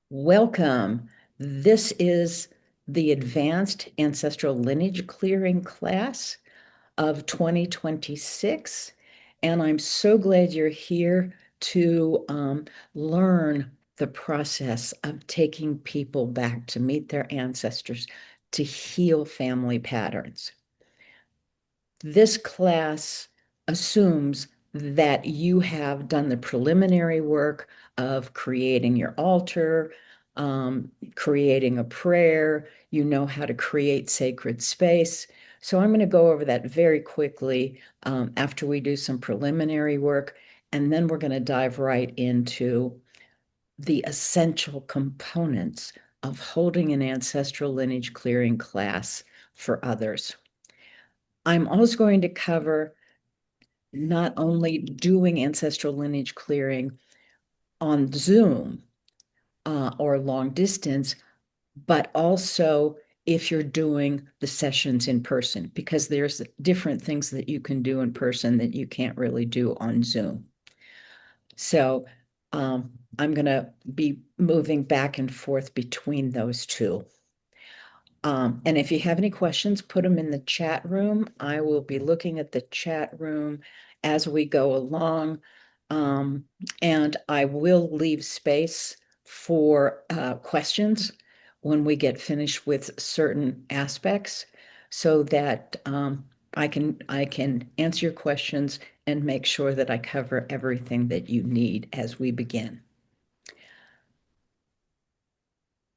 Welcome. This is the Advanced Ancestral Lineage Clearing class of 2026, and I'm so glad you're here to learn the process of taking people back to meet their ancestors, to heal family patterns. This class assumes that you have done the preliminary work of creating your altar, creating a prayer, you know how to create sacred space. So I'm going to go over that very quickly after we do some preliminary work, and then we're going to dive right into the essential components of holding an ancestral lineage clearing class for others. I'm also going to cover not only doing ancestral lineage clearing on Zoom or long distance, but also if you're doing the sessions in person, because there's different things that you can do in person that you can't really do on Zoom. So I'm going to be moving back and forth between those two. And if you have any questions, put them in the chat room. I will be looking at the chat room as we go along. And I will leave space for questions when we get finished with certain aspects so that I can answer your questions and make sure that I cover everything that you need as we begin.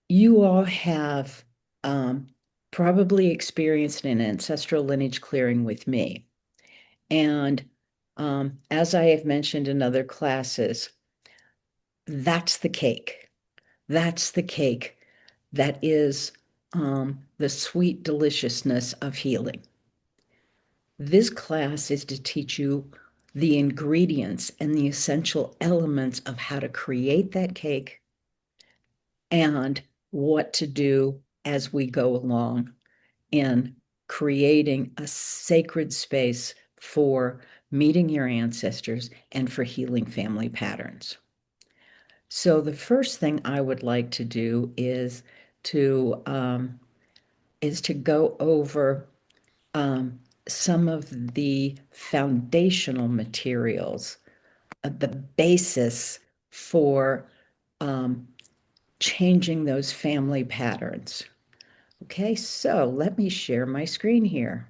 You all have probably experienced an ancestral lineage clearing with me. And as I have mentioned in other classes, that's the cake. That's the cake that is the sweet deliciousness of healing. This class is to teach you the ingredients and the essential elements of how to create that cake and what to do as we go along in creating a sacred space for meeting your ancestors and for healing family patterns. So the first thing I would like to do to go over some of the foundational materials, the basis for changing those family patterns. Okay, so let me share my screen here.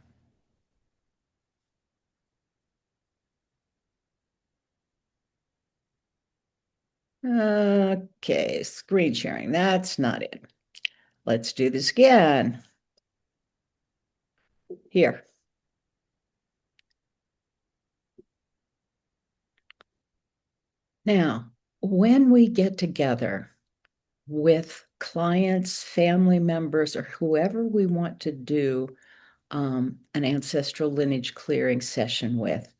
Okay, screen sharing, that's not it. Let's do this again. Here. Now, when we get together with clients, family members, or whoever we want to do an ancestral lineage clearing session with,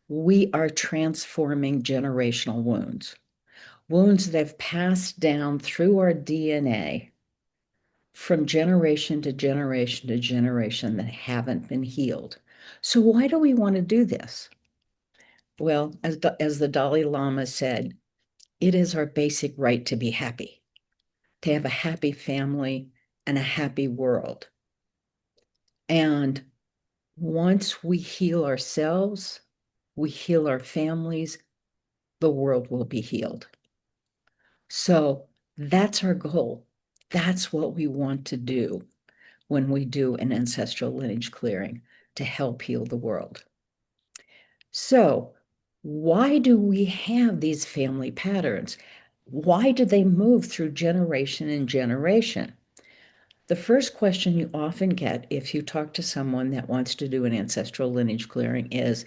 we are transforming generational wounds, wounds that have passed down through our DNA from generation to generation to generation that haven't been healed. So why do we want to do this? Well, as the Dalai Lama said, it is our basic right to be happy, to have a happy family and a happy world. And once we heal ourselves, we heal our families, the world will be healed. So that's our goal. That's what we want to do when we do an ancestral lineage clearing to help heal the world. So, why do we have these family patterns? Why do they move through generation and generation? The first question you often get if you talk to someone that wants to do an ancestral lineage clearing is,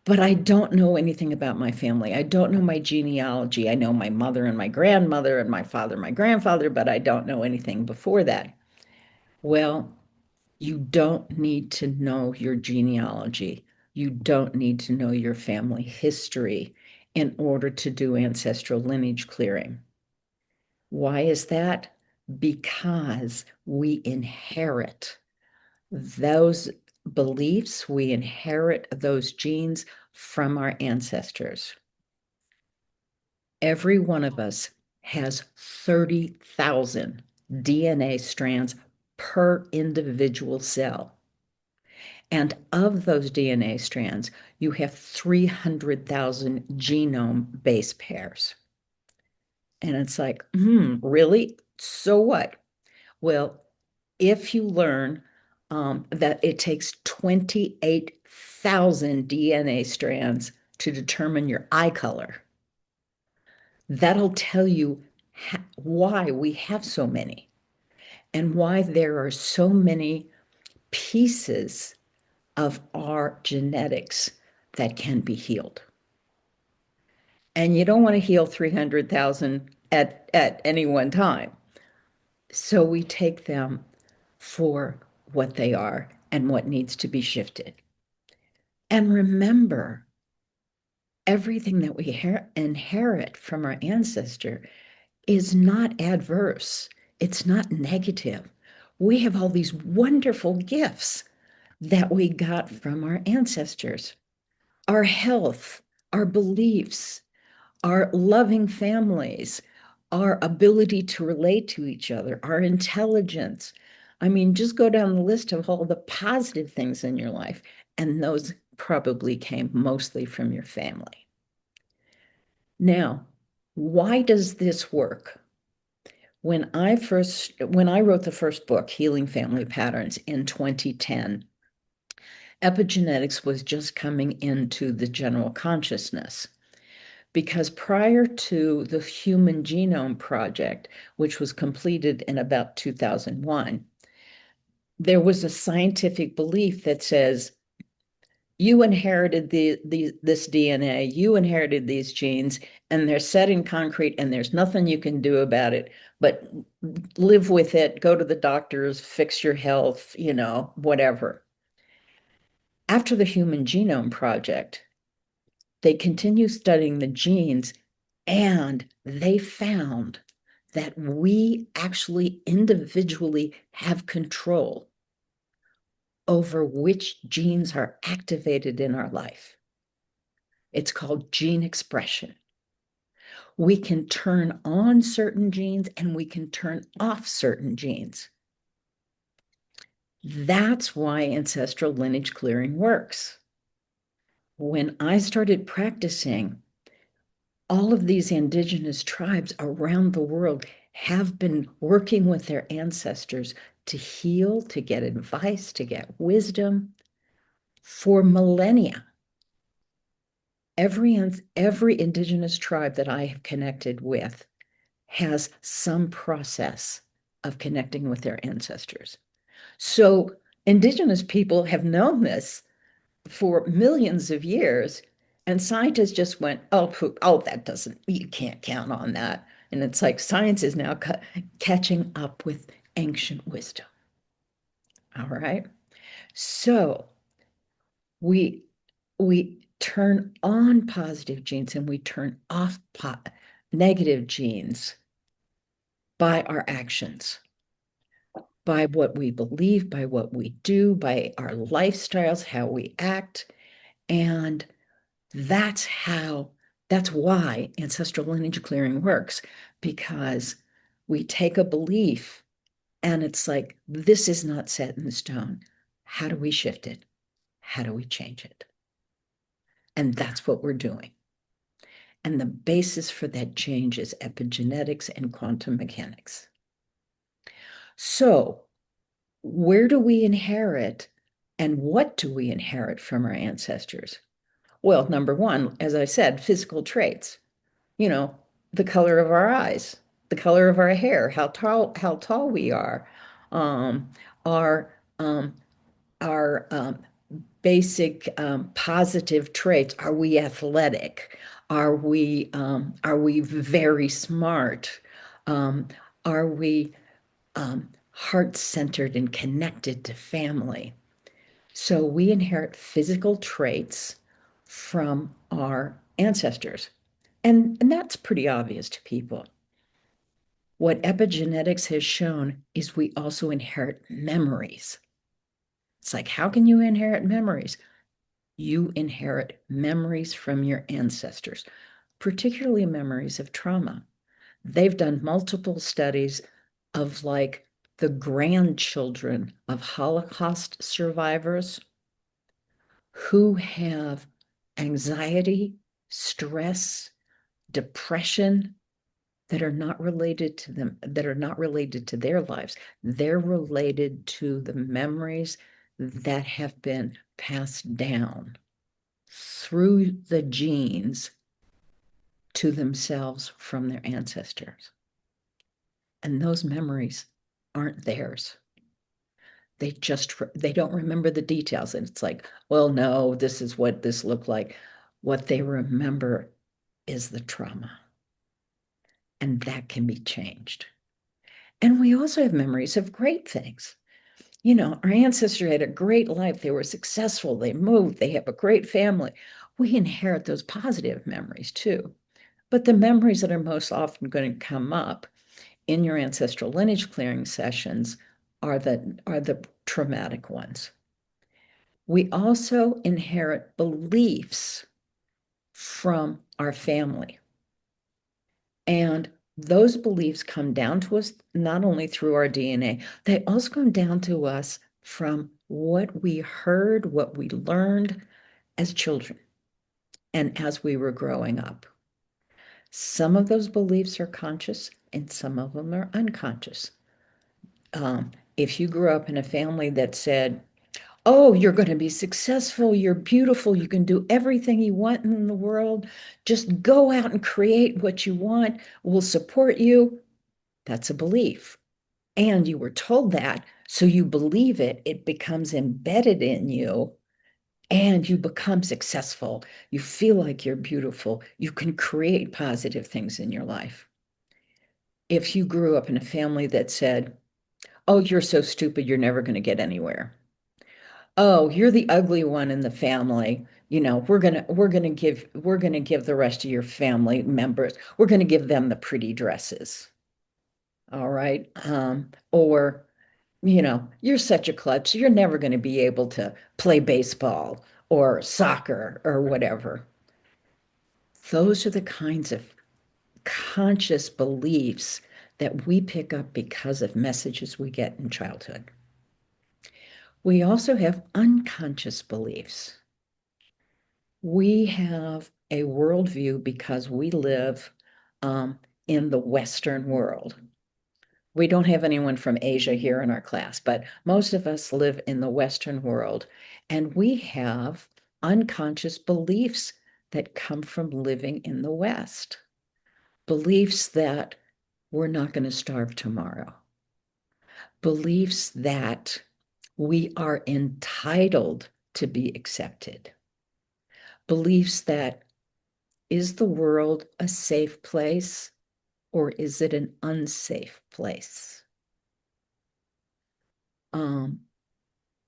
but I don't know anything about my family. I don't know my genealogy. I know my mother and my grandmother and my father, my grandfather, but I don't know anything before that. Well, you don't need to know your genealogy. You don't need to know your family history in order to do ancestral lineage clearing. Why is that? Because we inherit those beliefs, we inherit those genes from our ancestors. Every one of us has 30,000 DNA strands per individual cell. And of those DNA strands, you have 300,000 genome base pairs. And it's like, really? So what? Well, if you learn that it takes 28,000 DNA strands to determine your eye color, that'll tell you why we have so many and why there are so many pieces of our genetics that can be healed. And you don't want to heal 300,000 at any one time. So we take them for what they are and what needs to be shifted. And remember, everything that we inherit from our ancestor is not adverse. It's not negative. We have all these wonderful gifts that we got from our ancestors. Our health, our beliefs, our loving families, our ability to relate to each other, our intelligence. I mean, just go down the list of all the positive things in your life, and those probably came mostly from your family. Now, why does this work? When I wrote the first book, Healing Family Patterns, in 2010, epigenetics was just coming into the general consciousness. Because prior to the Human Genome Project, which was completed in about 2001, there was a scientific belief that says, you inherited this DNA, you inherited these genes, and they're set in concrete, and there's nothing you can do about it, but live with it, go to the doctors, fix your health, whatever. After the Human Genome Project, they continue studying the genes, and they found that we actually individually have control over which genes are activated in our life. It's called gene expression. We can turn on certain genes and we can turn off certain genes. That's why ancestral lineage clearing works. When I started practicing, all of these indigenous tribes around the world have been working with their ancestors to heal, to get advice, to get wisdom for millennia. Every indigenous tribe that I have connected with has some process of connecting with their ancestors. So indigenous people have known this for millions of years, and scientists just went, that doesn't, you can't count on that. And it's like science is now catching up with ancient wisdom. All right. So we turn on positive genes and we turn off negative genes by our actions, by what we believe, by what we do, by our lifestyles, how we act. And that's why ancestral lineage clearing works, because we take a belief and it's like, this is not set in stone. How do we shift it? How do we change it? And that's what we're doing. And the basis for that change is epigenetics and quantum mechanics. So, where do we inherit and what do we inherit from our ancestors? Well, number one, as I said, physical traits. The color of our eyes, the color of our hair, how tall we are, um, our um, our basic positive traits. Are we athletic? Are we very smart? Are we heart-centered and connected to family? So we inherit physical traits from our ancestors. And that's pretty obvious to people. What epigenetics has shown is we also inherit memories. It's like, how can you inherit memories? You inherit memories from your ancestors, particularly memories of trauma. they've done multiple studies of like the grandchildren of Holocaust survivors who have anxiety, stress, depression that are not related to them, that are not related to their lives. They're related to the memories that have been passed down through the genes to themselves from their ancestors. And those memories aren't theirs. They don't remember the details. And it's like, well, no, this is what this looked like. What they remember is the trauma. And that can be changed. And we also have memories of great things. You know, our ancestors had a great life. They were successful. They moved. They have a great family. We inherit those positive memories too. But the memories that are most often going to come up in your ancestral lineage clearing sessions are the traumatic ones. We also inherit beliefs from our family. And those beliefs come down to us not only through our DNA, they also come down to us from what we heard, what we learned as children and as we were growing up. Some of those beliefs are conscious and some of them are unconscious. If you grew up in a family that said, oh, you're going to be successful, you're beautiful, you can do everything you want in the world, just go out and create what you want, we'll support you, that's a belief. And you were told that, so you believe it, it becomes embedded in you, and you become successful. You feel like you're beautiful. You can create positive things in your life. If you grew up in a family that said, oh, you're so stupid, you're never going to get anywhere. Oh, you're the ugly one in the family. You know, we're gonna give the rest of your family members, we're gonna give them the pretty dresses. All right. Or, you know, you're such a klutz, you're never going to be able to play baseball or soccer or whatever. Those are the kinds of conscious beliefs that we pick up because of messages we get in childhood. We also have unconscious beliefs. We have a worldview because we live in the Western world. We don't have anyone from Asia here in our class, but most of us live in the Western world, and we have unconscious beliefs that come from living in the West. Beliefs that we're not going to starve tomorrow. Beliefs that we are entitled to be accepted. Beliefs that, is the world a safe place or is it an unsafe place?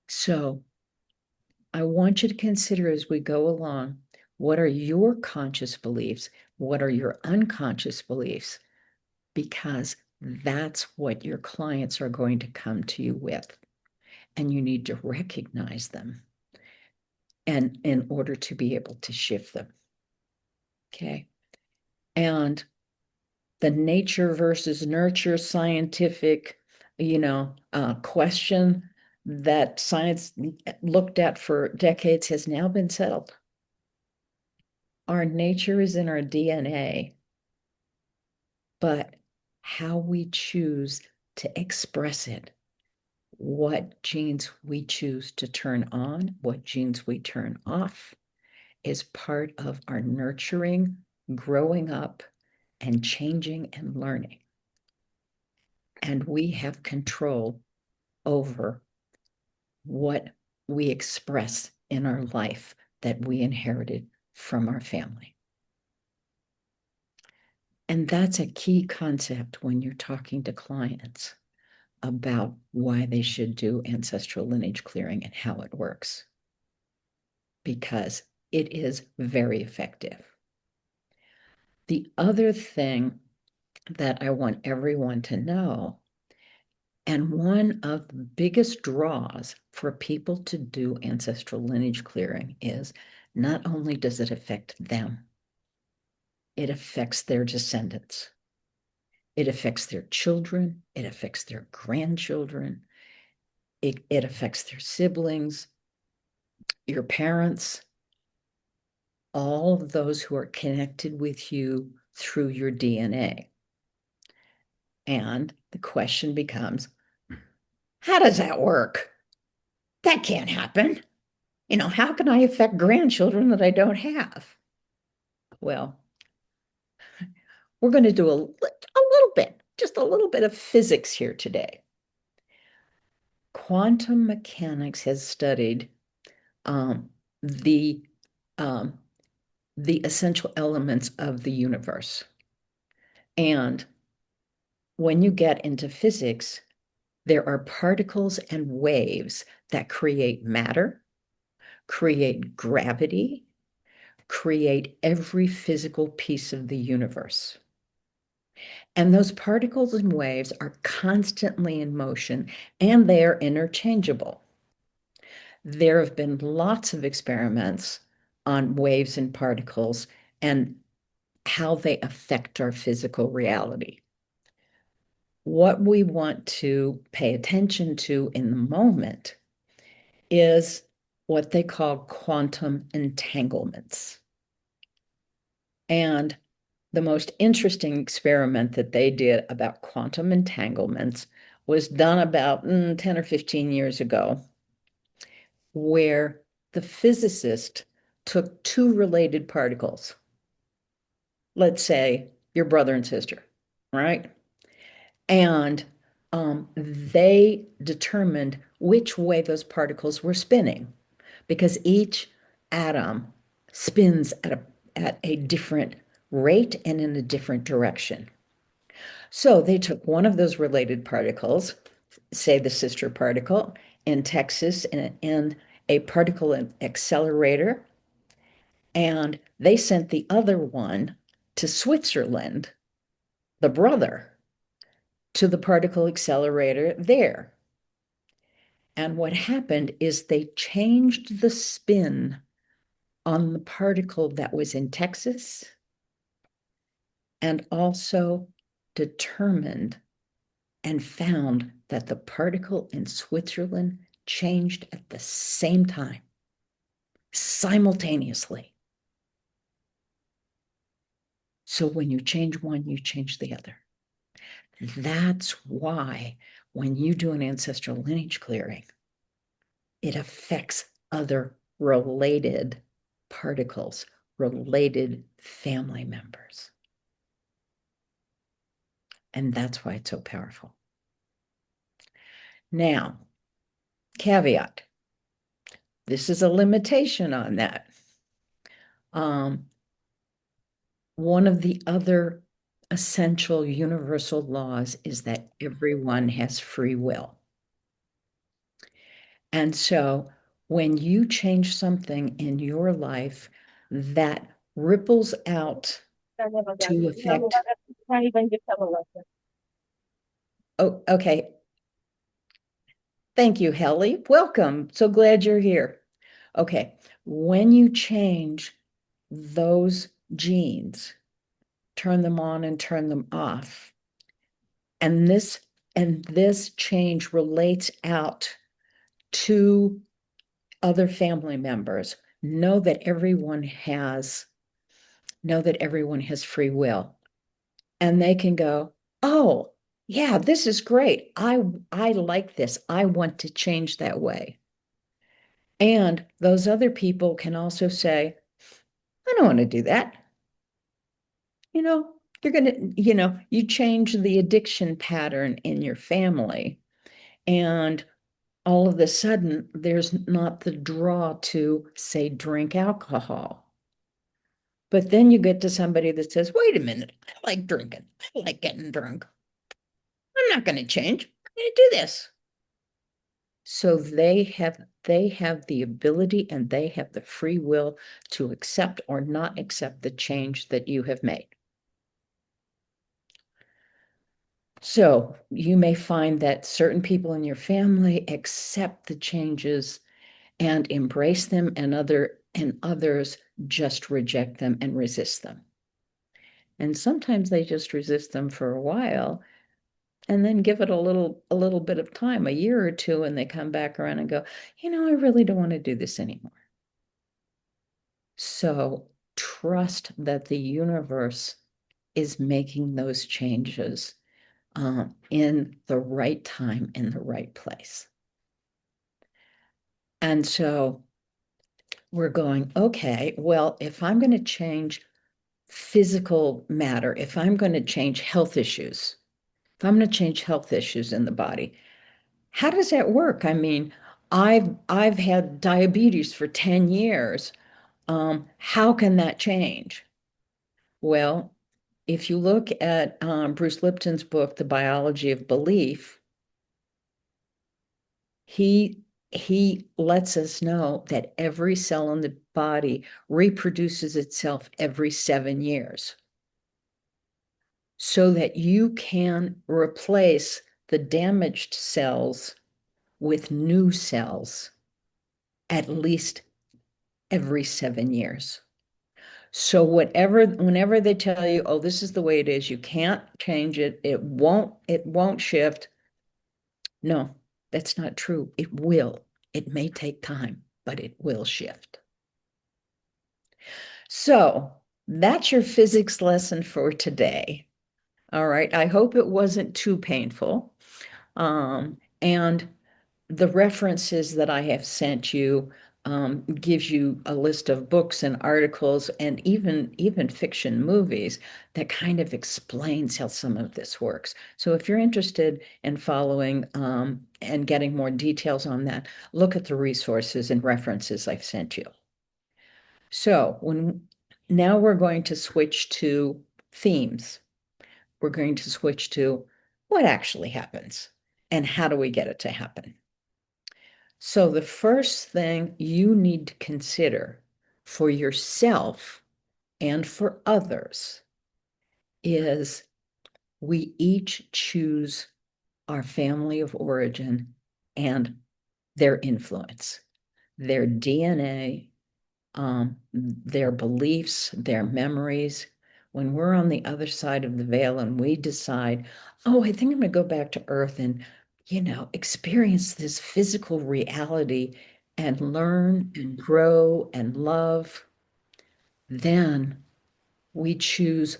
So I want you to consider as we go along, what are your conscious beliefs? What are your unconscious beliefs? Because that's what your clients are going to come to you with. And you need to recognize them and in order to be able to shift them. Okay. And the nature versus nurture scientific, question that science looked at for decades has now been settled. Our nature is in our DNA, but how we choose to express it, what genes we choose to turn on, what genes we turn off, is part of our nurturing, growing up, and changing and learning. And we have control over what we express in our life that we inherited from our family. And that's a key concept when you're talking to clients about why they should do ancestral lineage clearing and how it works, because it is very effective. The other thing that I want everyone to know, and one of the biggest draws for people to do ancestral lineage clearing, is not only does it affect them, it affects their descendants. It affects their children. It affects their grandchildren. It affects their siblings, your parents, all of those who are connected with you through your DNA. And the question becomes, how does that work? That can't happen. How can I affect grandchildren that I don't have? Well, we're going to do a little bit, just a little bit of physics here today. Quantum mechanics has studied um, the um, the essential elements of the universe. And when you get into physics, there are particles and waves that create matter, create gravity, create every physical piece of the universe. And those particles and waves are constantly in motion and they are interchangeable. There have been lots of experiments on waves and particles and how they affect our physical reality. What we want to pay attention to in the moment is what they call quantum entanglements. And the most interesting experiment that they did about quantum entanglements was done about 10 or 15 years ago, where the physicist took two related particles, let's say your brother and sister, right? And they determined which way those particles were spinning because each atom spins at a different rate and in a different direction. So they took one of those related particles, say the sister particle in Texas, and a particle accelerator, and they sent the other one to Switzerland, the brother, to the particle accelerator there. And what happened is they changed the spin on the particle that was in Texas and also determined and found that the particle in Switzerland changed at the same time, simultaneously. So when you change one, you change the other. That's why when you do an ancestral lineage clearing, it affects other related particles, related family members. And that's why it's so powerful. Now, caveat, this is a limitation on that. One of the other essential universal laws is that everyone has free will. And so when you change something in your life that ripples out to affect. Oh, okay. Thank you, Helly. Welcome. So glad you're here. Okay. When you change those genes, turn them on and turn them off, and this change relates out to other family members, know that everyone has free will. And they can go, oh, yeah, this is great. I like this. I want to change that way. And those other people can also say, I don't want to do that. You're going to, you change the addiction pattern in your family. And all of a sudden, there's not the draw to, say, drink alcohol. But then you get to somebody that says, wait a minute, I like drinking. I like getting drunk. I'm not going to change. I'm going to do this. So they have the ability and they have the free will to accept or not accept the change that you have made. So you may find that certain people in your family accept the changes and embrace them, and others just reject them and resist them. And sometimes they just resist them for a while and then give it a little bit of time, a year or two, and they come back around and go, I really don't want to do this anymore. So trust that the universe is making those changes in the right time, in the right place. And so we're going, okay, well, if I'm going to change physical matter, if I'm going to change health issues, if I'm going to change health issues in the body, how does that work? I mean, I've had diabetes for 10 years. How can that change? Well, if you look at Bruce Lipton's book, The Biology of Belief, he lets us know that every cell in the body reproduces itself every 7 years so that you can replace the damaged cells with new cells at least every 7 years. So whenever they tell you, oh, this is the way it is, you can't change it, it won't shift. No, that's not true. It will. It may take time, but it will shift. So that's your physics lesson for today. All right. I hope it wasn't too painful. And the references that I have sent you gives you a list of books and articles and even fiction movies that kind of explains how some of this works. So if you're interested in following and getting more details on that, look at the resources and references I've sent you. So now we're going to switch to themes. We're going to switch to what actually happens and how do we get it to happen. So the first thing you need to consider for yourself and for others is we each choose our family of origin and their influence, their DNA, their beliefs, their memories. When we're on the other side of the veil and we decide, oh, I think I'm going to go back to Earth and, experience this physical reality and learn and grow and love, then we choose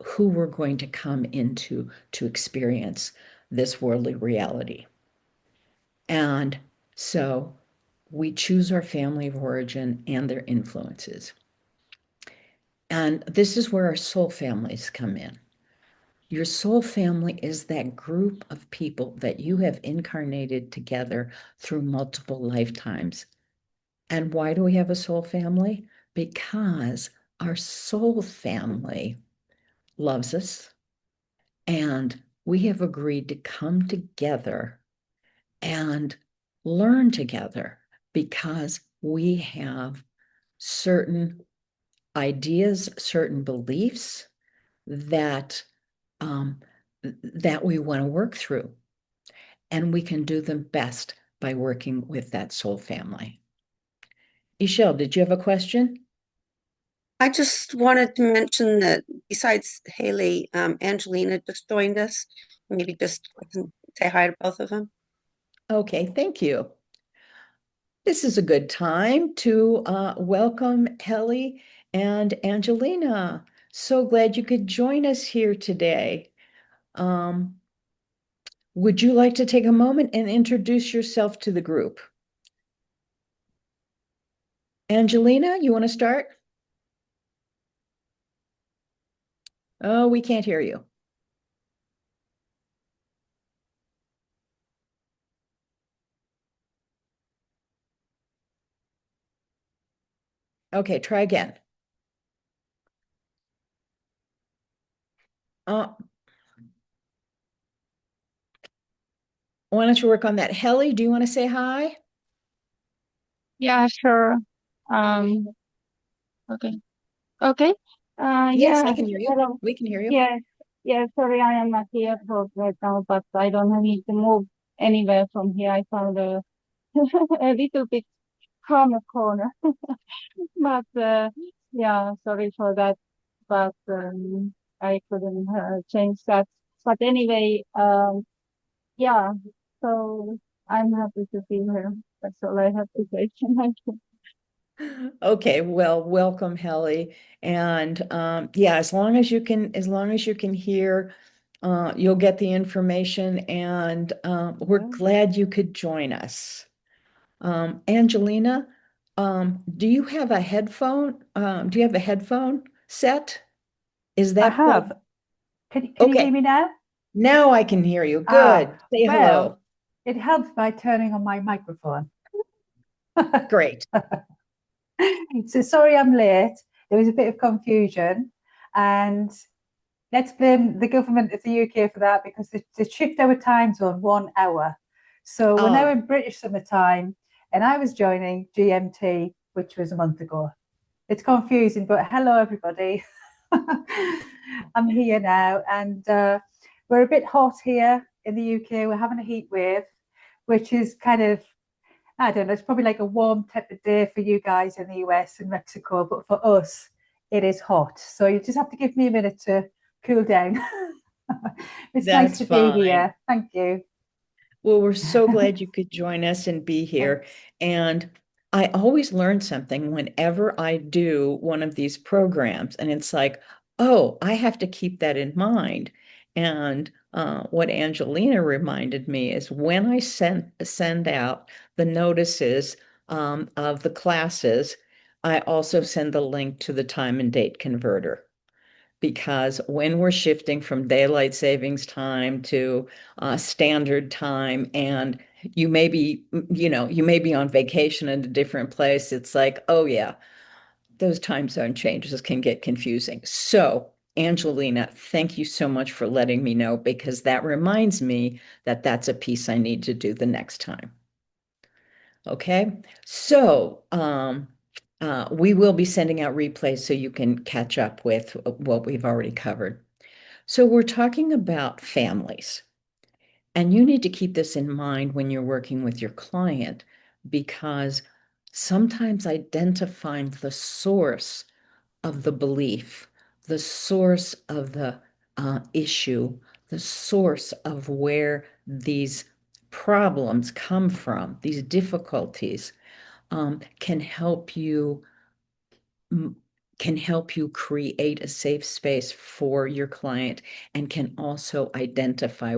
who we're going to come into to experience this worldly reality. And so we choose our family of origin and their influences. And this is where our soul families come in. Your soul family is that group of people that you have incarnated together through multiple lifetimes. And why do we have a soul family? Because our soul family loves us and we have agreed to come together and learn together because we have certain ideas, certain beliefs that that we want to work through. And we can do them best by working with that soul family. Ishel, did you have a question? I just wanted to mention that besides Haley, Angelina just joined us. Maybe just I can say hi to both of them. Okay, thank you. This is a good time to welcome Helly and Angelina. So glad you could join us here today. Um, would you like to take a moment and introduce yourself to the group? Angelina, you want to start? Oh, we can't hear you. Okay, try again. Uh, why don't you work on that? Helly, do you want to say hi? Yeah, sure. Um, okay. Okay. Yes, I Yeah. can hear you. Hello. We can hear you. Yes. Yeah, sorry, I am not here for right now, but I don't need to move anywhere from here. I found a a little bit calmer corner. But yeah, sorry for that. But I couldn't change that. But anyway, yeah, so I'm happy to be here. That's all I have to say. Thank you. Okay, well, welcome, Helly. And yeah, as long as you can hear, you'll get the information, and we're glad you could join us. Angelina, do you have a headphone? Do you have a headphone set? Is I that have. Can you hear okay? me now? Now I can hear you. Ah, Good. Say hello. well, it helps by turning on my microphone. Great. So sorry I'm late. There was a bit of confusion, and let's blame the government of the UK for that because they shift our time zone 1 hour. So we're now Oh, in British summertime, and I was joining GMT, which was a month ago. It's confusing, but hello everybody. I'm here now, and we're a bit hot here in the UK. We're having a heat wave, which is kind of, I don't know, it's probably like a warm tepid day for you guys in the US and Mexico, but for us, it is hot. So you just have to give me a minute to cool down. It's nice that's to be fine. here. Thank you. Well, we're so glad you could join us and be here. And I always learn something whenever I do one of these programs. And it's like, oh, I have to keep that in mind. And what Angelina reminded me is when I send out the notices of the classes, I also send the link to the time and date converter, because when we're shifting from daylight savings time to standard time, and you may be, you may be on vacation in a different place, it's like, oh yeah, those time zone changes can get confusing. So, Angelina, thank you so much for letting me know, because that reminds me that that's a piece I need to do the next time. Okay, so we will be sending out replays so you can catch up with what we've already covered. So we're talking about families, and you need to keep this in mind when you're working with your client, because sometimes identifying the source of the belief, the source of the issue, the source of where these problems come from, these difficulties, can help you can help you create a safe space for your client, and can also identify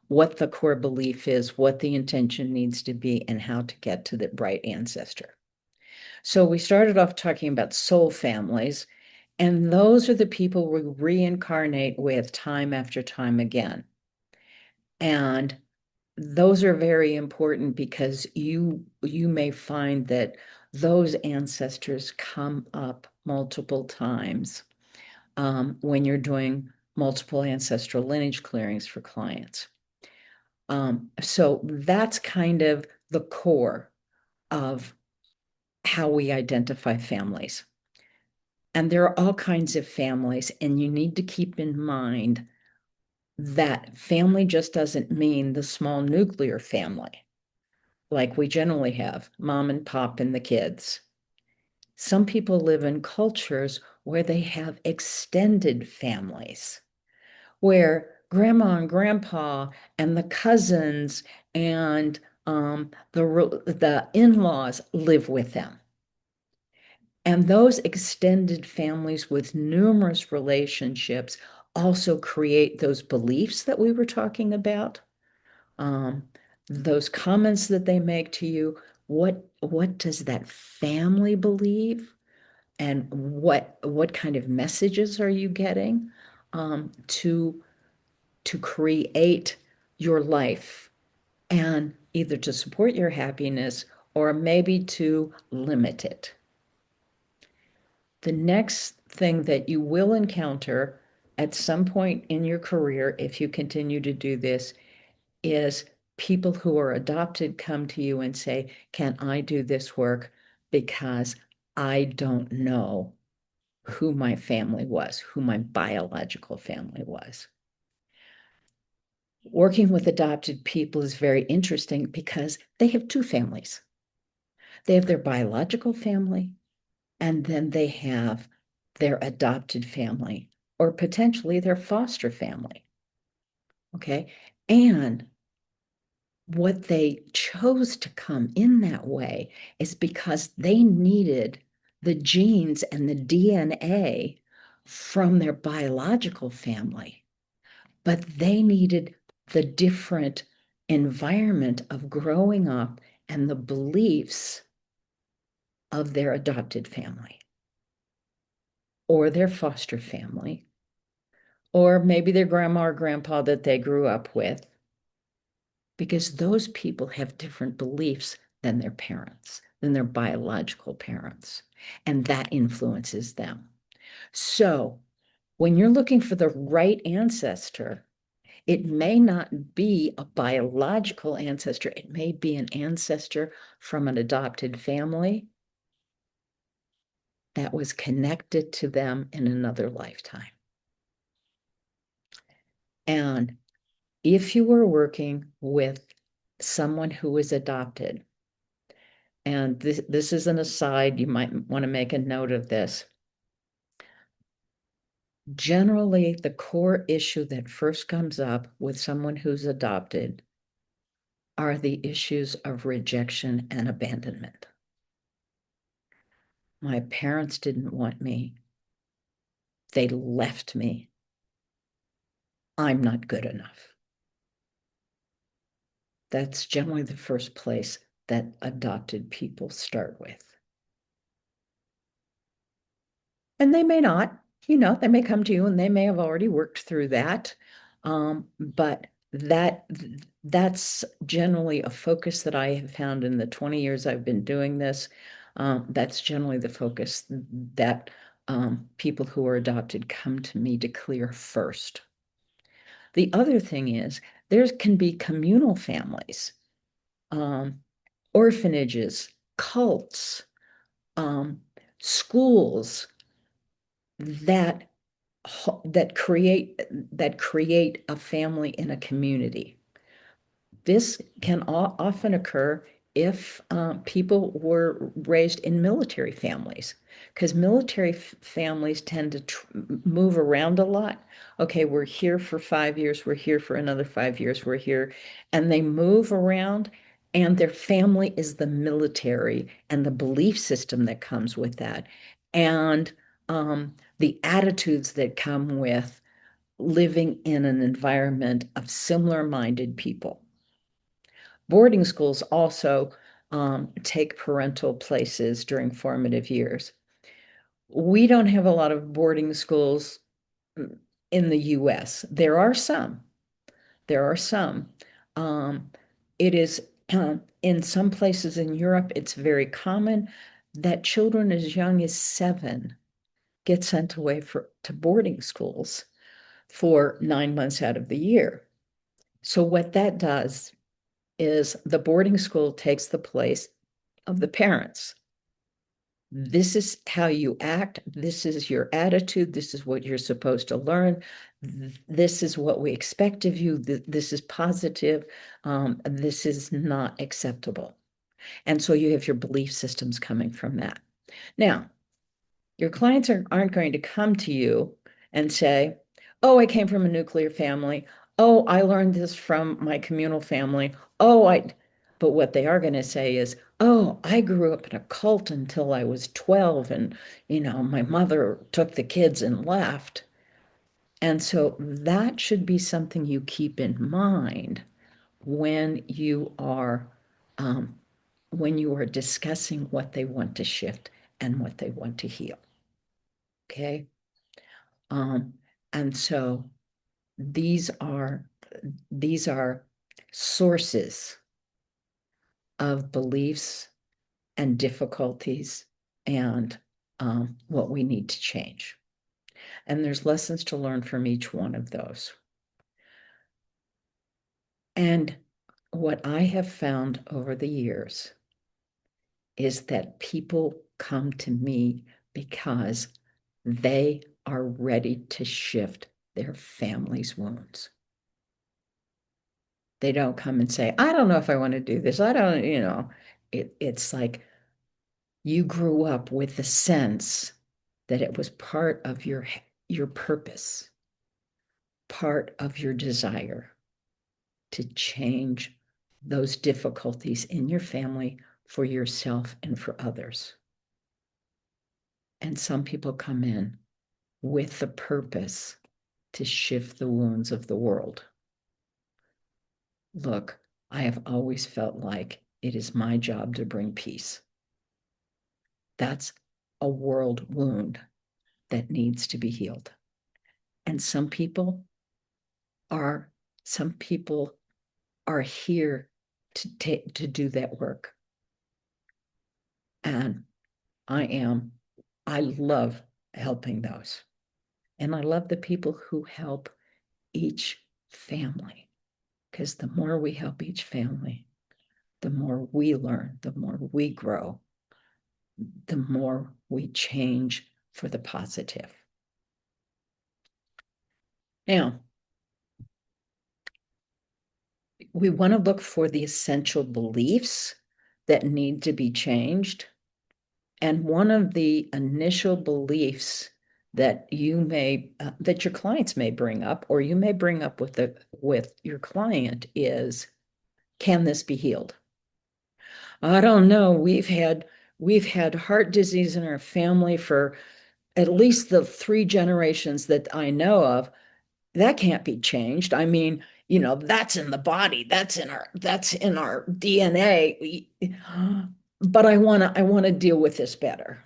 what the core belief is, what the intention needs to be, and how to get to the right ancestor. So we started off talking about soul families, and those are the people we reincarnate with time after time again. And those are very important because you may find that those ancestors come up multiple times when you're doing multiple ancestral lineage clearings for clients. So that's kind of the core of how we identify families. And there are all kinds of families, and you need to keep in mind that family just doesn't mean the small nuclear family like we generally have, mom and pop and the kids. Some people live in cultures where they have extended families, where grandma and grandpa and the cousins and the in-laws live with them. And those extended families with numerous relationships also create those beliefs that we were talking about. Um, those comments that they make to you, what does that family believe? And what kind of messages are you getting to create your life, and either to support your happiness or maybe to limit it. The next thing that you will encounter at some point in your career, if you continue to do this, is people who are adopted come to you and say, can I do this work because I don't know who my family was, who my biological family was. Working with adopted people is very interesting because they have two families. They have their biological family, and then they have their adopted family or potentially their foster family. Okay. And what they chose to come in that way is because they needed the genes and the DNA from their biological family, but they needed the different environment of growing up and the beliefs of their adopted family or their foster family, or maybe their grandma or grandpa that they grew up with, because those people have different beliefs than their parents, than their biological parents, and that influences them. So when you're looking for the right ancestor, it may not be a biological ancestor. It may be an ancestor from an adopted family that was connected to them in another lifetime. And if you were working with someone who was adopted, and this is an aside, you might want to make a note of this. Generally, the core issue that first comes up with someone who's adopted are the issues of rejection and abandonment. My parents didn't want me. They left me. I'm not good enough. That's generally the first place that adopted people start with. And they may not, they may come to you and they may have already worked through that. But that's generally a focus that I have found in the 20 years I've been doing this. That's generally the focus that people who are adopted come to me to clear first. The other thing is there can be communal families, orphanages, cults, schools that create a family in a community. This can often occur if people were raised in military families, because military families tend to move around a lot. Okay, we're here for 5 years, we're here for another 5 years, we're here, and they move around, and their family is the military and the belief system that comes with that, and the attitudes that come with living in an environment of similar-minded people. Boarding schools also take parental places during formative years. We don't have a lot of boarding schools in the US. There are some. There are some. It is in some places in Europe, it's very common that children as young as 7 get sent away to boarding schools for 9 months out of the year. So what that does is the boarding school takes the place of the parents. This is how you act. This is your attitude. This is what you're supposed to learn. This is what we expect of you. This is positive. This is not acceptable. And so you have your belief systems coming from that. Now, your clients aren't going to come to you and say, oh, I came from a nuclear family. Oh, I learned this from my communal family. But what they are going to say is, oh, I grew up in a cult until I was 12, and, my mother took the kids and left. And so that should be something you keep in mind when you are discussing what they want to shift and what they want to heal. Okay. And so these are sources of beliefs and difficulties and what we need to change. And there's lessons to learn from each one of those. And what I have found over the years is that people come to me because they are ready to shift their family's wounds. They don't come and say, I don't know if I want to do this. I don't, it's like you grew up with the sense that it was part of your your purpose, part of your desire to change those difficulties in your family for yourself and for others. And some people come in with the purpose to shift the wounds of the world. Look, I have always felt like it is my job to bring peace. That's a world wound that needs to be healed. And some people are here to do that work. And I love helping those. And I love the people who help each family, because the more we help each family, the more we learn, the more we grow, the more we change for the positive. Now, we want to look for the essential beliefs that need to be changed. And one of the initial beliefs that that your clients may bring up, or you may bring up with your client, is, can this be healed? I don't know. We've had heart disease in our family for at least the 3 generations that I know of. That can't be changed. I mean, that's in the body. That's in our DNA. But I want to deal with this better.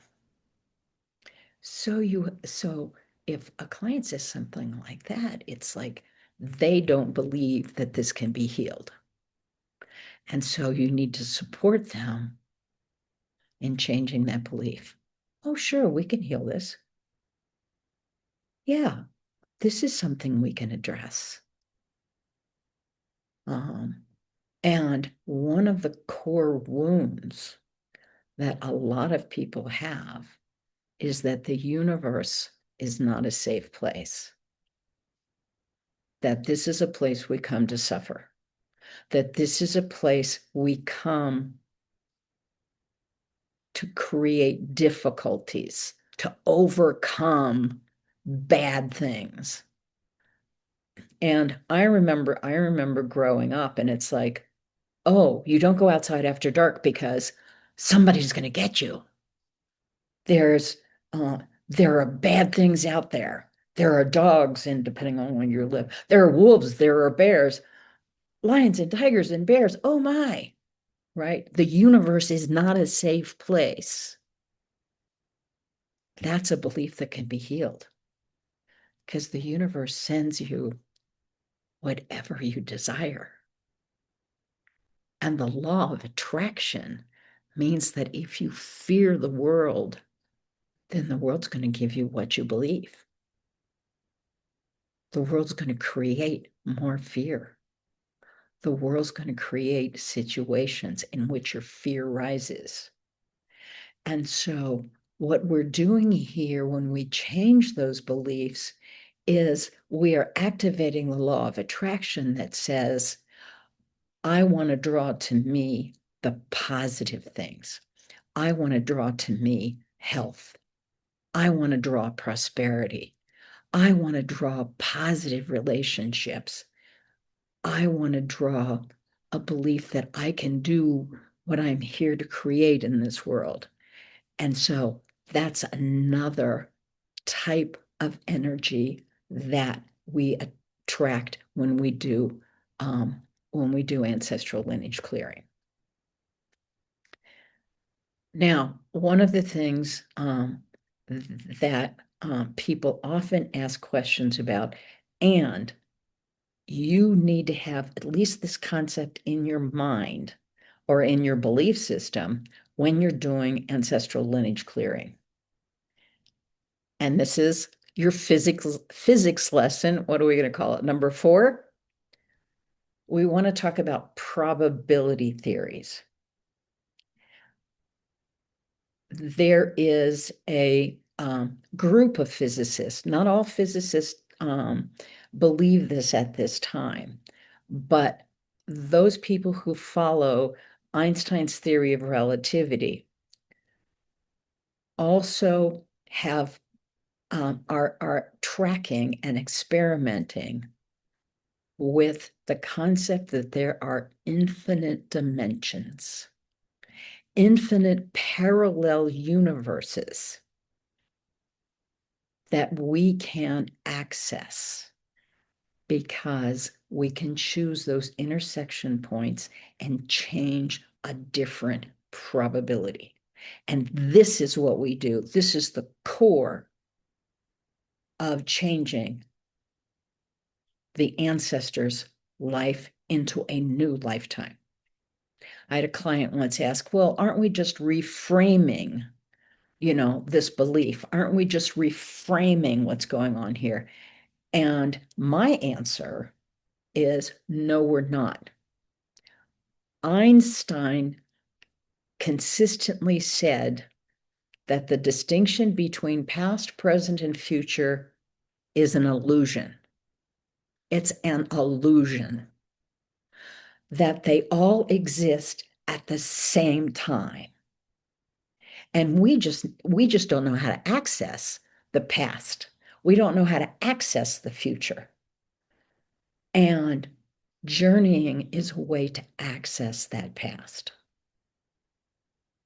So if a client says something like that, it's like they don't believe that this can be healed. And so you need to support them in changing that belief. Oh, sure, we can heal this. Yeah, this is something we can address. And one of the core wounds that a lot of people have is that the universe is not a safe place. That this is a place we come to suffer. That this is a place we come to create difficulties, to overcome bad things. And I remember growing up, and it's like, oh, you don't go outside after dark because somebody's going to get you. There are bad things out there. There are dogs, and depending on where you live, there are wolves, there are bears, lions and tigers and bears. Oh my, right? The universe is not a safe place. That's a belief that can be healed, because the universe sends you whatever you desire. And the law of attraction means that if you fear the world, then the world's going to give you what you believe. The world's going to create more fear. The world's going to create situations in which your fear rises. And so what we're doing here when we change those beliefs is we are activating the law of attraction that says, I want to draw to me the positive things. I want to draw to me health. I want to draw prosperity. I want to draw positive relationships. I want to draw a belief that I can do what I'm here to create in this world. And so that's another type of energy that we attract when we do ancestral lineage clearing. Now, one of the things that people often ask questions about, and you need to have at least this concept in your mind or in your belief system when you're doing ancestral lineage clearing. And this is your physics lesson. What are we going to call it? Number 4. We want to talk about probability theories. There is a group of physicists. Not all physicists believe this at this time, but those people who follow Einstein's theory of relativity also have are tracking and experimenting with the concept that there are infinite dimensions, infinite parallel universes that we can access because we can choose those intersection points and change a different probability. And this is what we do. This is the core of changing the ancestor's life into a new lifetime. I had a client once ask, well, aren't we just reframing, this belief? Aren't we just reframing what's going on here? And my answer is no, we're not. Einstein consistently said that the distinction between past, present, and future is an illusion. It's an illusion that they all exist at the same time. And we just don't know how to access the past. We don't know how to access the future. And journeying is a way to access that past.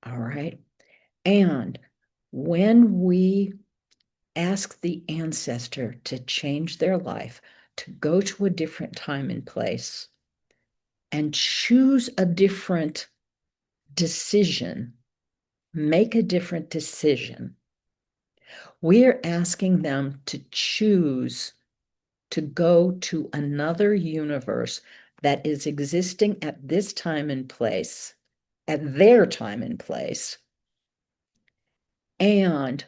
All right. And when we ask the ancestor to change their life, to go to a different time and place, and choose a different decision, make a different decision, we're asking them to choose to go to another universe that is existing at this time and place, at their time and place, and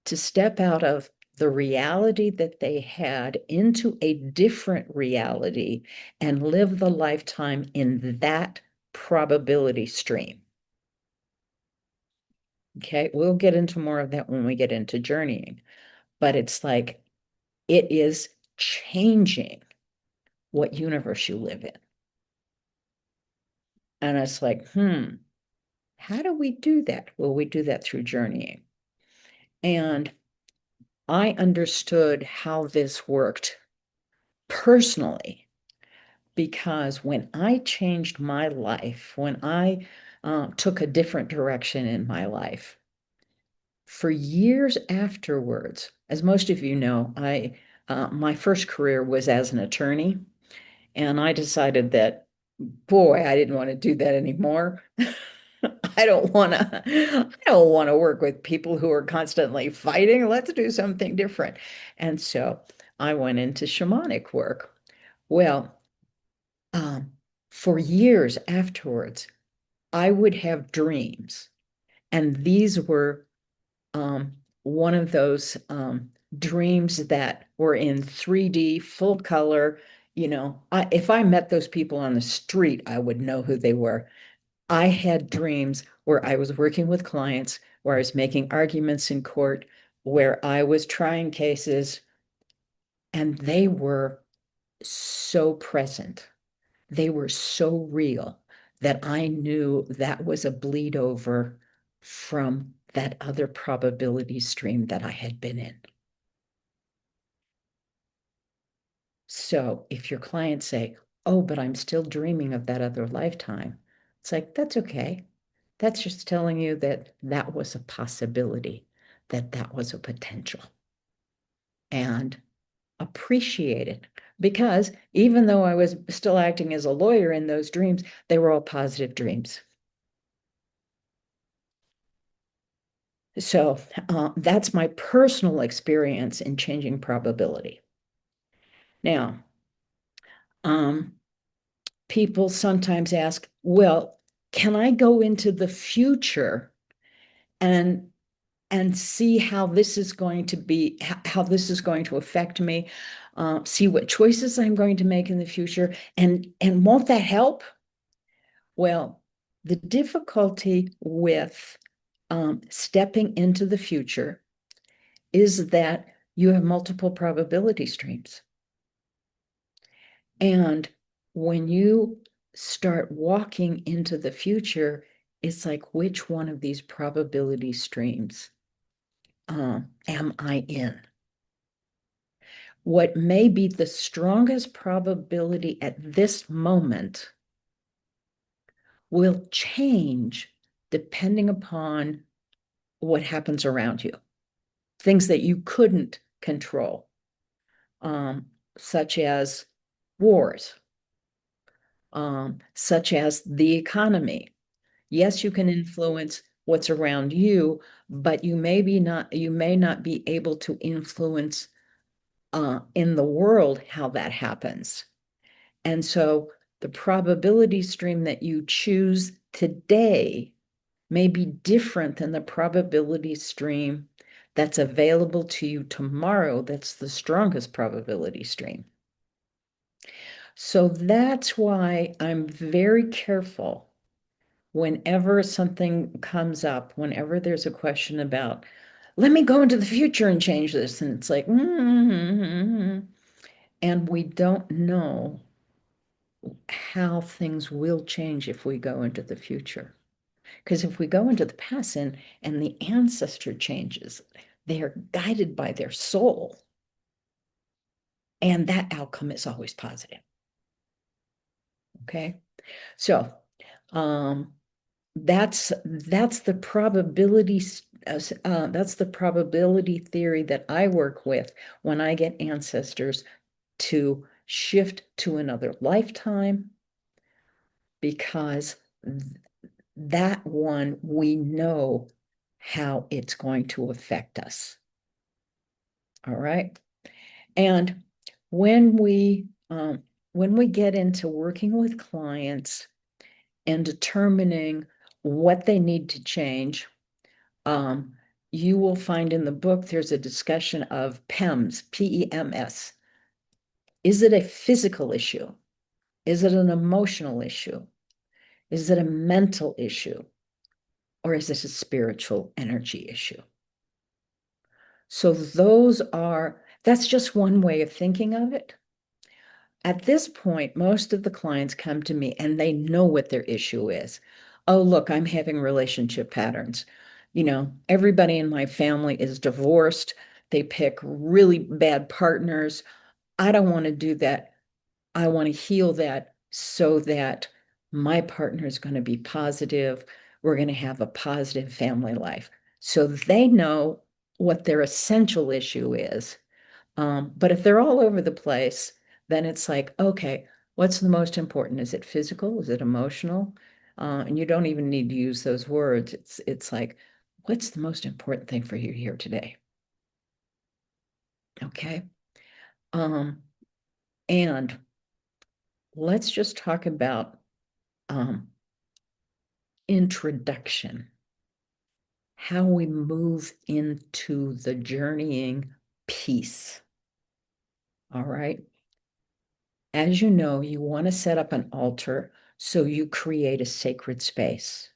to step out of the reality that they had into a different reality and live the lifetime in that probability stream. Okay, we'll get into more of that when we get into journeying, but it's like it is changing what universe you live in. And it's like, how do we do that? Well, we do that through journeying. And I understood how this worked personally because when I changed my life, when I took a different direction in my life, for years afterwards, as most of you know, my first career was as an attorney, and I decided that, boy, I didn't want to do that anymore. I don't want to work with people who are constantly fighting. Let's do something different. And so I went into shamanic work. Well, for years afterwards, I would have dreams, and these were one of those dreams that were in 3D, full color. If I met those people on the street, I would know who they were. I had dreams where I was working with clients, where I was making arguments in court, where I was trying cases, and they were so present. They were so real that I knew that was a bleed over from that other probability stream that I had been in. So if your clients say, oh, but I'm still dreaming of that other lifetime, it's like, that's okay. That's just telling you that that was a possibility, that that was a potential. And appreciate it. Because even though I was still acting as a lawyer in those dreams, they were all positive dreams. So that's my personal experience in changing probability. Now, people sometimes ask, well, can I go into the future and see how this is going to be, how this is going to affect me, see what choices I'm going to make in the future, and won't that help? Well, the difficulty with stepping into the future is that you have multiple probability streams. And when you start walking into the future, it's like, which one of these probability streams am I in? what may be the strongest probability at this moment will change depending upon what happens around you. Things that you couldn't control, such as wars, such as the economy. Yes, you can influence what's around you, but you may not be able to influence in the world how that happens. And so the probability stream that you choose today may be different than the probability stream that's available to you tomorrow. That's the strongest probability stream. So that's why I'm very careful whenever something comes up, whenever there's a question about, let me go into the future and change this. And it's like, and we don't know how things will change if we go into the future. Because if we go into the past and the ancestor changes, they are guided by their soul. And that outcome is always positive. Okay. So that's the probability that's the probability theory that I work with when I get ancestors to shift to another lifetime, because that one, we know how it's going to affect us. All right. And when we get into working with clients and determining what they need to change, you will find in the book there's a discussion of PEMS, PEMS. Is it a physical issue? Is it an emotional issue? Is it a mental issue? Or is it a spiritual energy issue? So that's just one way of thinking of it. At this point, most of the clients come to me and they know what their issue is. Oh, look, I'm having relationship patterns. Everybody in my family is divorced. They pick really bad partners. I don't want to do that. I want to heal that so that my partner is going to be positive. We're going to have a positive family life. So they know what their essential issue is. But if they're all over the place, then it's like, okay, what's the most important? Is it physical? Is it emotional? And you don't even need to use those words. It's like, what's the most important thing for you here today? Okay. And let's just talk about introduction, how we move into the journeying piece. All right. As you know, you want to set up an altar, so you create a sacred space.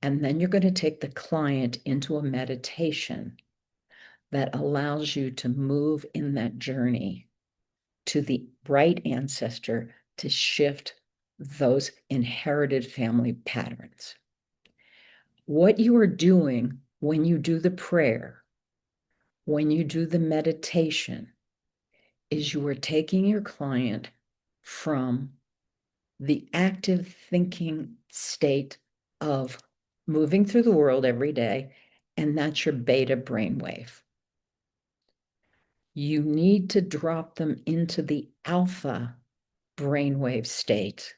And then you're going to take the client into a meditation that allows you to move in that journey to the right ancestor to shift those inherited family patterns. What you are doing when you do the prayer, when you do the meditation, is you are taking your client from the active thinking state of moving through the world every day, and that's your beta brainwave. You need to drop them into the alpha brainwave state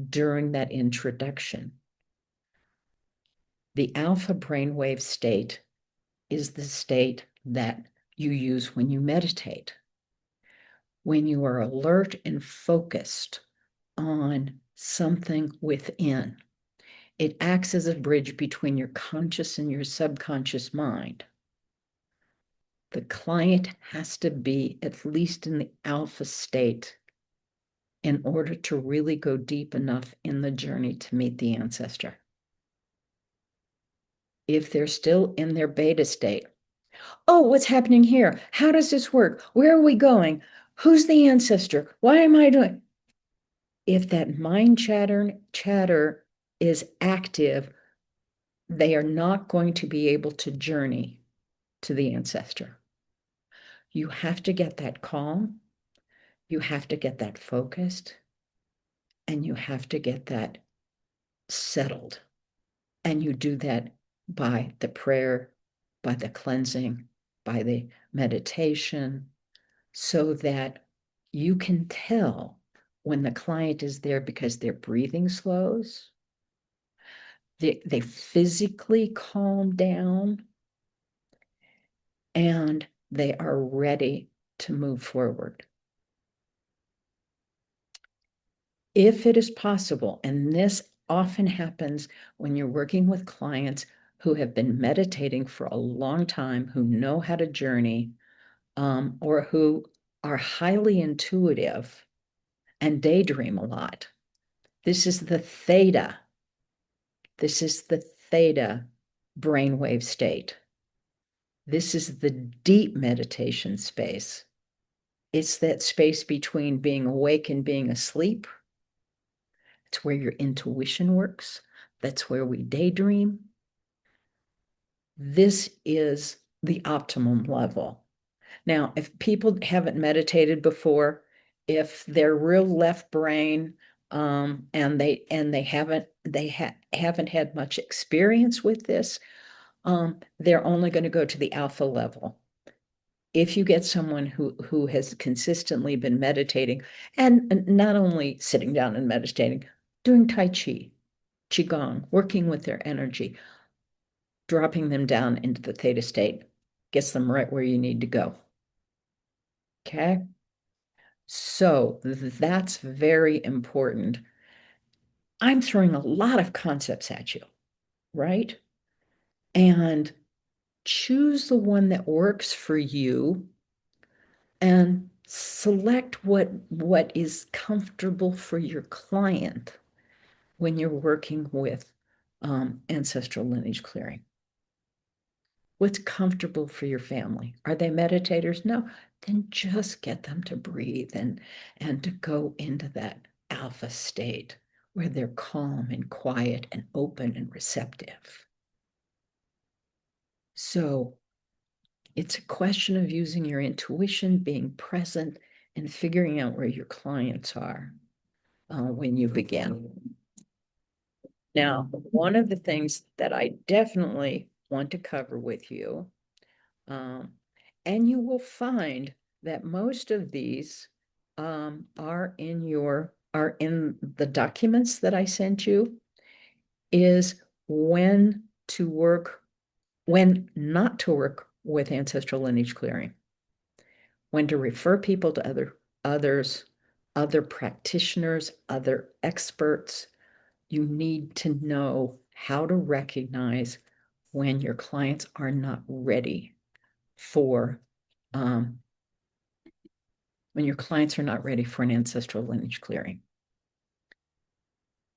during that introduction. The alpha brainwave state is the state that you use when you meditate. When you are alert and focused on something within, it acts as a bridge between your conscious and your subconscious mind. The client has to be at least in the alpha state in order to really go deep enough in the journey to meet the ancestor. If they're still in their beta state, oh, what's happening here? How does this work? Where are we going? Who's the ancestor? Why am I doing? If that mind chatter is active, they are not going to be able to journey to the ancestor. You have to get that calm. You have to get that focused. And you have to get that settled. And you do that by the prayer, by the cleansing, by the meditation, so that you can tell when the client is there because their breathing slows, they physically calm down, and they are ready to move forward. If it is possible, and this often happens when you're working with clients who have been meditating for a long time, who know how to journey, or who are highly intuitive and daydream a lot. This is the theta. This is the theta brainwave state. This is the deep meditation space. It's that space between being awake and being asleep. It's where your intuition works. That's where we daydream. This is the optimum level. Now, if people haven't meditated before, if they're real left brain, and they haven't had much experience with this, they're only going to go to the alpha level. If you get someone who has consistently been meditating, and not only sitting down and meditating, doing Tai Chi, Qigong, working with their energy, dropping them down into the theta state, gets them right where you need to go. Okay? So that's very important. I'm throwing a lot of concepts at you, right? And choose the one that works for you and select what is comfortable for your client when you're working with ancestral lineage clearing. What's comfortable for your family? Are they meditators? No, then just get them to breathe and to go into that alpha state where they're calm and quiet and open and receptive. So it's a question of using your intuition, being present, and figuring out where your clients are when you begin. Now, one of the things that I definitely want to cover with you, and you will find that most of these are in the documents that I sent you, is when not to work with ancestral lineage clearing, when to refer people to other practitioners, other experts. You need to know how to recognize when your clients are not ready for when your clients are not ready for an ancestral lineage clearing.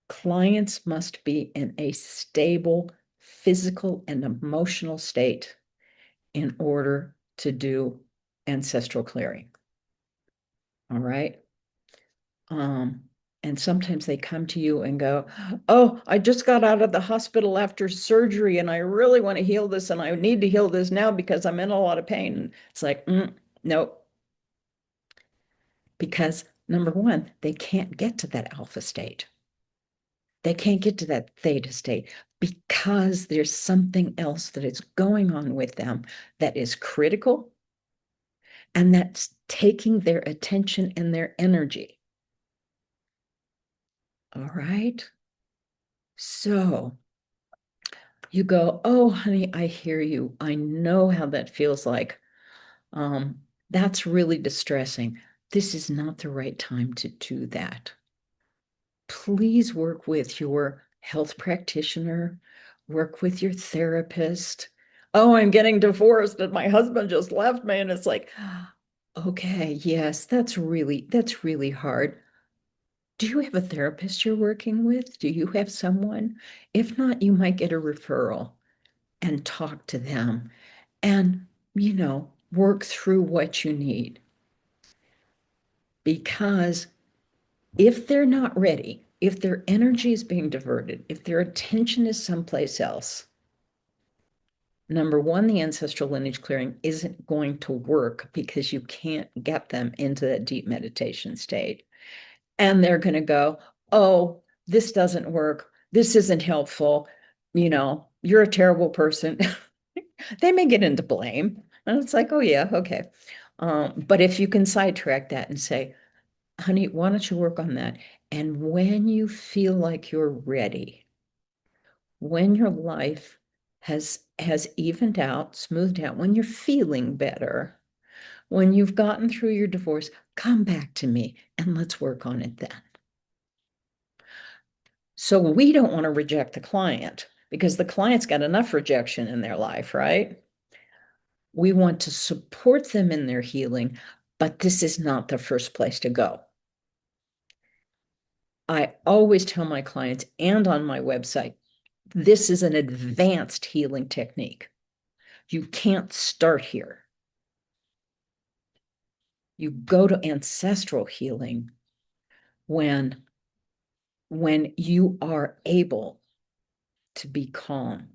Clients must be in a stable physical and emotional state in order to do ancestral clearing. All right. And sometimes they come to you and go, oh, I just got out of the hospital after surgery and I really want to heal this and I need to heal this now because I'm in a lot of pain. And it's like, nope. Because number one, they can't get to that alpha state. They can't get to that theta state because there's something else that is going on with them that is critical and that's taking their attention and their energy. All right. So you go, oh, honey, I hear you. I know how that feels like. That's really distressing. This is not the right time to do that. Please work with your health practitioner, work with your therapist. Oh, I'm getting divorced and my husband just left me. And it's like, okay, yes, that's really hard. Do you have a therapist you're working with? Do you have someone? If not, you might get a referral and talk to them and, work through what you need. Because if they're not ready, if their energy is being diverted, if their attention is someplace else, number one, the ancestral lineage clearing isn't going to work because you can't get them into that deep meditation state. And they're going to go, oh, this doesn't work. This isn't helpful. You're a terrible person. They may get into blame. And it's like, oh, yeah, okay. But if you can sidetrack that and say, honey, why don't you work on that? And when you feel like you're ready, when your life has evened out, smoothed out, when you're feeling better, when you've gotten through your divorce, come back to me and let's work on it then. So we don't want to reject the client because the client's got enough rejection in their life, right? We want to support them in their healing, but this is not the first place to go. I always tell my clients and on my website, this is an advanced healing technique. You can't start here. You go to ancestral healing when you are able to be calm,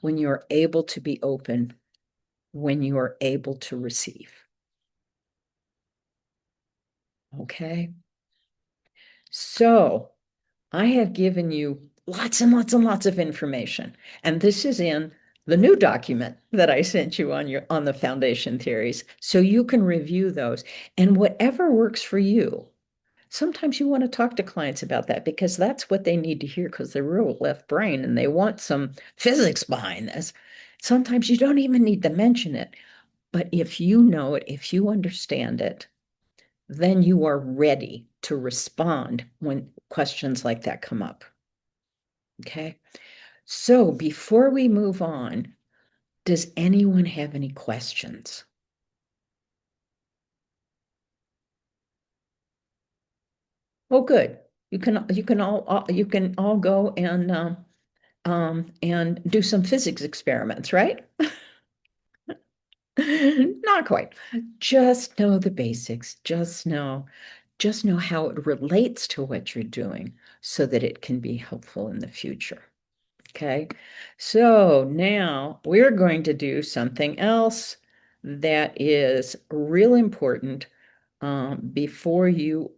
when you're able to be open, when you are able to receive. Okay? So I have given you lots and lots and lots of information. And this is in the new document that I sent you on the foundation theories. So you can review those. And whatever works for you. Sometimes you want to talk to clients about that because that's what they need to hear because they're real left brain and they want some physics behind this. Sometimes you don't even need to mention it. But if you know it, if you understand it, then you are ready to respond when questions like that come up. Okay. So before we move on, does anyone have any questions? Oh, good. You can all go and do some physics experiments, right? Not quite. Just know the basics. Just know how it relates to what you're doing so that it can be helpful in the future. Okay, so now we're going to do something else that is real important before you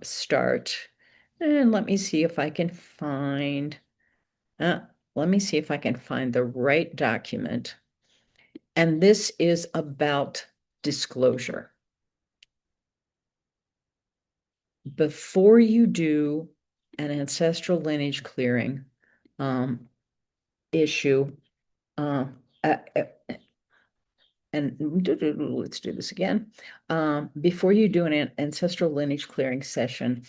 start. And let me see if I can find, let me see if I can find the right document. And this is about disclosure. Before you do an ancestral lineage clearing issue, and let's do this again. Before you do an ancestral lineage clearing session,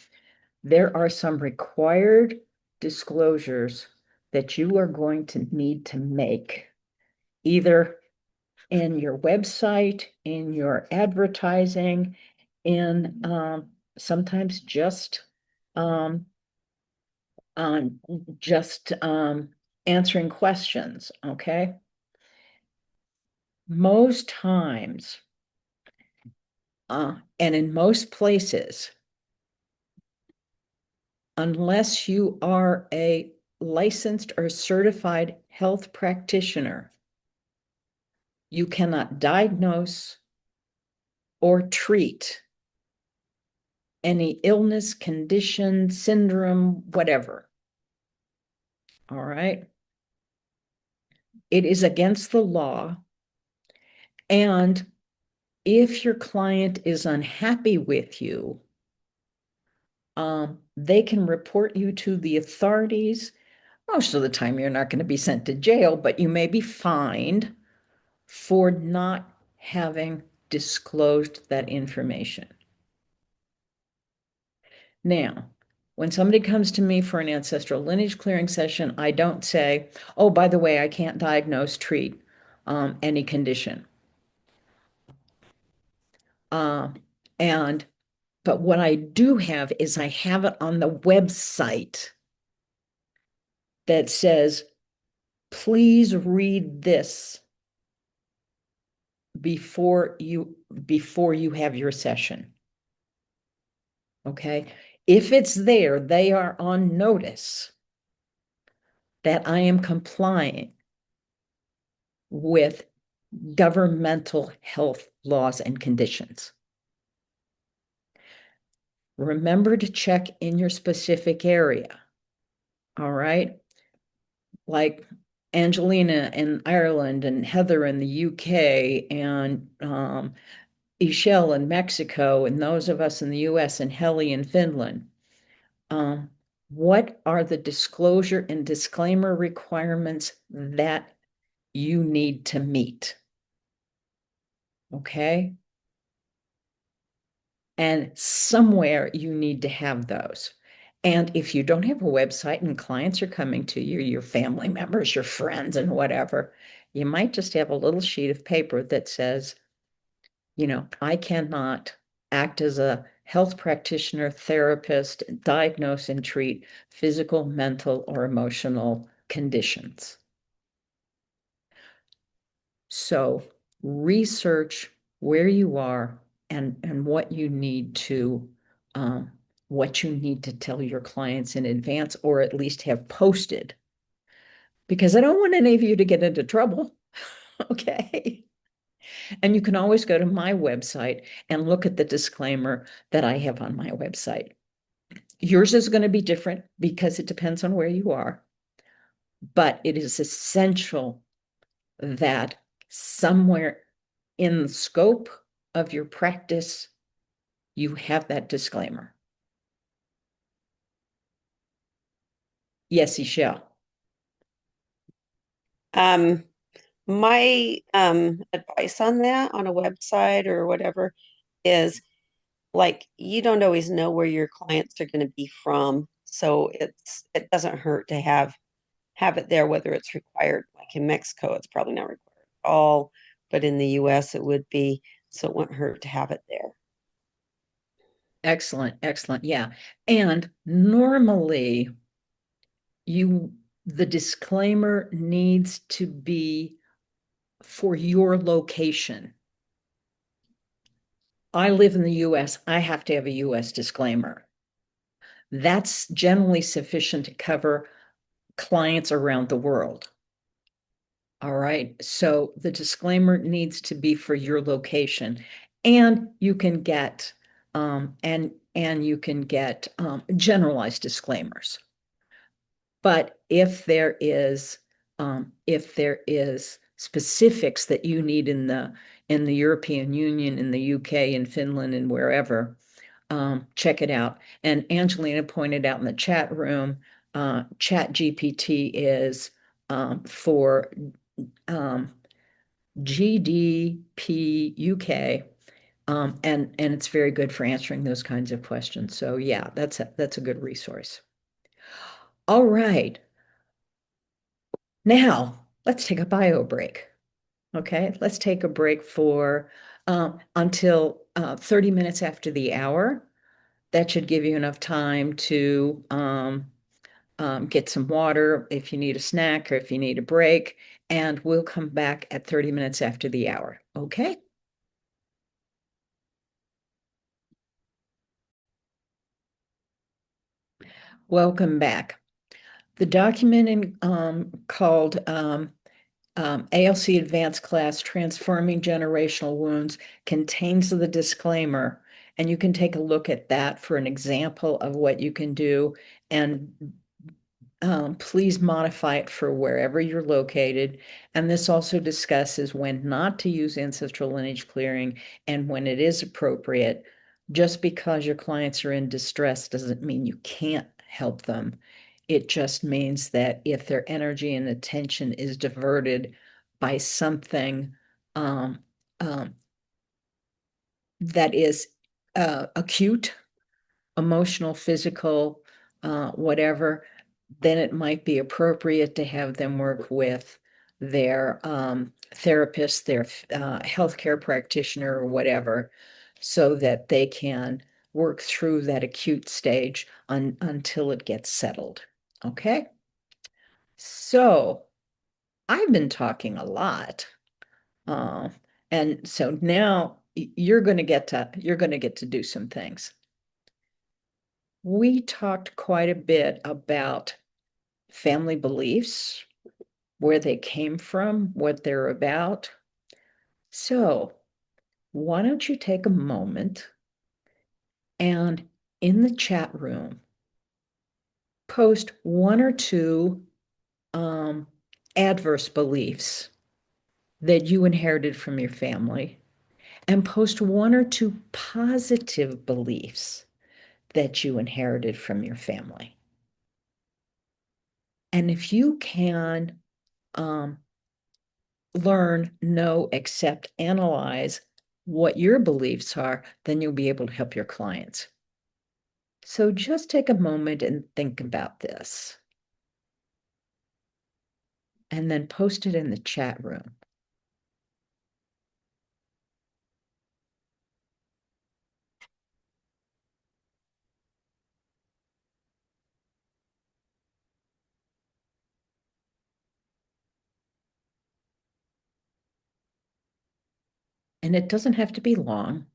there are some required disclosures that you are going to need to make, either in your website, in your advertising, in sometimes just on answering questions, okay? Most times, and in most places, unless you are a licensed or certified health practitioner, you cannot diagnose or treat any illness, condition, syndrome, whatever. All right? It is against the law. And if your client is unhappy with you, they can report you to the authorities. Most of the time, you're not going to be sent to jail, but you may be fined for not having disclosed that information. Now, when somebody comes to me for an ancestral lineage clearing session, I don't say, oh, by the way, I can't diagnose, treat any condition. But what I do have is I have it on the website that says, please read this before you have your session. Okay? If it's there, they are on notice that I am complying with governmental health laws and conditions. Remember to check in your specific area. All right. Like Angelina in Ireland and Heather in the UK and Ishel in Mexico and those of us in the US and Helly in Finland. What are the disclosure and disclaimer requirements that you need to meet? Okay. And somewhere you need to have those. And if you don't have a website and clients are coming to you, your family members, your friends, and whatever, you might just have a little sheet of paper that says, you know, I cannot act as a health practitioner, therapist, diagnose and treat physical, mental, or emotional conditions. So research where you are and what you need to tell your clients in advance, or at least have posted, because I don't want any of you to get into trouble. Okay. And you can always go to my website and look at the disclaimer that I have on my website. Yours is going to be different because it depends on where you are, but it is essential that somewhere in the scope of your practice, you have that disclaimer. Yes, you shall. My advice on that on a website or whatever is, like, you don't always know where your clients are going to be from, so it doesn't hurt to have it there, whether it's required. Like in Mexico, it's probably not required at all, but in the US it would be, so it wouldn't hurt to have it there. Excellent, excellent. Yeah. And normally the disclaimer needs to be for your location. I live in the US, I have to have a US disclaimer. That's generally sufficient to cover clients around the world. All right. So the disclaimer needs to be for your location, and you can get generalized disclaimers. But if there is specifics that you need in the European Union, in the UK, in Finland, and wherever, check it out. And Angelina pointed out in the chat room, Chat GPT is for GDP UK, and it's very good for answering those kinds of questions. So yeah, that's a good resource. All right. Now let's take a bio break. Okay, let's take a break for until 30 minutes after the hour. That should give you enough time to get some water if you need a snack or if you need a break, and we'll come back at 30 minutes after the hour. Okay? Welcome back. The document called ALC Advanced Class Transforming Generational Wounds contains the disclaimer, and you can take a look at that for an example of what you can do. And please modify it for wherever you're located. And this also discusses when not to use ancestral lineage clearing and when it is appropriate. Just because your clients are in distress doesn't mean you can't help them. It just means that if their energy and attention is diverted by something um, um, that is acute, emotional, physical, whatever, then it might be appropriate to have them work with their therapist, their healthcare practitioner, or whatever, so that they can work through that acute stage until it gets settled. Okay? So I've been talking a lot. Uh, and so now you're going to get to do some things. We talked quite a bit about family beliefs, where they came from, what they're about. So why don't you take a moment and in the chat room, post one or two adverse beliefs that you inherited from your family, and post one or two positive beliefs that you inherited from your family. And if you can learn, know, accept, analyze what your beliefs are, then you'll be able to help your clients. So just take a moment and think about this. And then post it in the chat room. And it doesn't have to be long.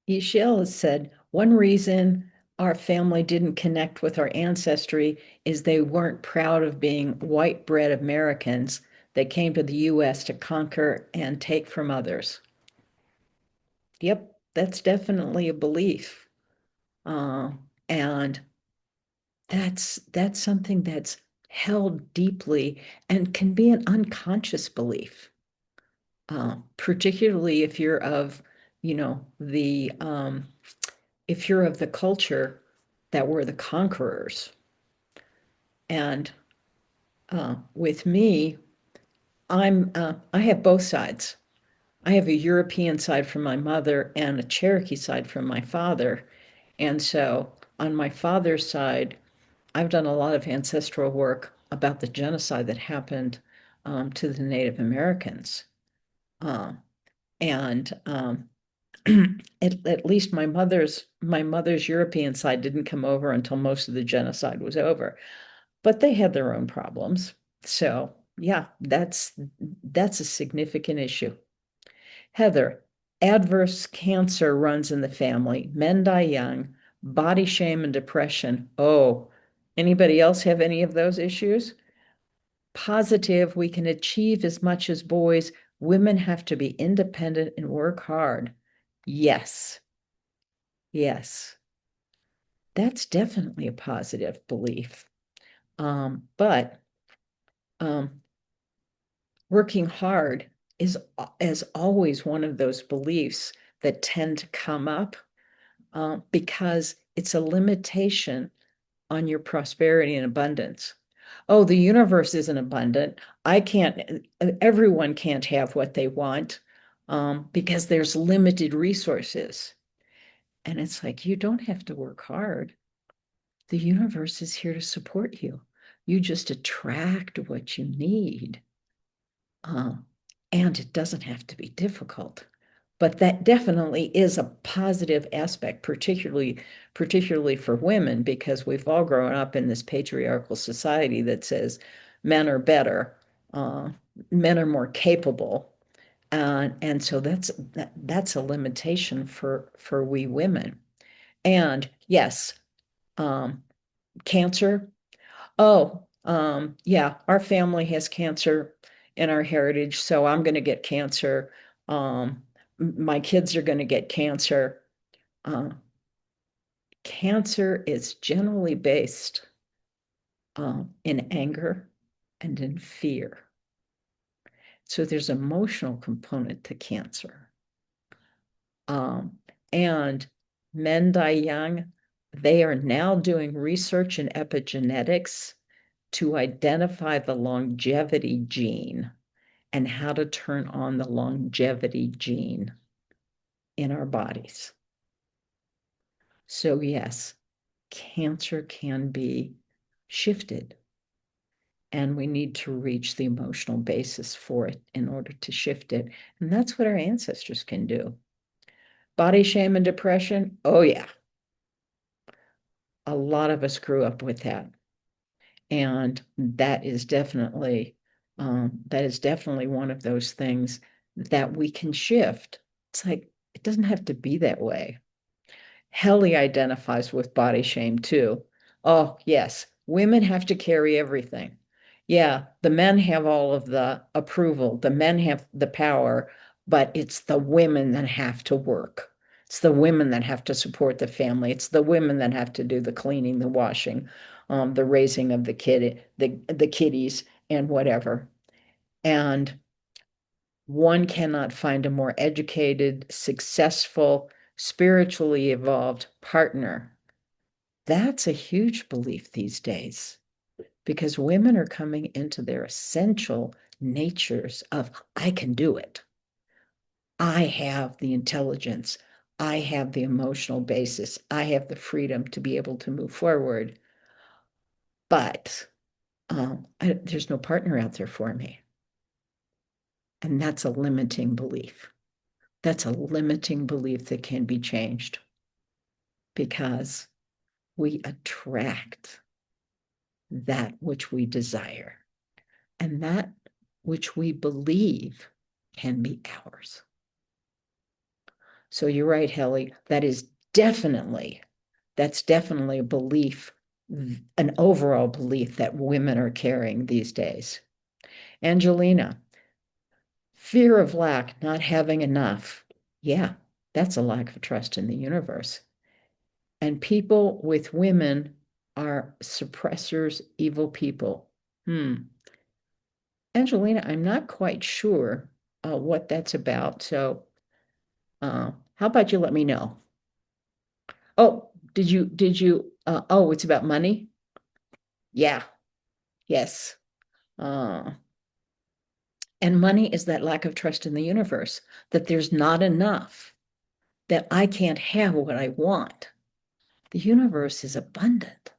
Michelle has said, one reason our family didn't connect with our ancestry is they weren't proud of being white bread Americans that came to the US to conquer and take from others. Yep, that's definitely a belief. And that's something that's held deeply and can be an unconscious belief, particularly if you're of, if you're of the culture that were the conquerors. And with me, I have both sides. I have a European side from my mother and a Cherokee side from my father. And so on my father's side, I've done a lot of ancestral work about the genocide that happened to the Native Americans. And at least my mother's European side didn't come over until most of the genocide was over, but they had their own problems. So yeah, that's a significant issue. Heather, adverse cancer runs in the family. Men die young, body shame and depression. Oh, anybody else have any of those issues? Positive, we can achieve as much as boys. Women have to be independent and work hard. Yes. Yes. That's definitely a positive belief. But working hard is always one of those beliefs that tend to come up because it's a limitation on your prosperity and abundance. Oh, the universe isn't abundant. Everyone can't have what they want because there's limited resources. And it's like, you don't have to work hard. The universe is here to support you. You just attract what you need. And it doesn't have to be difficult. But that definitely is a positive aspect, particularly for women, because we've all grown up in this patriarchal society that says men are better, men are more capable, and so that's a limitation for we women. And yes, cancer. Oh, yeah, our family has cancer in our heritage, so I'm going to get cancer. My kids are going to get cancer. Uh, Cancer is generally based in anger and in fear. So there's an emotional component to cancer. And men die young. They are now doing research in epigenetics to identify the longevity gene and how to turn on the longevity gene in our bodies. So yes, cancer can be shifted, and we need to reach the emotional basis for it in order to shift it. And that's what our ancestors can do. Body shame and depression, oh yeah. A lot of us grew up with that. And that is definitely one of those things that we can shift. It's like, it doesn't have to be that way. Helly identifies with body shame too. Oh, yes, women have to carry everything. Yeah, the men have all of the approval, the men have the power, but it's the women that have to work. It's the women that have to support the family. It's the women that have to do the cleaning, the washing, the raising of the kiddies, and whatever. And one cannot find a more educated, successful, spiritually evolved partner. That's a huge belief these days because women are coming into their essential natures of, I can do it. I have the intelligence. I have the emotional basis. I have the freedom to be able to move forward. But there's no partner out there for me. And that's a limiting belief. That's a limiting belief that can be changed because we attract that which we desire, and that which we believe can be ours. So you're right, Helly. That's definitely a belief, an overall belief that women are carrying these days. Angelina, fear of lack, not having enough. Yeah, that's a lack of trust in the universe. And people with women are suppressors, evil people. Angelina, I'm not quite sure what that's about. So how about you let me know? Oh, oh, it's about money? Yeah, yes. And money is that lack of trust in the universe, that there's not enough, that I can't have what I want. The universe is abundant.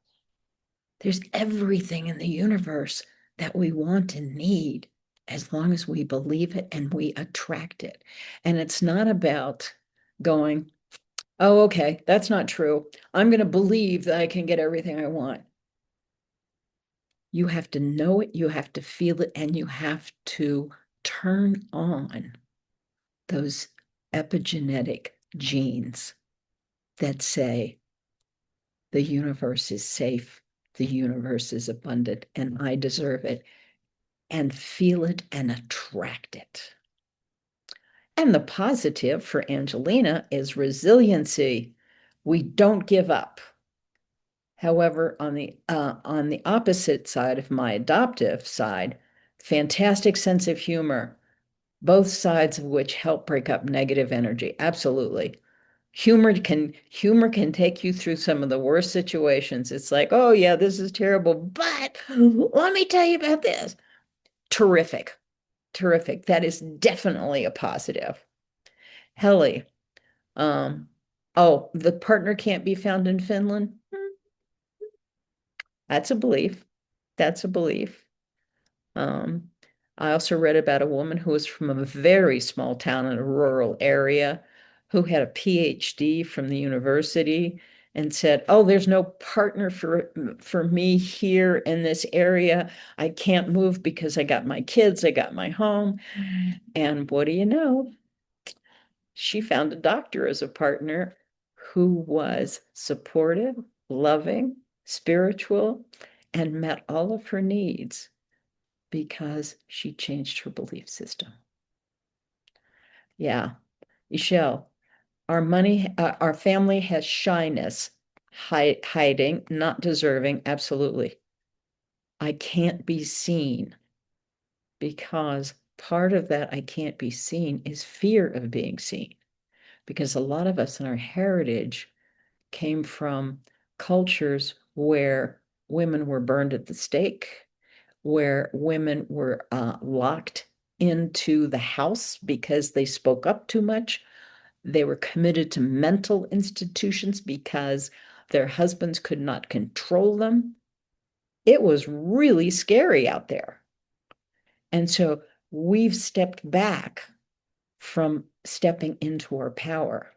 There's everything in the universe that we want and need as long as we believe it and we attract it. And it's not about going, oh, okay, that's not true. I'm going to believe that I can get everything I want. You have to know it, you have to feel it, and you have to turn on those epigenetic genes that say the universe is safe, the universe is abundant, and I deserve it, and feel it and attract it. And the positive for Angelina is resiliency. We don't give up. However, on the opposite side of my adoptive side, fantastic sense of humor, both sides of which help break up negative energy. Absolutely. Humor can take you through some of the worst situations. It's like, oh yeah, this is terrible, but let me tell you about this. Terrific. Terrific. That is definitely a positive. Helly, oh, the partner can't be found in Finland. That's a belief. That's a belief. I also read about a woman who was from a very small town in a rural area who had a PhD from the university and said, oh, there's no partner for me here in this area. I can't move because I got my kids, I got my home. And what do you know? She found a doctor as a partner who was supportive, loving, spiritual, and met all of her needs because she changed her belief system. Yeah, Michelle, our family has shyness, hiding, not deserving, absolutely. I can't be seen, because part of that I can't be seen is fear of being seen, because a lot of us in our heritage came from cultures where women were burned at the stake, where women were locked into the house because they spoke up too much. They were committed to mental institutions because their husbands could not control them. It was really scary out there. And so we've stepped back from stepping into our power.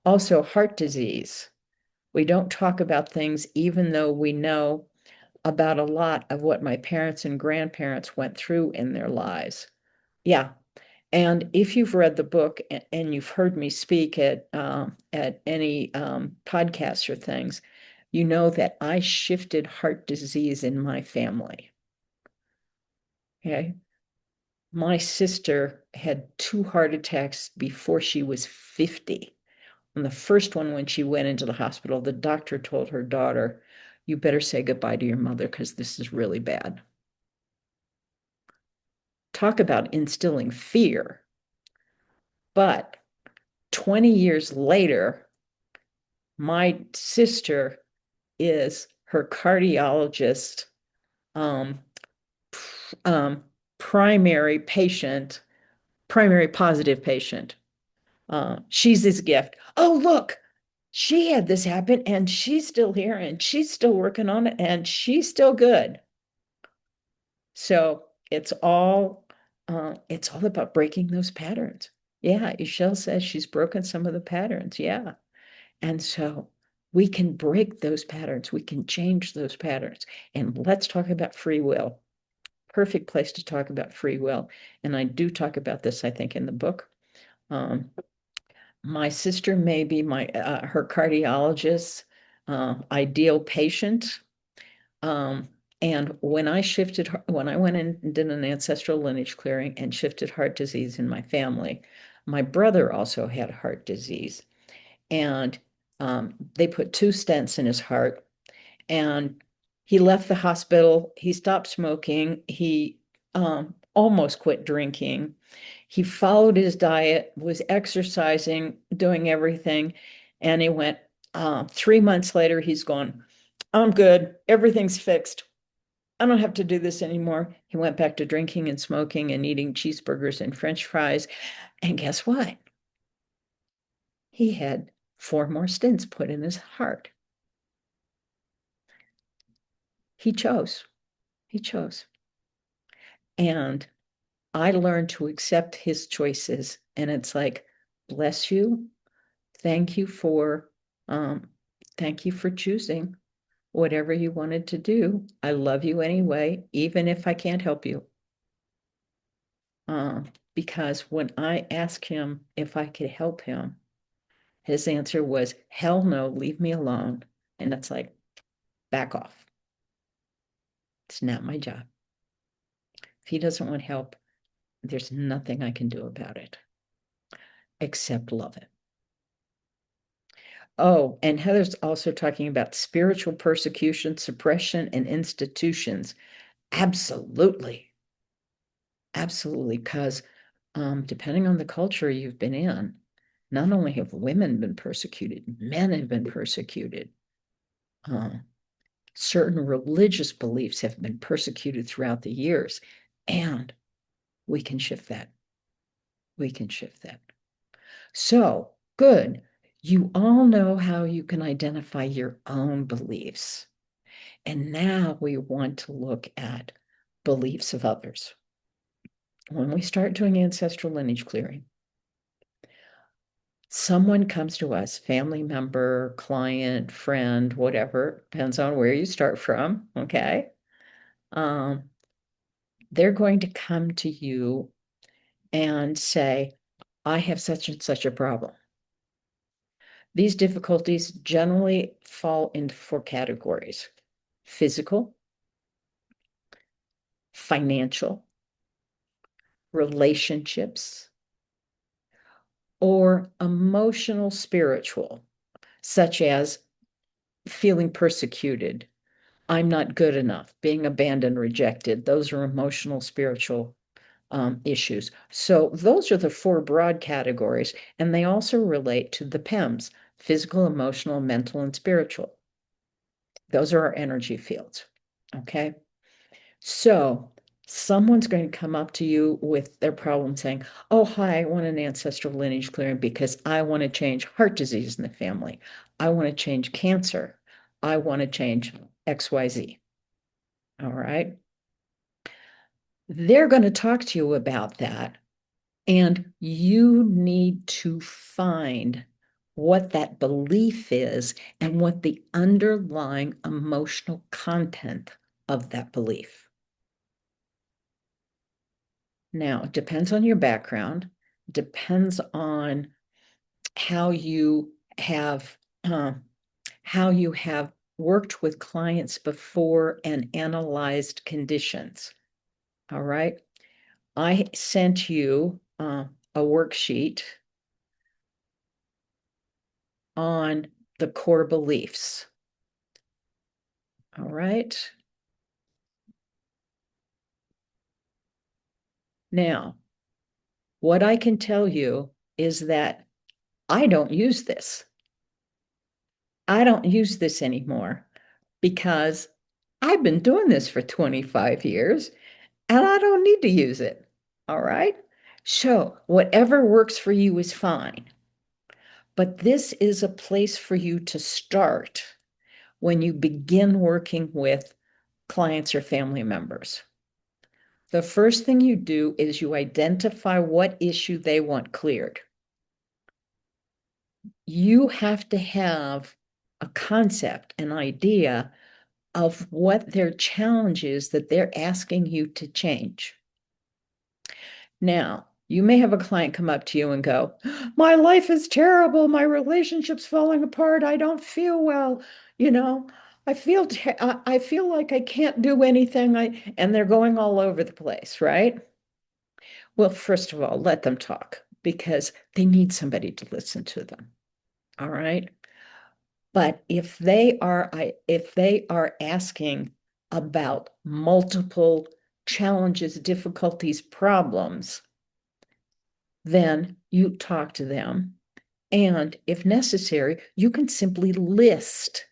Also, heart disease. We don't talk about things, even though we know about a lot of what my parents and grandparents went through in their lives. Yeah. And if you've read the book and you've heard me speak at any podcasts or things, you know that I shifted heart disease in my family. Okay. My sister had 2 heart attacks before she was 50. And the first one, when she went into the hospital, the doctor told her daughter, "You better say goodbye to your mother because this is really bad." Talk about instilling fear. But 20 years later, my sister is her cardiologist, um, primary patient, primary positive patient. She's his gift. Oh, look, she had this happen and she's still here and she's still working on it and she's still good. So it's all about breaking those patterns. Yeah, Michelle says she's broken some of the patterns. Yeah. And so we can break those patterns. We can change those patterns. And let's talk about free will. Perfect place to talk about free will. And I do talk about this, I think, in the book. My sister may be her cardiologist's ideal patient. And when I went in and did an ancestral lineage clearing and shifted heart disease in my family, my brother also had heart disease. And they put 2 stents in his heart, and he left the hospital. He stopped smoking. He almost quit drinking. He followed his diet, was exercising, doing everything. And he went, 3 months later, he's gone, "I'm good. Everything's fixed. I don't have to do this anymore." He went back to drinking and smoking and eating cheeseburgers and French fries. And guess what? He had 4 more stents put in his heart. He chose. He chose. And I learned to accept his choices. And it's like, bless you. Thank you for choosing whatever you wanted to do. I love you anyway, even if I can't help you. Because when I asked him if I could help him, his answer was, "Hell no, leave me alone." And it's like, back off. It's not my job. If he doesn't want help, there's nothing I can do about it except love it. Oh, and Heather's also talking about spiritual persecution, suppression, and institutions. Absolutely. Absolutely. Because depending on the culture you've been in, not only have women been persecuted, men have been persecuted. Certain religious beliefs have been persecuted throughout the years. And we can shift that. We can shift that. So, good. You all know how you can identify your own beliefs. And now we want to look at beliefs of others. When we start doing ancestral lineage clearing, someone comes to us, family member, client, friend, whatever, depends on where you start from, okay? They're going to come to you and say, "I have such and such a problem." These difficulties generally fall into 4 categories: physical, financial, relationships, or emotional, spiritual, such as feeling persecuted, I'm not good enough, being abandoned, rejected. Those are emotional, spiritual issues. So those are the four broad categories, and they also relate to the PEMS, physical, emotional, mental, and spiritual. Those are our energy fields, okay? So someone's going to come up to you with their problem saying, oh, hi, I want an ancestral lineage clearing because I want to change heart disease in the family. I want to change cancer. I want to change XYZ. All right. They're going to talk to you about that. And you need to find what that belief is and what the underlying emotional content of that belief. Now, it depends on your background, depends on how you have worked with clients before and analyzed conditions. All right. I sent you a worksheet on the core beliefs. All right. Now, what I can tell you is that I don't use this. I don't use this anymore because I've been doing this for 25 years and I don't need to use it. All right. So, whatever works for you is fine. But this is a place for you to start when you begin working with clients or family members. The first thing you do is you identify what issue they want cleared. You have to have a concept, an idea of what their challenge is that they're asking you to change. Now, you may have a client come up to you and go, my life is terrible. My relationship's falling apart. I don't feel well. You know, I feel like I can't do anything. And they're going all over the place, right? Well, first of all, let them talk because they need somebody to listen to them. All right. But if they are asking about multiple challenges, difficulties, problems, then you talk to them. And if necessary, you can simply list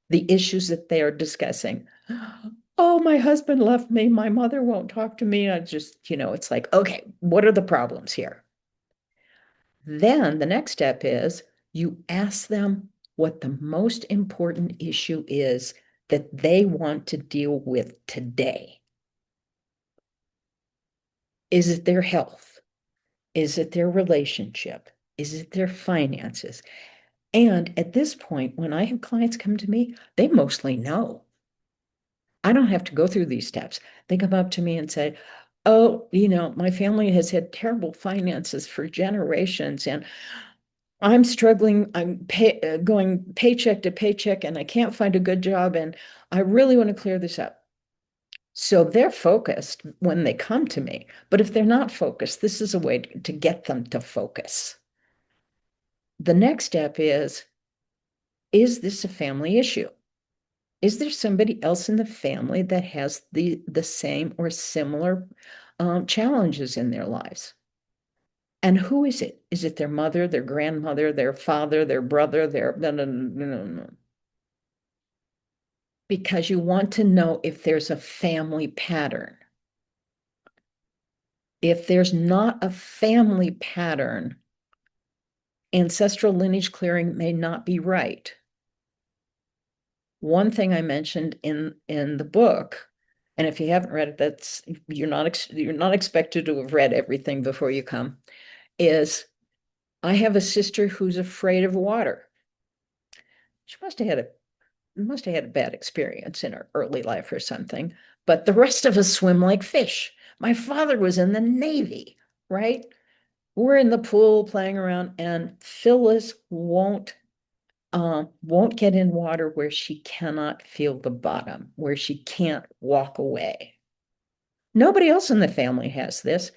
the issues that they are discussing. Oh, my husband left me. My mother won't talk to me. I just, it's like, okay, what are the problems here? Then the next step is you ask them what the most important issue is that they want to deal with today. Is it their health? Is it their relationship? Is it their finances? And at this point, when I have clients come to me, they mostly know. I don't have to go through these steps. They come up to me and say, oh, my family has had terrible finances for generations and I'm struggling. I'm going paycheck to paycheck and I can't find a good job and I really want to clear this up. So they're focused when they come to me. But if they're not focused, this is a way to get them to focus. The next step is this a family issue? Is there somebody else in the family that has the same or similar challenges in their lives? And who is it? Is it their mother, their grandmother, their father, their brother, no. Because you want to know if there's a family pattern. If there's not a family pattern, ancestral lineage clearing may not be right. One thing I mentioned in the book, and if you haven't read it, that's you're not expected to have read everything before you come, is I have a sister who's afraid of water. She must have had a bad experience in her early life or something, but the rest of us swim like fish. My father was in the Navy, right? We're in the pool playing around, and Phyllis won't get in water where she cannot feel the bottom, where she can't walk away. Nobody else in the family has this.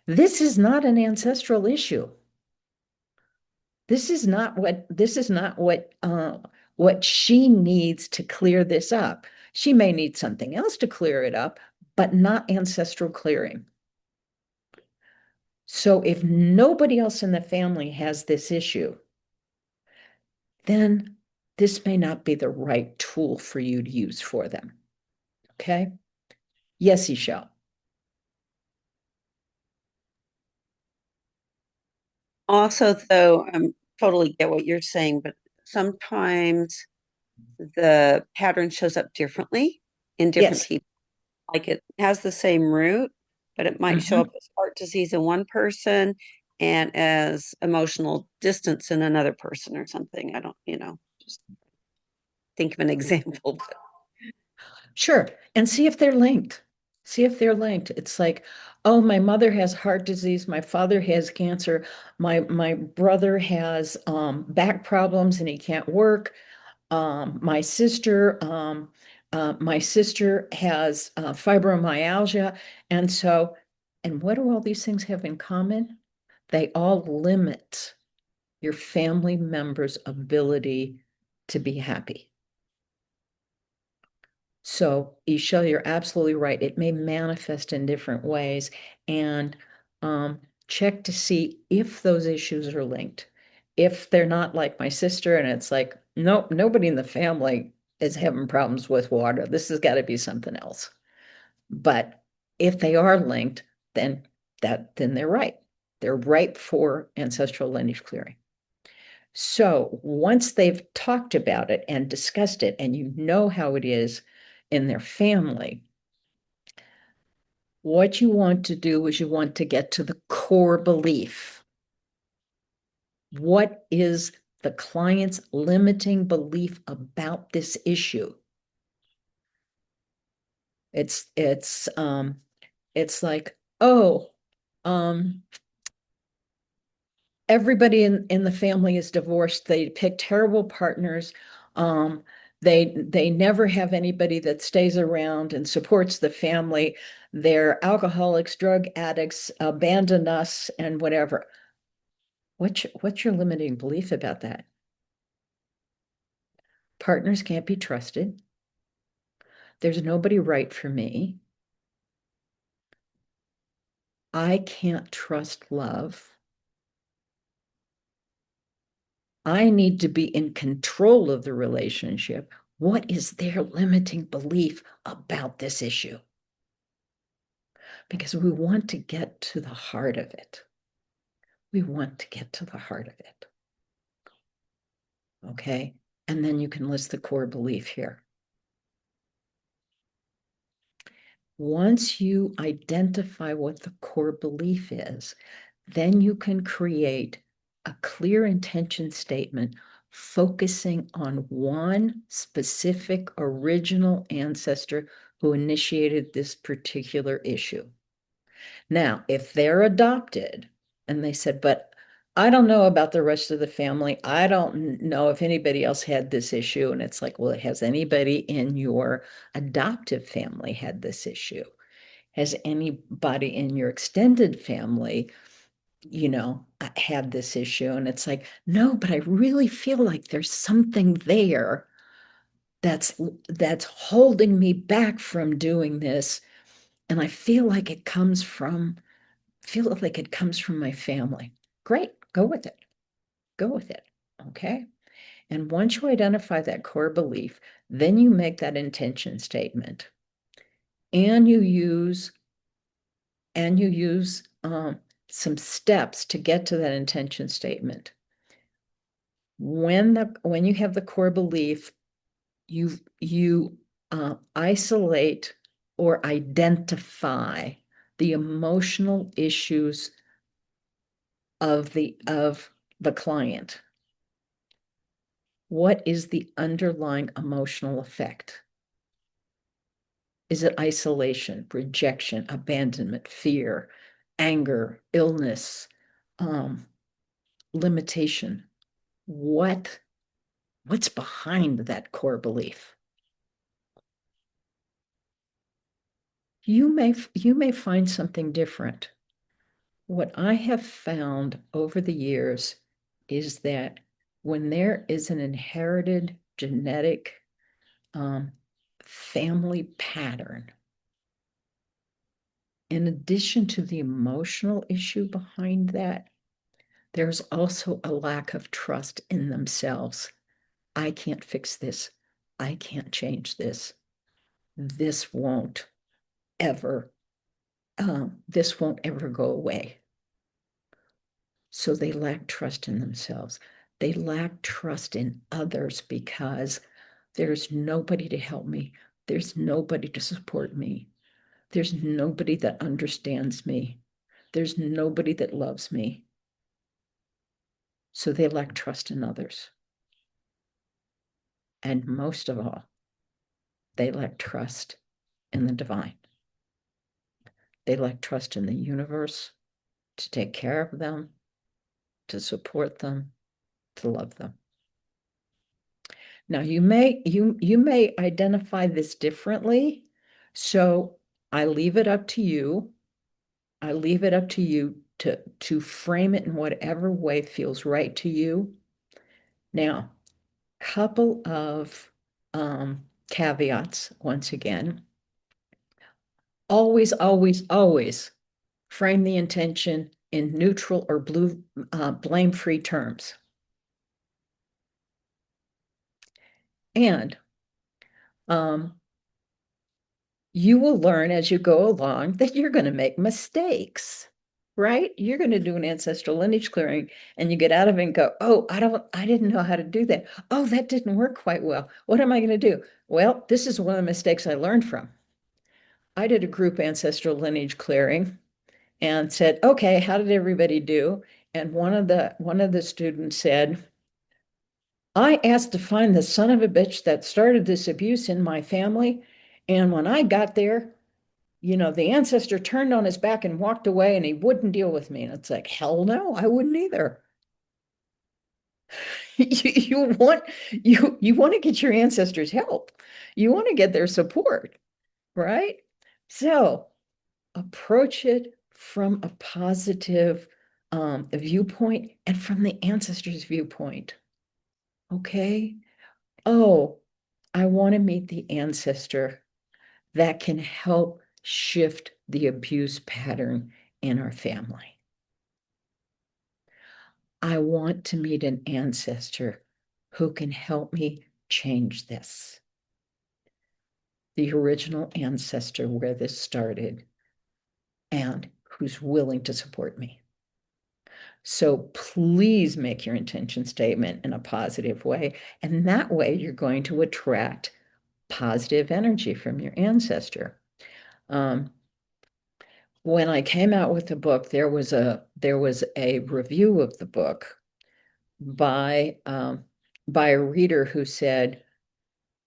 This is not an ancestral issue. This is not what she needs to clear this up. She may need something else to clear it up, but not ancestral clearing. So if nobody else in the family has this issue, then this may not be the right tool for you to use for them. Okay? Yes, Michelle. Also, though, totally get what you're saying, but sometimes the pattern shows up differently in different Yes. people. Like it has the same root, but it might show up as heart disease in one person and as emotional distance in another person or something. I don't, just think of an example. Sure. And see if they're linked. See if they're linked. It's like, oh, my mother has heart disease, my father has cancer, my brother has back problems and he can't work. My sister has fibromyalgia. And what do all these things have in common? They all limit your family member's ability to be happy. So, Ishel, you're absolutely right. It may manifest in different ways, and check to see if those issues are linked. If they're not, like my sister, and it's like, nope, nobody in the family is having problems with water. This has got to be something else. But if they are linked, then they're right. They're ripe for ancestral lineage clearing. So once they've talked about it and discussed it, and you know how it is in their family, what you want to do is you want to get to the core belief. What is the client's limiting belief about this issue? It's like, oh, everybody in the family is divorced. They pick terrible partners. They never have anybody that stays around and supports the family. They're alcoholics, drug addicts, abandon us, and whatever. What's your limiting belief about that? Partners can't be trusted. There's nobody right for me. I can't trust love. I need to be in control of the relationship. What is their limiting belief about this issue? Because we want to get to the heart of it. We want to get to the heart of it. Okay? And then you can list the core belief here. Once you identify what the core belief is, then you can create a clear intention statement focusing on one specific original ancestor who initiated this particular issue. Now, if they're adopted and they said, but I don't know about the rest of the family. I don't know if anybody else had this issue. And it's like, well, has anybody in your adoptive family had this issue? Has anybody in your extended family, had this issue? And it's like, no, but I really feel like there's something there that's holding me back from doing this. And I feel like it comes from my family. Great, go with it. Go with it. Okay. And once you identify that core belief, then you make that intention statement. And you use some steps to get to that intention statement. When you have the core belief, you isolate or identify the emotional issues of the client. What is the underlying emotional effect? Is it isolation, rejection, abandonment, fear, anger, illness, limitation? What's behind that core belief? You may find something different. What I have found over the years is that when there is an inherited genetic family pattern, in addition to the emotional issue behind that, there's also a lack of trust in themselves. I can't fix this. I can't change this. This won't ever, this won't ever go away. So they lack trust in themselves. They lack trust in others because there's nobody to help me. There's nobody to support me. There's nobody that understands me. There's nobody that loves me. So they lack trust in others. And most of all, they lack trust in the divine. They lack trust in the universe to take care of them, to support them, to love them. Now you may identify this differently. So I leave it up to you. I leave it up to you to frame it in whatever way feels right to you. Now, couple of caveats once again. Always, always, always frame the intention in neutral or blame-free terms. And you will learn as you go along that you're going to make mistakes, right? You're going to do an ancestral lineage clearing and you get out of it and go, oh, I didn't know how to do that. Oh, that didn't work quite well. What am I going to do? Well, this is one of the mistakes I learned from. I did a group ancestral lineage clearing and said, okay, how did everybody do? And one of the students said, I asked to find the son of a bitch that started this abuse in my family. And when I got there, the ancestor turned on his back and walked away and he wouldn't deal with me. And it's like, hell no, I wouldn't either. You want to get your ancestors help. You want to get their support, right? So approach it from a positive viewpoint and from the ancestors' viewpoint. Okay. Oh, I want to meet the ancestor that can help shift the abuse pattern in our family. I want to meet an ancestor who can help me change this. The original ancestor where this started and who's willing to support me. So please make your intention statement in a positive way. And that way you're going to attract positive energy from your ancestor. When I came out with the book, there was a review of the book by a reader who said,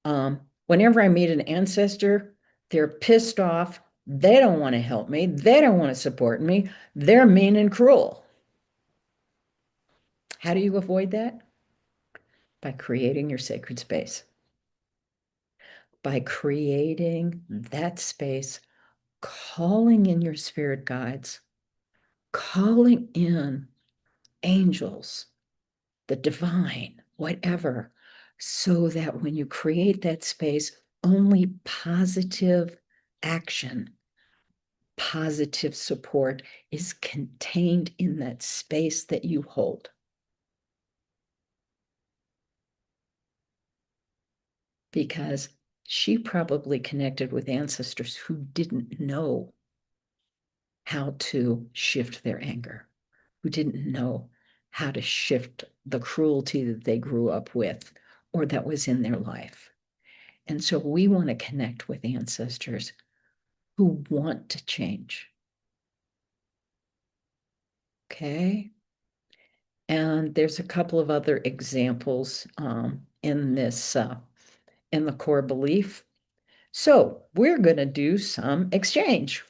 whenever I meet an ancestor, they're pissed off. They don't want to help me. They don't want to support me. They're mean and cruel. How do you avoid that? By creating your sacred space. By creating that space, calling in your spirit guides, calling in angels, the divine, whatever, so that when you create that space, only positive action, positive support is contained in that space that you hold. Because she probably connected with ancestors who didn't know how to shift their anger, who didn't know how to shift the cruelty that they grew up with or that was in their life. And so we want to connect with ancestors who want to change. Okay. And there's a couple of other examples in this, in the core belief. So we're going to do some exchange.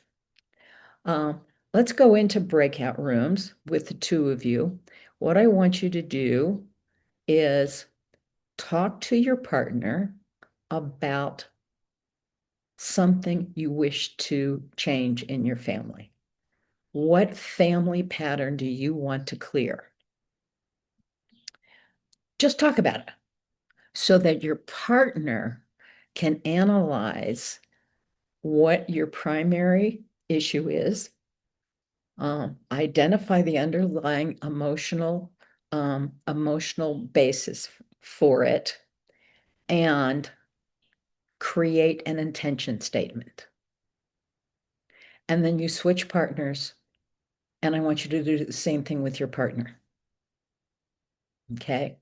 Let's go into breakout rooms with the two of you. What I want you to do is talk to your partner about something you wish to change in your family. What family pattern do you want to clear? Just talk about it so that your partner can analyze what your primary issue is, identify the underlying emotional basis for it, and create an intention statement. And then you switch partners, and I want you to do the same thing with your partner. Okay?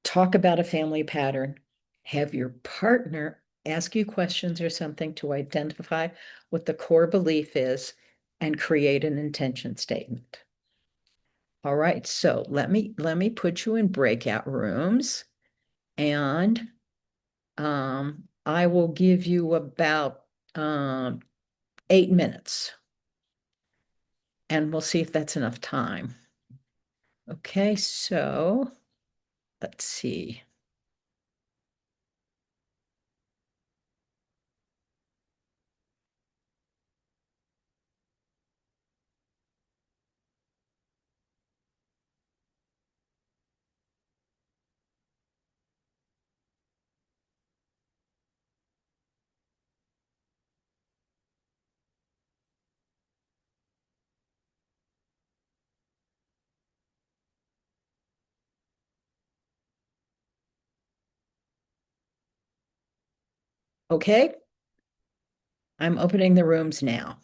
Talk about a family pattern. Have your partner ask you questions or something to identify what the core belief is and create an intention statement. All right, so let me put you in breakout rooms, and I will give you about 8 minutes, and we'll see if that's enough time. Okay, so let's see. Okay, I'm opening the rooms now.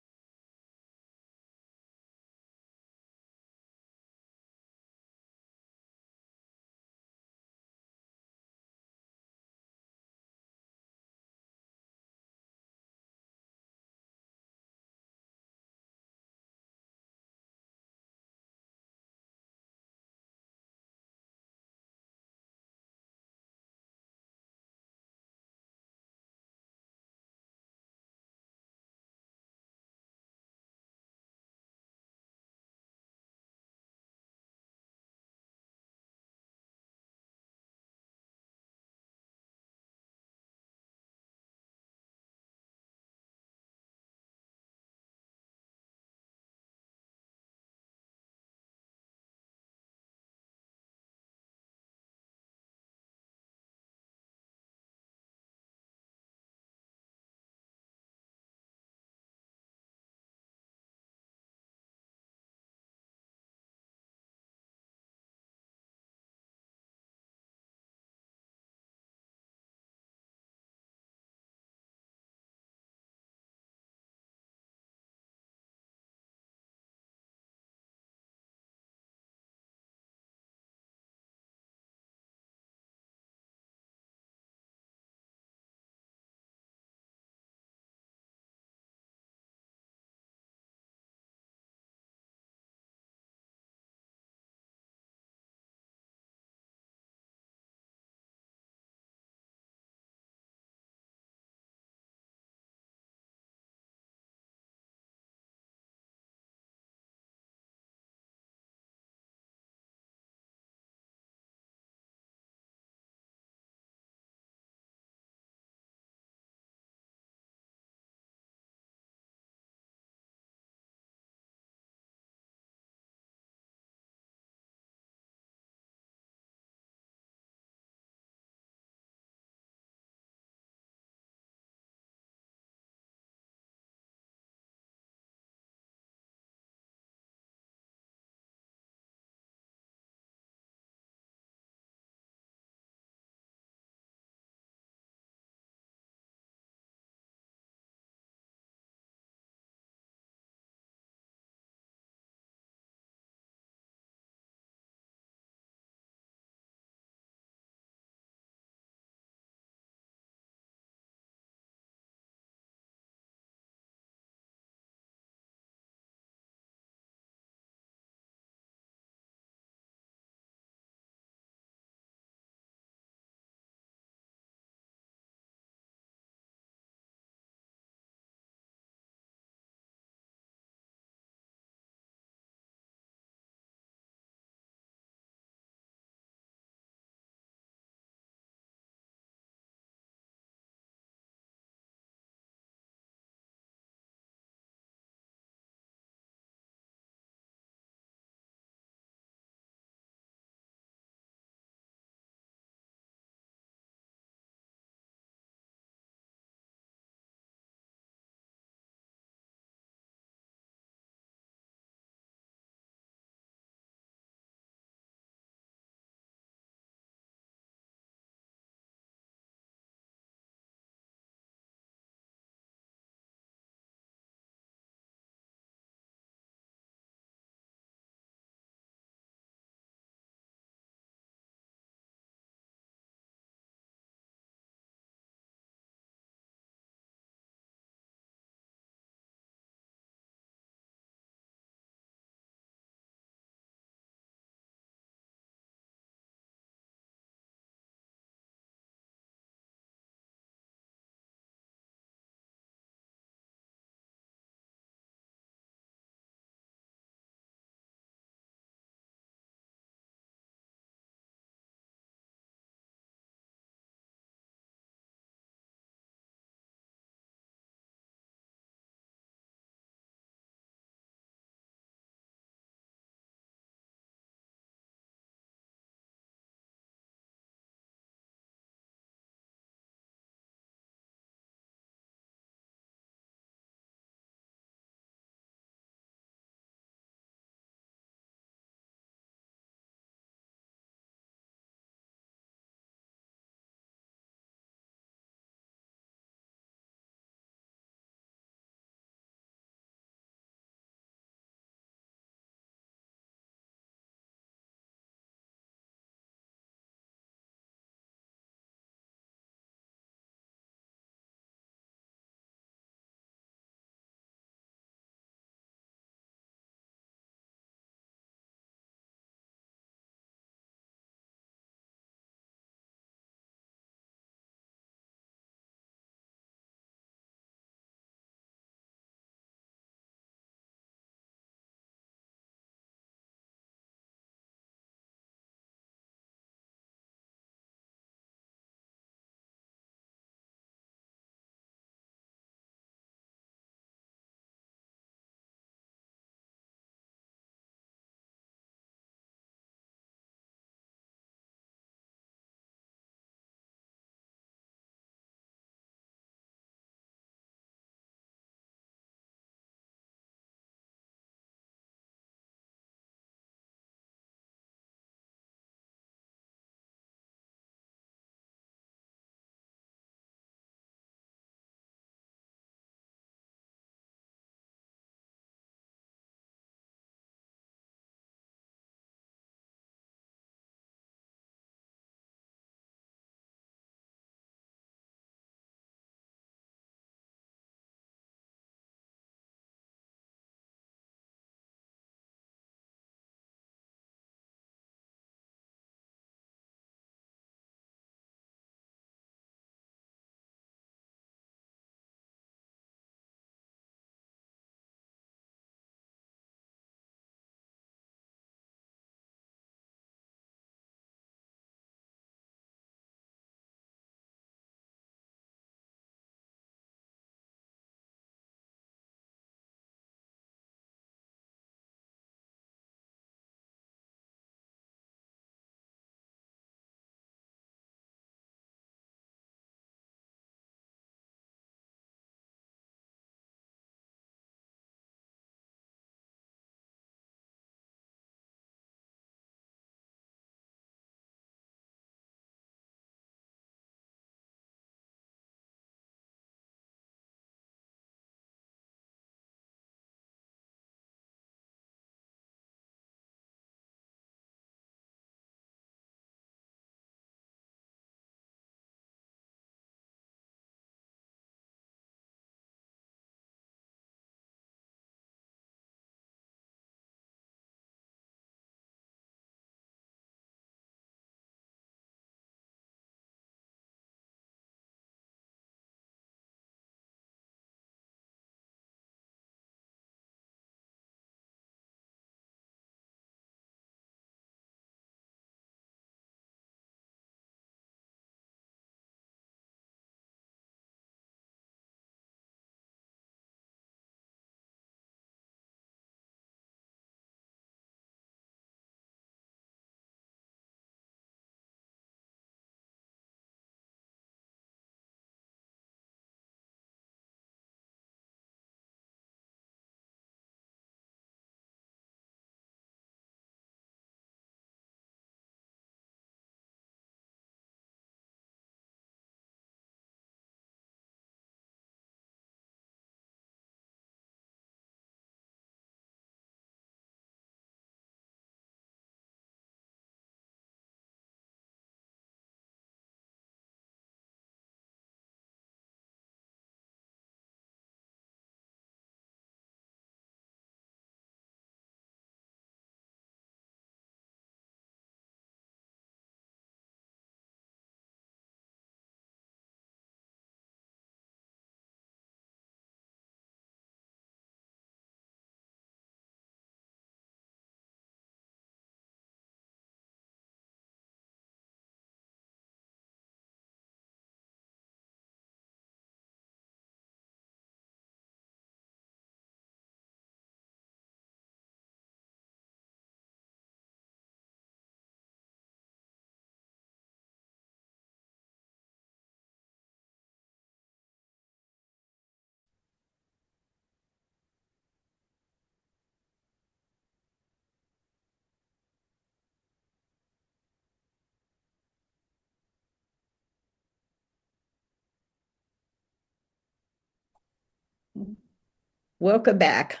Welcome back.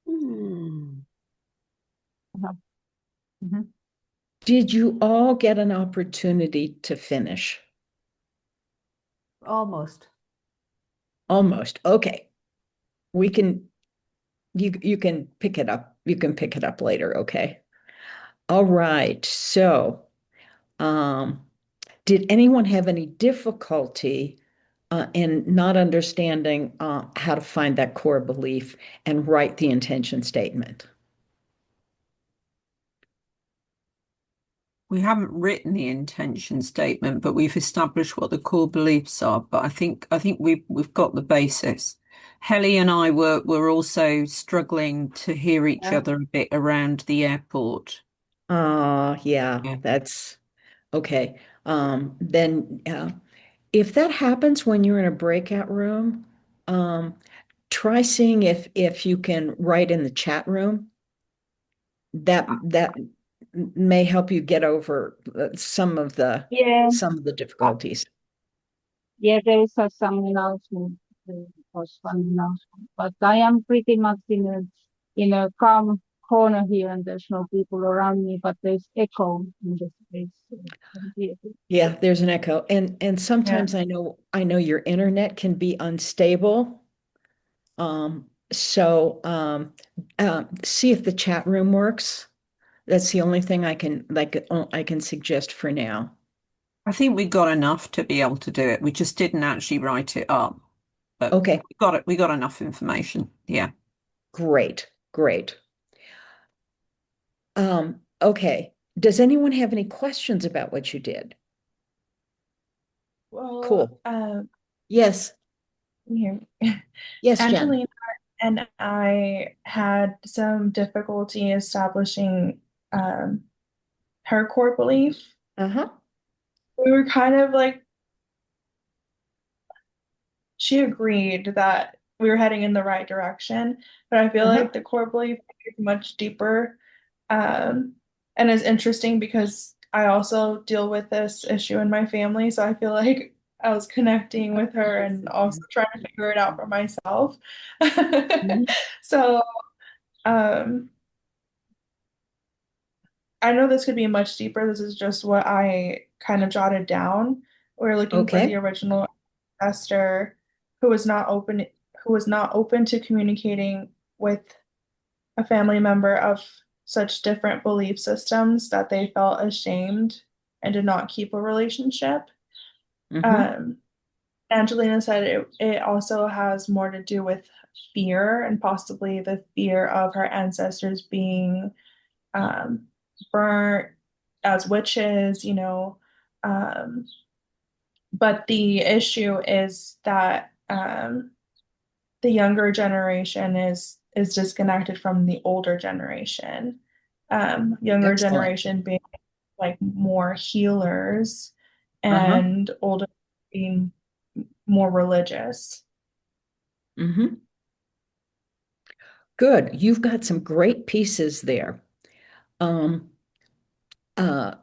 Hmm. Mhm. Did you all get an opportunity to finish? Almost. Almost. Okay. We can you can pick it up. You can pick it up later, okay? All right. So, did anyone have any difficulty in not understanding how to find that core belief and write the intention statement? We haven't written the intention statement, but we've established what the core beliefs are. But I think we've got the basis. Helly and I were also struggling to hear each Yeah. other a bit around the airport. Yeah, Yeah. that's okay. Then if that happens when you're in a breakout room, um, try seeing if you can write in the chat room. That may help you get over Yeah, some of the difficulties. yeah, there is some announcement, or some announcement, but I am pretty much in a calm corner here, and there's no people around me, but there's echo in the space. So I can hear it. Yeah, there's an echo. And Yeah. sometimes I know your internet can be unstable. So see if the chat room works. That's the only thing I can suggest for now. I think we got enough to be able to do it. We just didn't actually write it up, but Okay, we got it. We got enough information. Yeah. great, great. Okay. Does anyone have any questions about what you did? Well, Cool. Yes, can you hear me? yes, Jen. Angelina and I had some difficulty establishing her core belief. Uh-huh. We were kind of like, she agreed that we were heading in the right direction, but I feel Uh-huh. like the core belief is much deeper. Um, and it's interesting because I also deal with this issue in my family, so I feel like I was connecting with her and also trying to figure it out for myself. Mhm. So, um, I know this could be much deeper. This is just what I kind of jotted down. We're looking for the Okay. original investor who was not open, who was not open to communicating with a family member of such different belief systems that they felt ashamed and did not keep a relationship. Mm-hmm. Um, Angelina said it also has more to do with fear and possibly the fear of her ancestors being um, burnt as witches, you know. Um, but the issue is that the younger generation is disconnected from the older generation. Younger Excellent. generation being like more healers Uh-huh. and older being more religious. Mm-hmm. Good. You've got some great pieces there. Um, uh,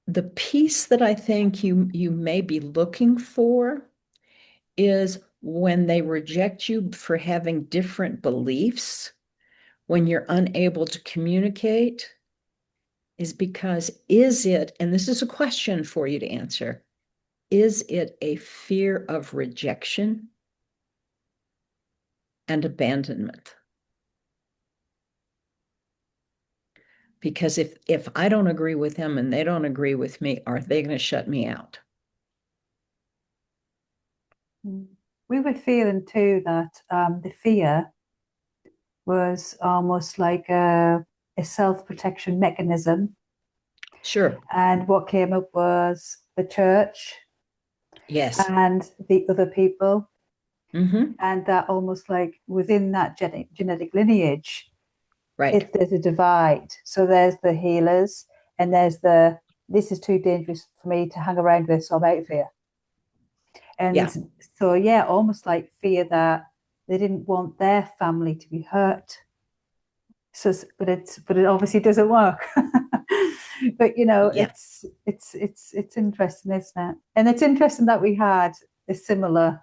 the piece that I think you may be looking for is when they reject you for having different beliefs, when you're unable to communicate, is because is it, and this is a question for you to answer, is it a fear of rejection and abandonment? Because if I don't agree with them and they don't agree with me, are they going to shut me out? We were feeling too that the fear was almost like a self-protection mechanism. Sure. And what came up was the church Yes. and the other people. Mm-hmm. And that almost like within that genetic lineage, Right. there's a divide. So there's the healers, and there's this is too dangerous for me to hang around with, so I'm out of here. Yeah. And so, yeah, almost like fear that they didn't want their family to be hurt. So, but it obviously doesn't work. But you know, Yeah. it's interesting, isn't it? And it's interesting that we had a similar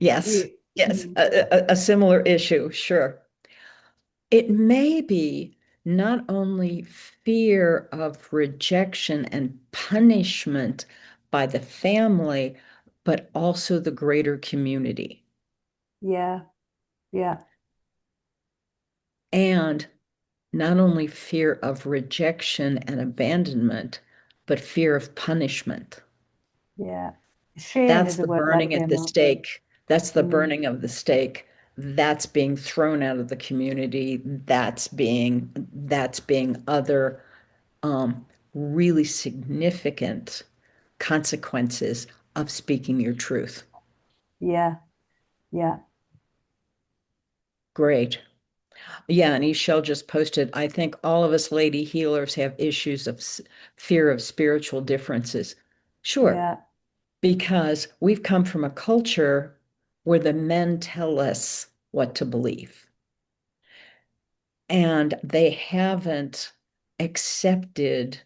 Yes. Yes, Mm. a similar issue, sure. It may be not only fear of rejection and punishment by the family, but also the greater community. Yeah, yeah, And not only fear of rejection and abandonment, but fear of punishment. yeah. Shame That's is a the word that burning at came the up. stake. That's the Mm, burning of the stake. That's being thrown out of the community. That's being other um, really significant consequences of speaking your truth. yeah, yeah, Great. Yeah, and Michelle just posted, I think all of us lady healers have issues of fear of spiritual differences. Sure, yeah, because we've come from a culture where the men tell us what to believe, and they haven't accepted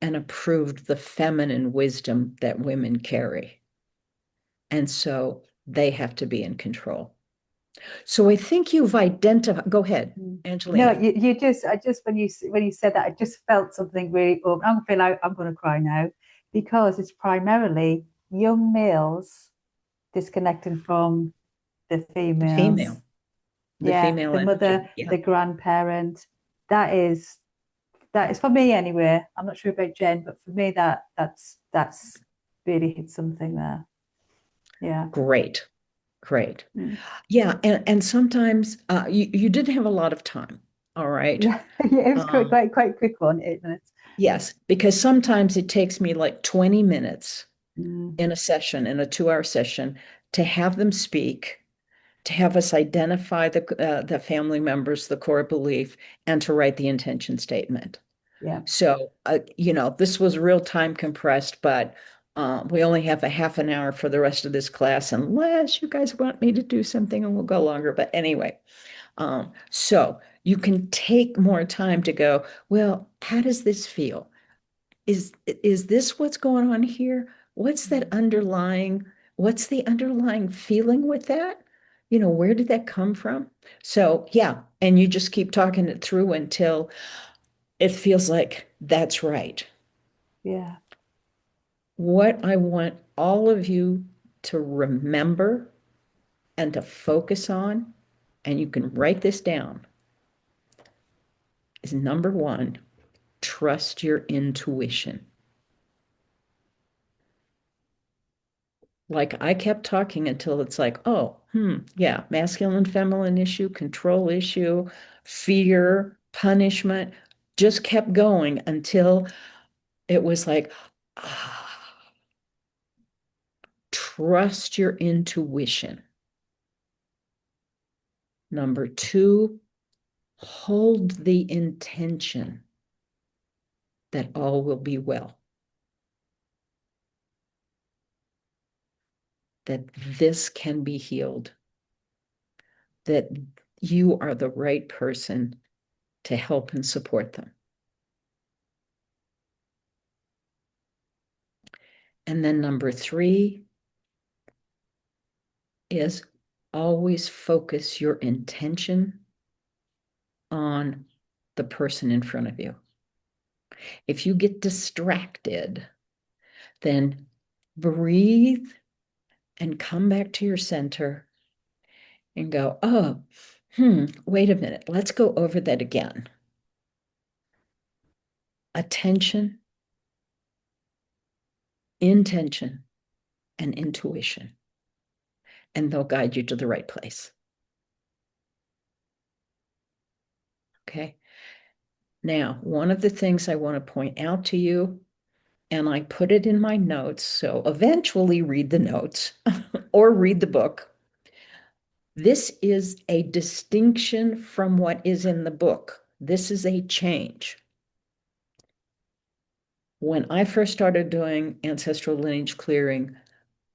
and approved the feminine wisdom that women carry. And so they have to be in control. So I think you've identified, go ahead, mm. No, Angelina. you just, I just, when you said that, I just felt something really, I feel like I'm going to cry now because it's primarily young males disconnecting from the The females. female, the Yeah, female the energy. mother, Yeah, the grandparent. That is, that is for me anyway. I'm not sure about Jen, but for me, that's really hit something there. Yeah. great, great. Mm. Yeah, and sometimes you didn't have a lot of time. All right. Yeah, yeah, it was Um, quite quick one, 8 minutes. yes, because sometimes it takes me like 20 minutes Mm, in a session, in a 2 hour session, to have them speak, to have us identify the family members, the core belief, and to write the intention statement. yeah, So, this was real time compressed, but we only have a half an hour for the rest of this class, unless you guys want me to do something and we'll go longer. But anyway, so you can take more time to go, well, how does this feel? Is this what's going on here? What's the underlying feeling with that? Where did that come from? So, yeah, and you just keep talking it through until it feels like that's right. yeah, What I want all of you to remember and to focus on, and you can write this down, is number one, trust your intuition. Like I kept talking until it's like, oh, yeah, masculine, feminine issue, control issue, fear, punishment, just kept going until it was like, trust your intuition. Number two, hold the intention that all will be well, that this can be healed, that you are the right person to help and support them. And then number three is always focus your intention on the person in front of you. If you get distracted, then breathe and come back to your center and go, oh, wait a minute, let's go over that again. Attention, intention, and intuition, and they'll guide you to the right place. Okay. Now, one of the things I want to point out to you, and I put it in my notes, so eventually read the notes or read the book. This is a distinction from what is in the book. This is a change. When I first started doing ancestral lineage clearing,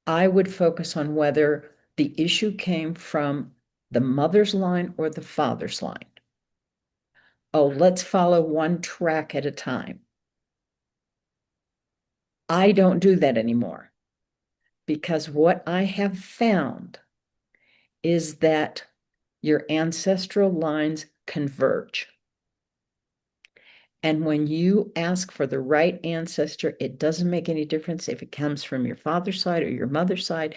I would focus on whether the issue came from the mother's line or the father's line. Oh, let's follow one track at a time. I don't do that anymore because what I have found is that your ancestral lines converge. And when you ask for the right ancestor, it doesn't make any difference if it comes from your father's side or your mother's side,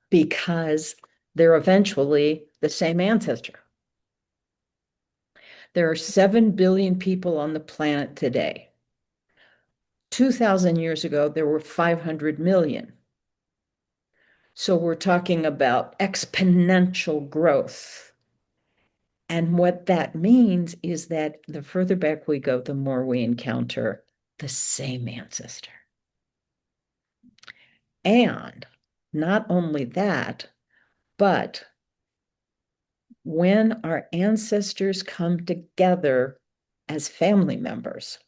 because they're eventually the same ancestor. There are 7 billion people on the planet today. 2,000 years ago, there were 500 million. So we're talking about exponential growth. And what that means is that the further back we go, the more we encounter the same ancestor. And not only that, but when our ancestors come together as family members,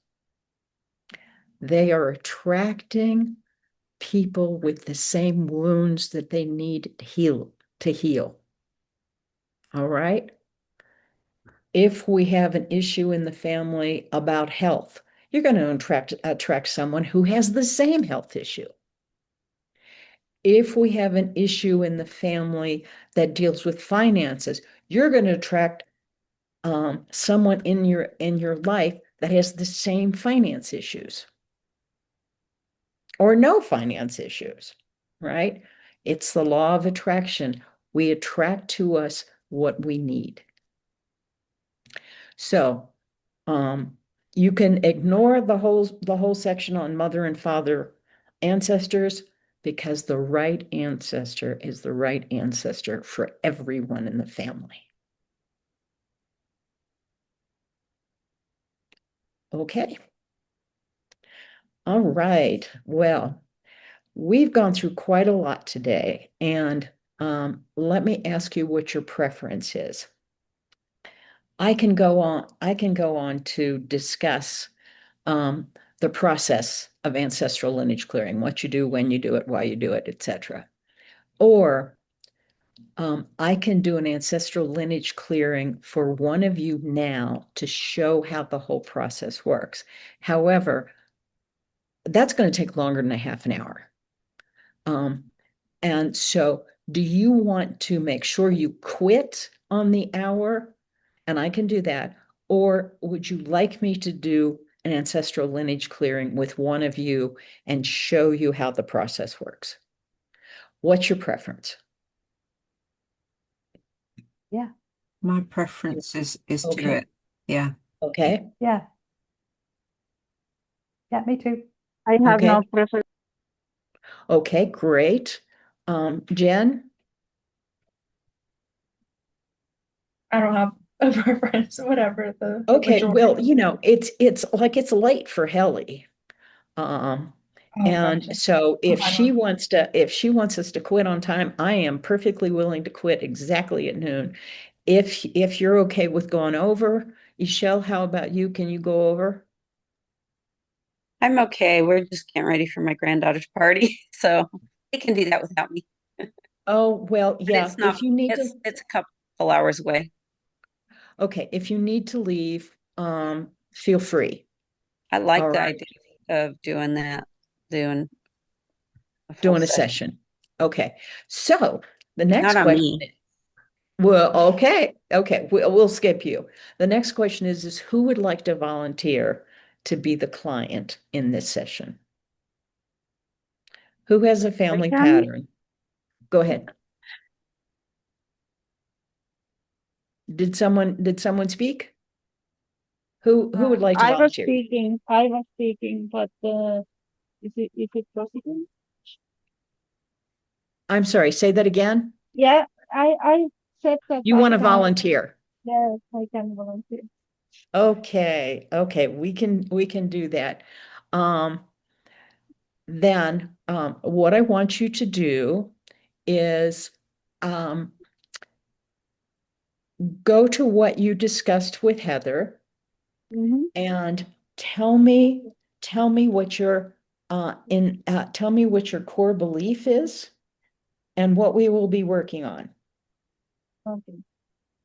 they are attracting people with the same wounds that they need to heal. All right? If we have an issue in the family about health, you're going to attract someone who has the same health issue. If we have an issue in the family that deals with finances, you're going to attract someone in your life that has the same finance issues or no finance issues, right? It's the law of attraction. We attract to us what we need. So you can ignore the whole section on mother and father ancestors, because the right ancestor is the right ancestor for everyone in the family. Okay. All right. Well, we've gone through quite a lot today, and let me ask you what your preference is. I can go on to discuss the process of ancestral lineage clearing, what you do, when you do it, why you do it, etc. Or I can do an ancestral lineage clearing for one of you now to show how the whole process works. However, that's going to take longer than a half an hour. And so do you want to make sure you quit on the hour? And I can do that. Or would you like me to do an ancestral lineage clearing with one of you and show you how the process works? What's your preference? Yeah. My preference is to do Okay. it. Yeah. Okay. Yeah. Yeah, me too. I have Okay. no preference. Okay, great. Jen? I don't have a preference, whatever the Okay, majority. well, it's like it's late for Helly. Oh, And gotcha. so if I she don't. wants us to quit on time, I am perfectly willing to quit exactly at noon. If you're okay with going over, Michelle, how about you? Can you go over? I'm okay. We're just getting ready for my granddaughter's party, so they can do that without me. Oh, well, But yeah, it's not, it's a couple hours away. okay, if you need to leave, feel free. I like All the right, idea of doing that, doing a full doing a session. session. Okay, so the next Not on question. me. Well, okay, we'll skip you. The next question is who would like to volunteer to be the client in this session? Who has a family pattern? Go ahead. Did someone speak? Who would like to volunteer? I was speaking, but is it possible? I'm sorry, say that again. Yeah, I said that You I want to can. volunteer? Yes, I can volunteer. Okay, we can do that. Then what I want you to do is um, go to what you discussed with Heather Mm-hmm. and tell me what your tell me what your core belief is and what we will be working on. Okay.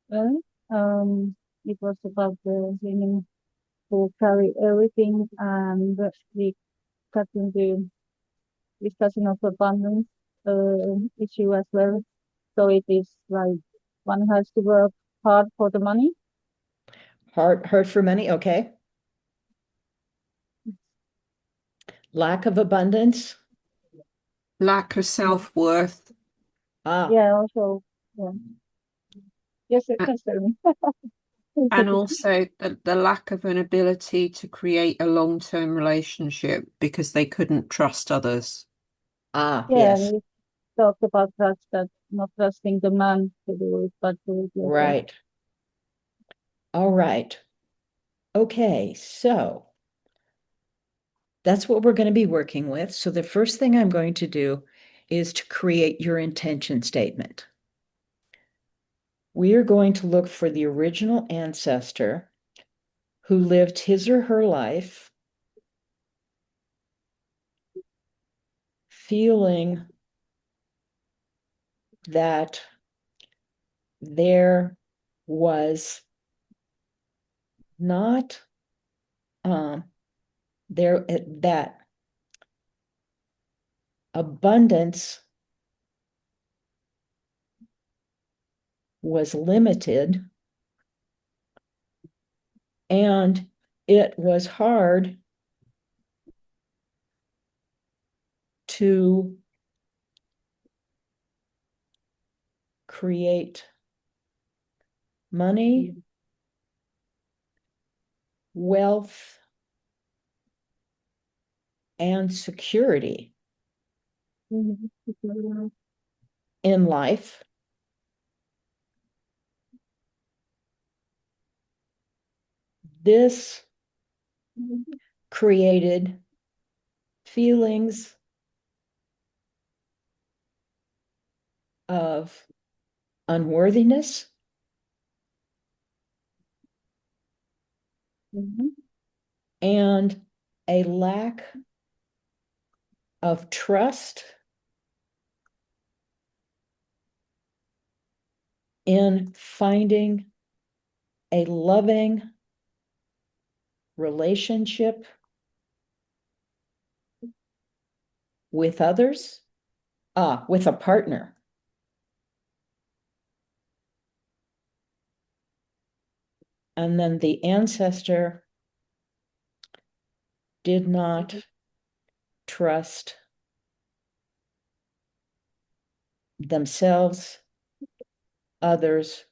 Well, it was about the women who carry everything, and we got into discussion of abundance issue as well. So it is like one has to work hard for the money. Hard for money, okay. Lack of abundance. Lack of self-worth. Yeah, also, yeah. Yes, it a- can tell me. And also the lack of an ability to create a long-term relationship because they couldn't trust others. Yeah, Yes, we talked about trust, that not trusting the man to do it, but to it yourself. right. All right. Okay, so that's what we're going to be working with. So the first thing I'm going to do is to create your intention statement. We are going to look for the original ancestor who lived his or her life feeling that there was not that abundance was limited and it was hard to create money, wealth, and security in life. This created feelings of unworthiness, and a lack of trust in finding a loving relationship with others, with a partner. And then the ancestor did not trust themselves, others,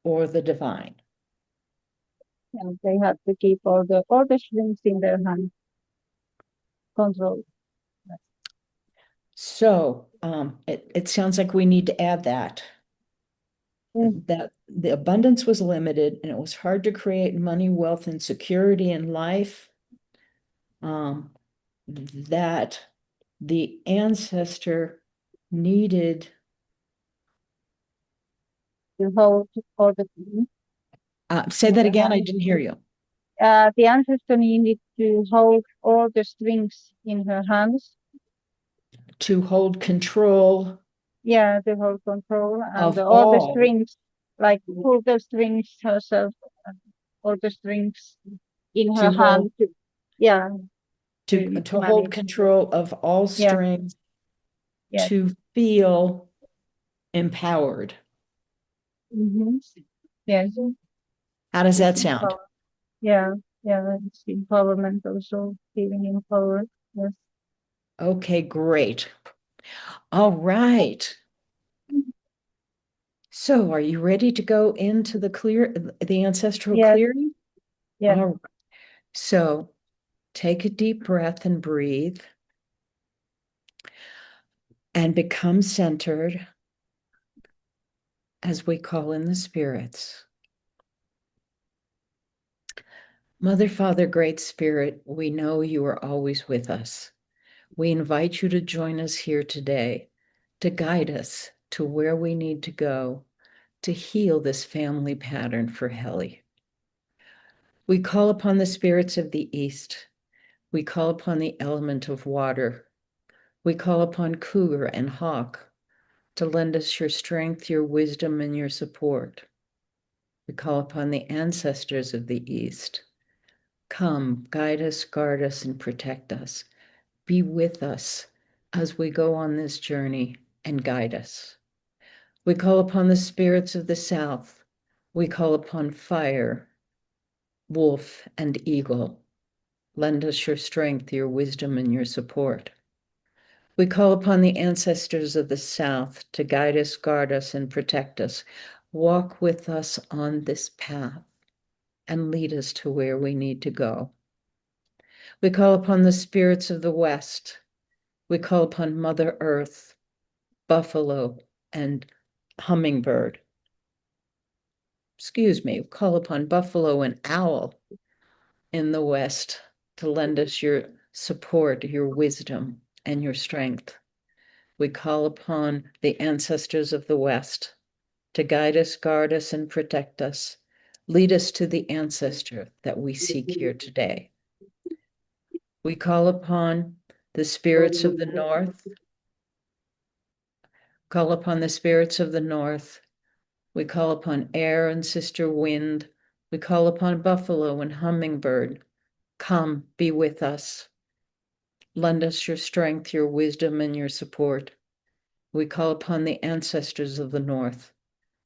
or the divine. And they had to keep all the strings in their hand, control. So it sounds like we need to add that. That the abundance was limited and it was hard to create money, wealth, and security in life. That the ancestor needed. To hold all the things. Say that again, I didn't hear you. The ancestor needed to hold all the strings in her hands. To hold control. Yeah, to hold control and Of all the all. strings, like pull the strings herself, all the strings in her To hand. hold, Yeah, to hold manage. control of all Yeah. strings, Yeah. to feel empowered. Yes. How does that It's sound? Yeah, it's empowerment, also feeling empowered. Yes. Okay, great. All right. So are you ready to go into the ancestral Yes. clearing? Yeah. All right. So take a deep breath and breathe and become centered as we call in the spirits. Mother, Father, Great Spirit, we know you are always with us. We invite you to join us here today to guide us to where we need to go to heal this family pattern for Helly. We call upon the spirits of the East. We call upon the element of water. We call upon Cougar and Hawk to lend us your strength, your wisdom, and your support. We call upon the ancestors of the East. Come, guide us, guard us, and protect us. Be with us as we go on this journey and guide us. We call upon the spirits of the south. We call upon fire, wolf, and eagle. Lend us your strength, your wisdom, and your support. We call upon the ancestors of the south to guide us, guard us, and protect us. Walk with us on this path and lead us to where we need to go. We call upon the spirits of the west. We call upon Mother Earth, buffalo, and hummingbird. Excuse me, we call upon buffalo and owl in the west to lend us your support, your wisdom, and your strength. We call upon the ancestors of the west to guide us, guard us, and protect us. Lead us to the ancestor that we seek here today. We call upon the spirits of the north. Call upon the spirits of the north. We call upon air and sister wind. We call upon buffalo and hummingbird. Come, be with us. Lend us your strength, your wisdom, and your support. We call upon the ancestors of the north.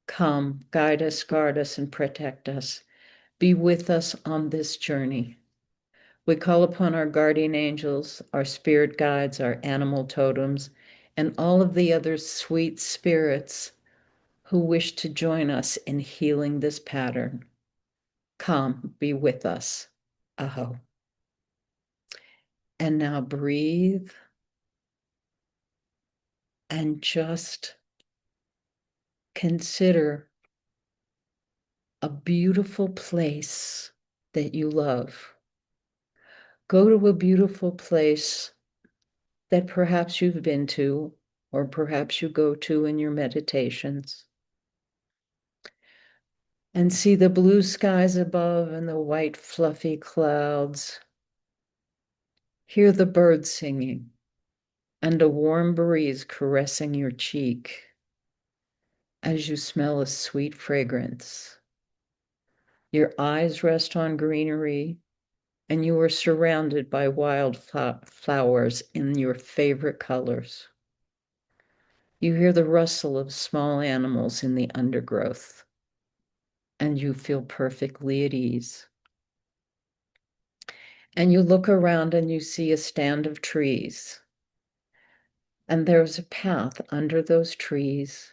Come, guide us, guard us, and protect us. Be with us on this journey. We call upon our guardian angels, our spirit guides, our animal totems, and all of the other sweet spirits who wish to join us in healing this pattern. Come, be with us. Aho. And now breathe and just consider a beautiful place that you love. Go to a beautiful place that perhaps you've been to, or perhaps you go to in your meditations. And see the blue skies above and the white fluffy clouds. Hear the birds singing and a warm breeze caressing your cheek as you smell a sweet fragrance. Your eyes rest on greenery and you are surrounded by wild flowers in your favorite colors. You hear the rustle of small animals in the undergrowth, and you feel perfectly at ease. And you look around and you see a stand of trees, and there's a path under those trees,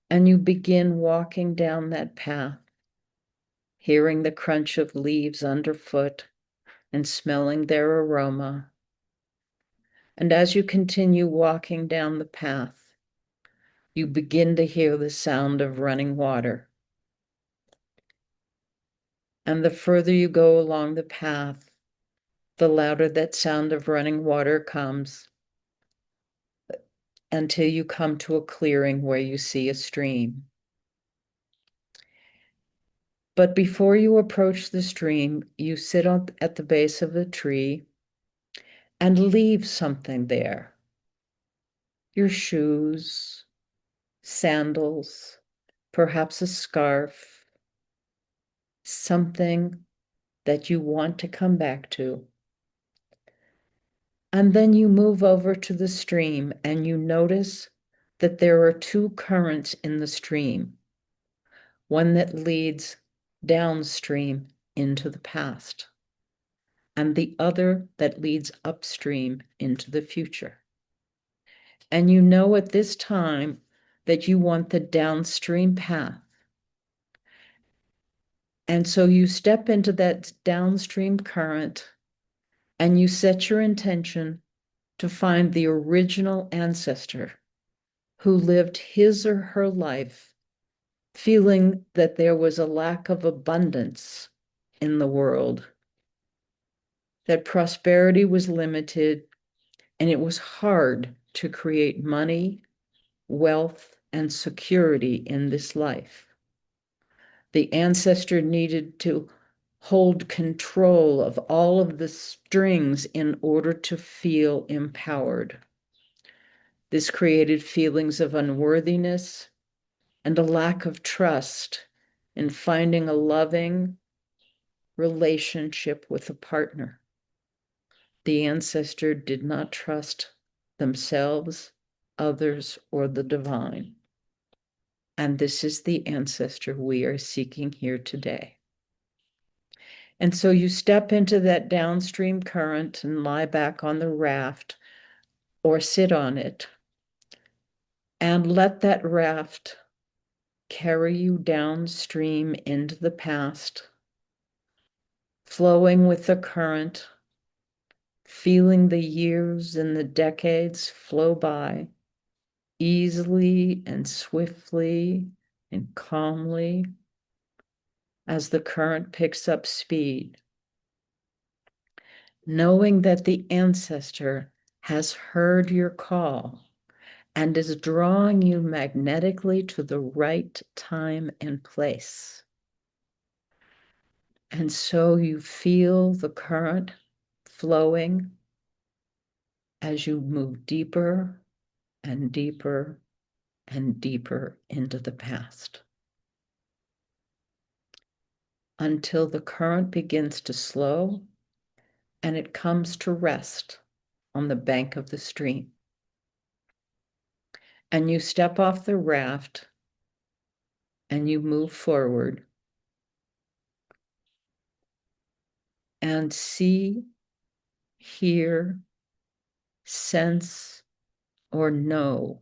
and you begin walking down that path, hearing the crunch of leaves underfoot and smelling their aroma. And as you continue walking down the path, you begin to hear the sound of running water. And the further you go along the path, the louder that sound of running water comes until you come to a clearing where you see a stream. But before you approach the stream, you sit at the base of the tree and leave something there. Your shoes, sandals, perhaps a scarf, something that you want to come back to. And then you move over to the stream and you notice that there are two currents in the stream, one that leads downstream into the past, and the other that leads upstream into the future. And you know at this time that you want the downstream path. And so you step into that downstream current and you set your intention to find the original ancestor who lived his or her life feeling that there was a lack of abundance in the world, that prosperity was limited, and it was hard to create money, wealth, and security in this life. The ancestor needed to hold control of all of the strings in order to feel empowered. This created feelings of unworthiness and a lack of trust in finding a loving relationship with a partner. The ancestor did not trust themselves, others, or the divine. And this is the ancestor we are seeking here today. And so you step into that downstream current and lie back on the raft or sit on it and let that raft carry you downstream into the past, flowing with the current, feeling the years and the decades flow by easily and swiftly and calmly as the current picks up speed, knowing that the ancestor has heard your call and is drawing you magnetically to the right time and place. And so you feel the current flowing as you move deeper and deeper and deeper into the past until the current begins to slow and it comes to rest on the bank of the stream. And you step off the raft and you move forward and see, hear, sense, or know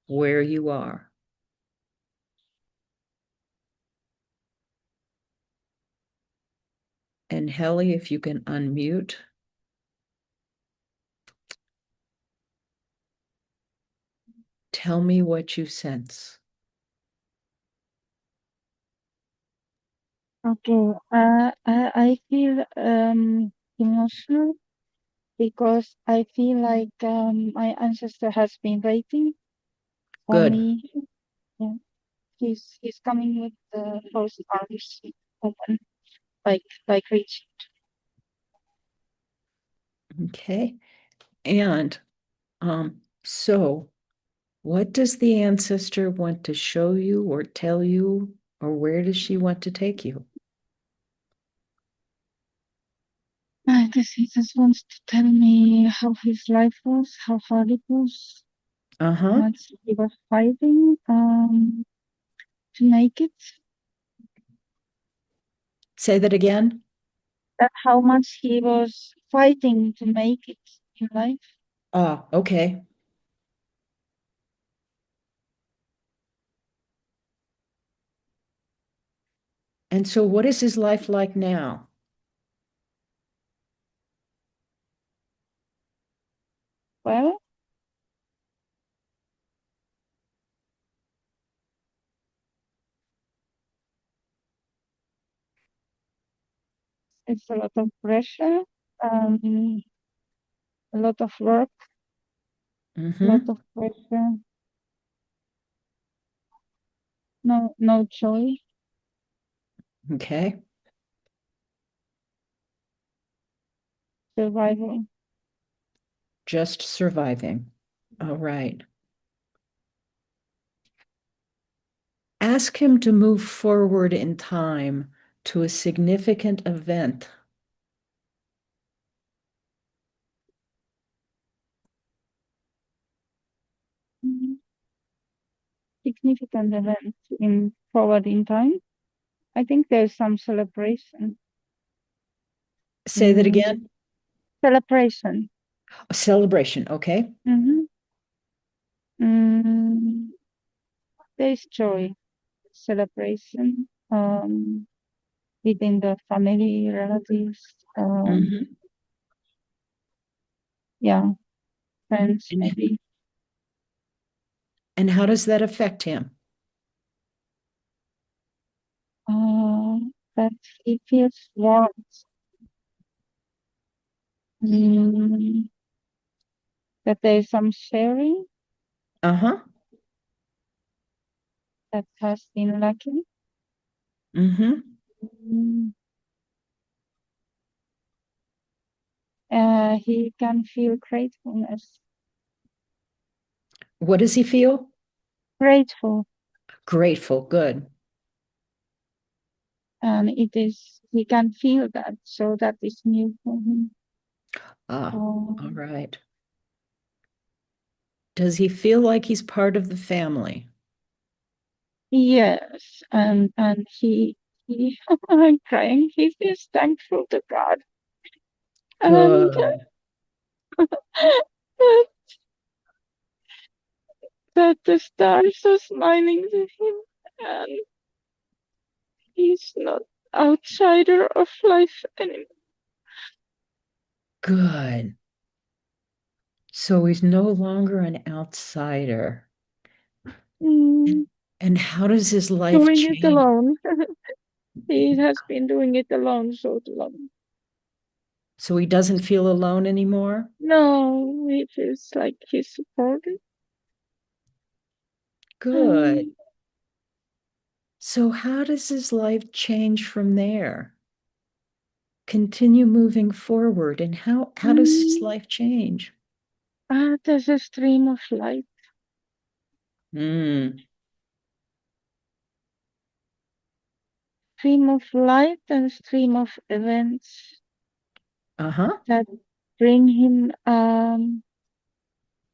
where you are. And Helly, if you can unmute. Tell me what you sense. Okay, I feel emotional because I feel like my ancestor has been waiting for Good. me. Yeah, he's coming with the both arms open, like reaching. Okay. And so what does the ancestor want to show you or tell you, or where does she want to take you? I guess he just wants to tell me how his life was, how hard it was, how Uh-huh. much he was fighting to make it. Say that again. That how much he was fighting to make it in life. Ah, okay. And so what is his life like now? Well, it's a lot of pressure, um, a lot of work, a lot Mm-hmm. of pressure, no joy. Okay. Survival. Just surviving. All right. Ask him to move forward in time to a significant event. Mhm. Significant event in forward in time. I think there's some celebration. Say that again. Mm, celebration. A celebration, okay? Mhm. Mm, there's joy, celebration within the family, relatives, Mm-hmm. yeah, friends And, maybe. and how does that affect him? Uh, that he feels warmth. Mm, that there's some sharing Uh-huh. that has been lacking. Mm-hmm. Mm, he can feel gratefulness. What does he feel? Grateful, Grateful. Good. and it is he can feel that, so that is new for him. Ah, all Um, right. Does he feel like he's part of the family? Yes, and he I'm crying. He feels thankful to God, and Good. that, that the stars are smiling to him, and he's not outsider of life anymore. Good. So he's no longer an outsider. Mm, And how does his life doing it change? alone. He has been doing it alone so long. So he doesn't feel alone anymore? No, it feels like he's supported. Good. Um, So how does his life change from there? Continue moving forward. And how does his mm, life change? there's a stream of light. Mm. Stream of light and stream of events Uh-huh. that bring him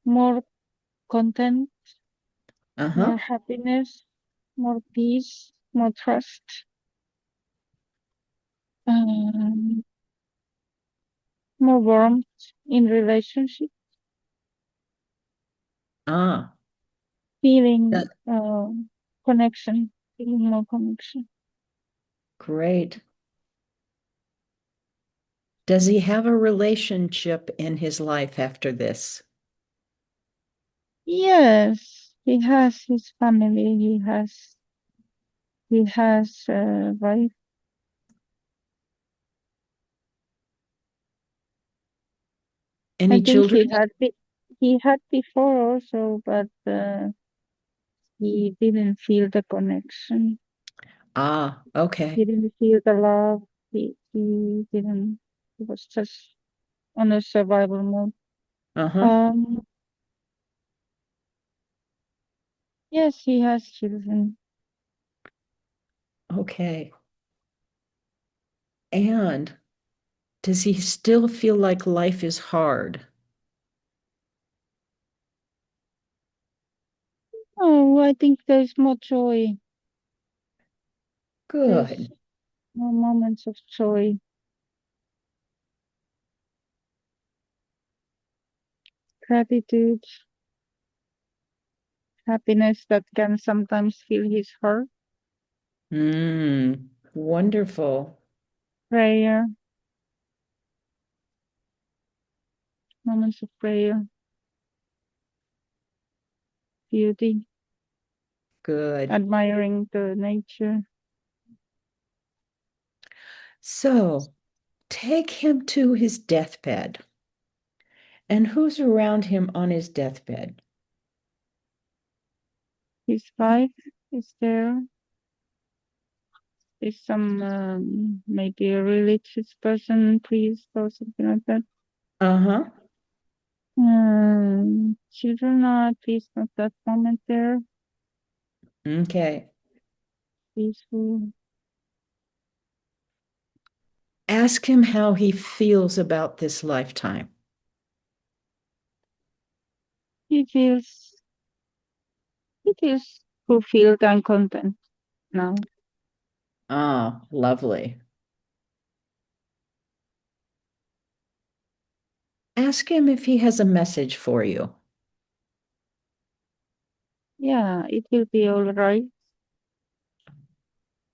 more content, Uh-huh. more happiness, more peace, more trust, um, more warmth in relationship, Ah, feeling that, connection, feeling more connection. great. Does he have a relationship in his life after this? Yes, he has his family. He has wife. I Any think children? he had before also, but he didn't feel the connection. Ah, He okay. didn't feel the love. He didn't. He was just on a survival mode. Uh-huh. Um. Yes, he has children. Okay. And does he still feel like life is hard? Oh, I think there's more joy. There's Good. more moments of joy, gratitude, happiness that can sometimes fill his heart. Wonderful. Prayer, moments of prayer, beauty, Good. admiring the nature. So take him to his deathbed. And who's around him on his deathbed? His wife is there. Is some maybe a religious person, priest or something like that. Uh-huh. Children are at least at that moment there, Okay. peaceful. Ask him how he feels about this lifetime. He feels he feels fulfilled and content now. Ah, lovely. Ask him if he has a message for you. Yeah, it will be all right.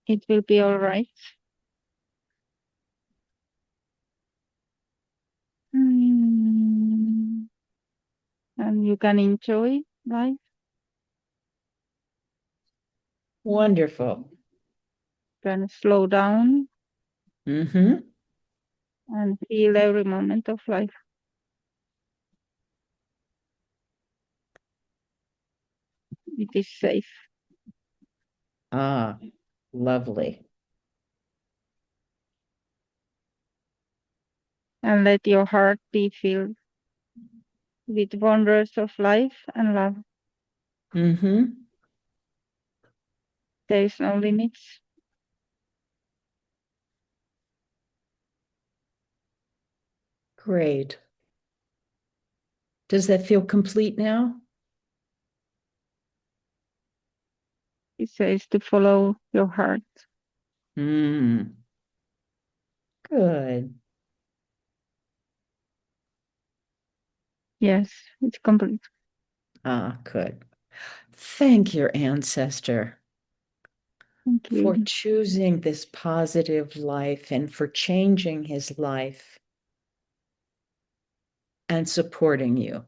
It will be all right. Mm, and you can enjoy life, Wonderful. can slow down Mm-hmm. and feel every moment of life. It is safe. Ah, lovely. And let your heart be filled with wonders of life and love. Mm-hmm. There is no limits. Great. Does that feel complete now? He says to follow your heart. Good. Yes, it's complete. Ah, good. Thank your ancestor Thank for you. choosing this positive life and for changing his life and supporting you.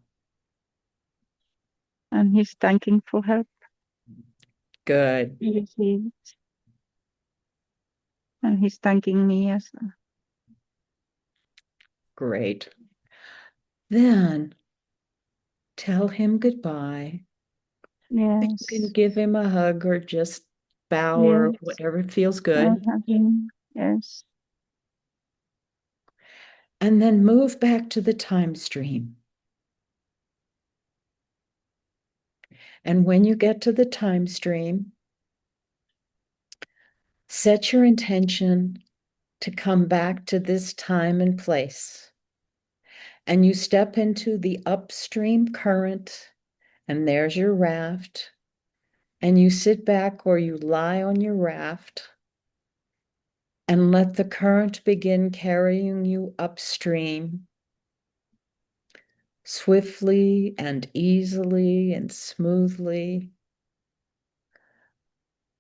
And he's thanking for help. Good. He received. And he's thanking me as well. Great. Then tell him goodbye. You can Yes. give him a hug or just bow or Yes. whatever feels good. Yes. And then move back to the time stream. And when you get to the time stream, set your intention to come back to this time and place. And you step into the upstream current, and there's your raft. And you sit back or you lie on your raft and let the current begin carrying you upstream, swiftly and easily and smoothly,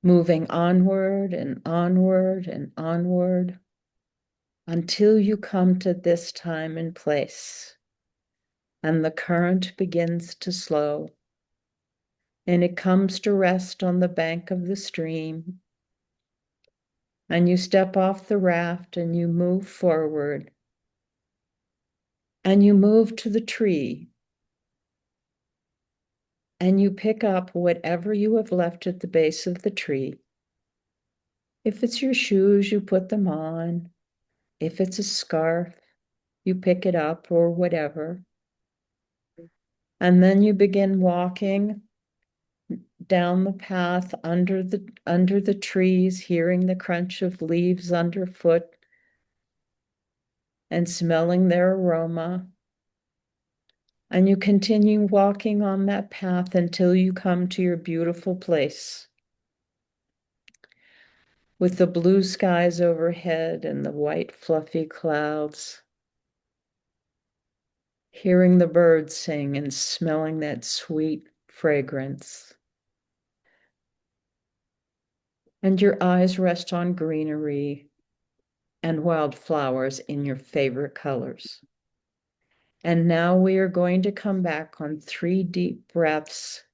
moving onward and onward and onward until you come to this time and place. And the current begins to slow, and it comes to rest on the bank of the stream. And you step off the raft and you move forward. And you move to the tree. And you pick up whatever you have left at the base of the tree. If it's your shoes, you put them on. If it's a scarf, you pick it up or whatever. And then you begin walking down the path under the trees, hearing the crunch of leaves underfoot and smelling their aroma. And you continue walking on that path until you come to your beautiful place with the blue skies overhead and the white fluffy clouds, hearing the birds sing and smelling that sweet fragrance. And your eyes rest on greenery and wildflowers in your favorite colors. And now we are going to come back on 3 deep breaths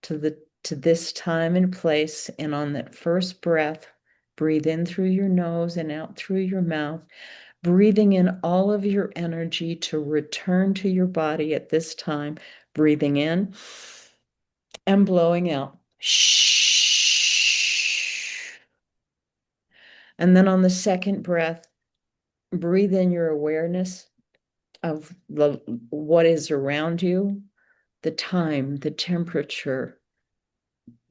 to this time and place. And on that first breath, breathe in through your nose and out through your mouth, breathing in all of your energy to return to your body at this time, breathing in and blowing out. And then on the second breath, breathe in your awareness of what is around you, the time, the temperature,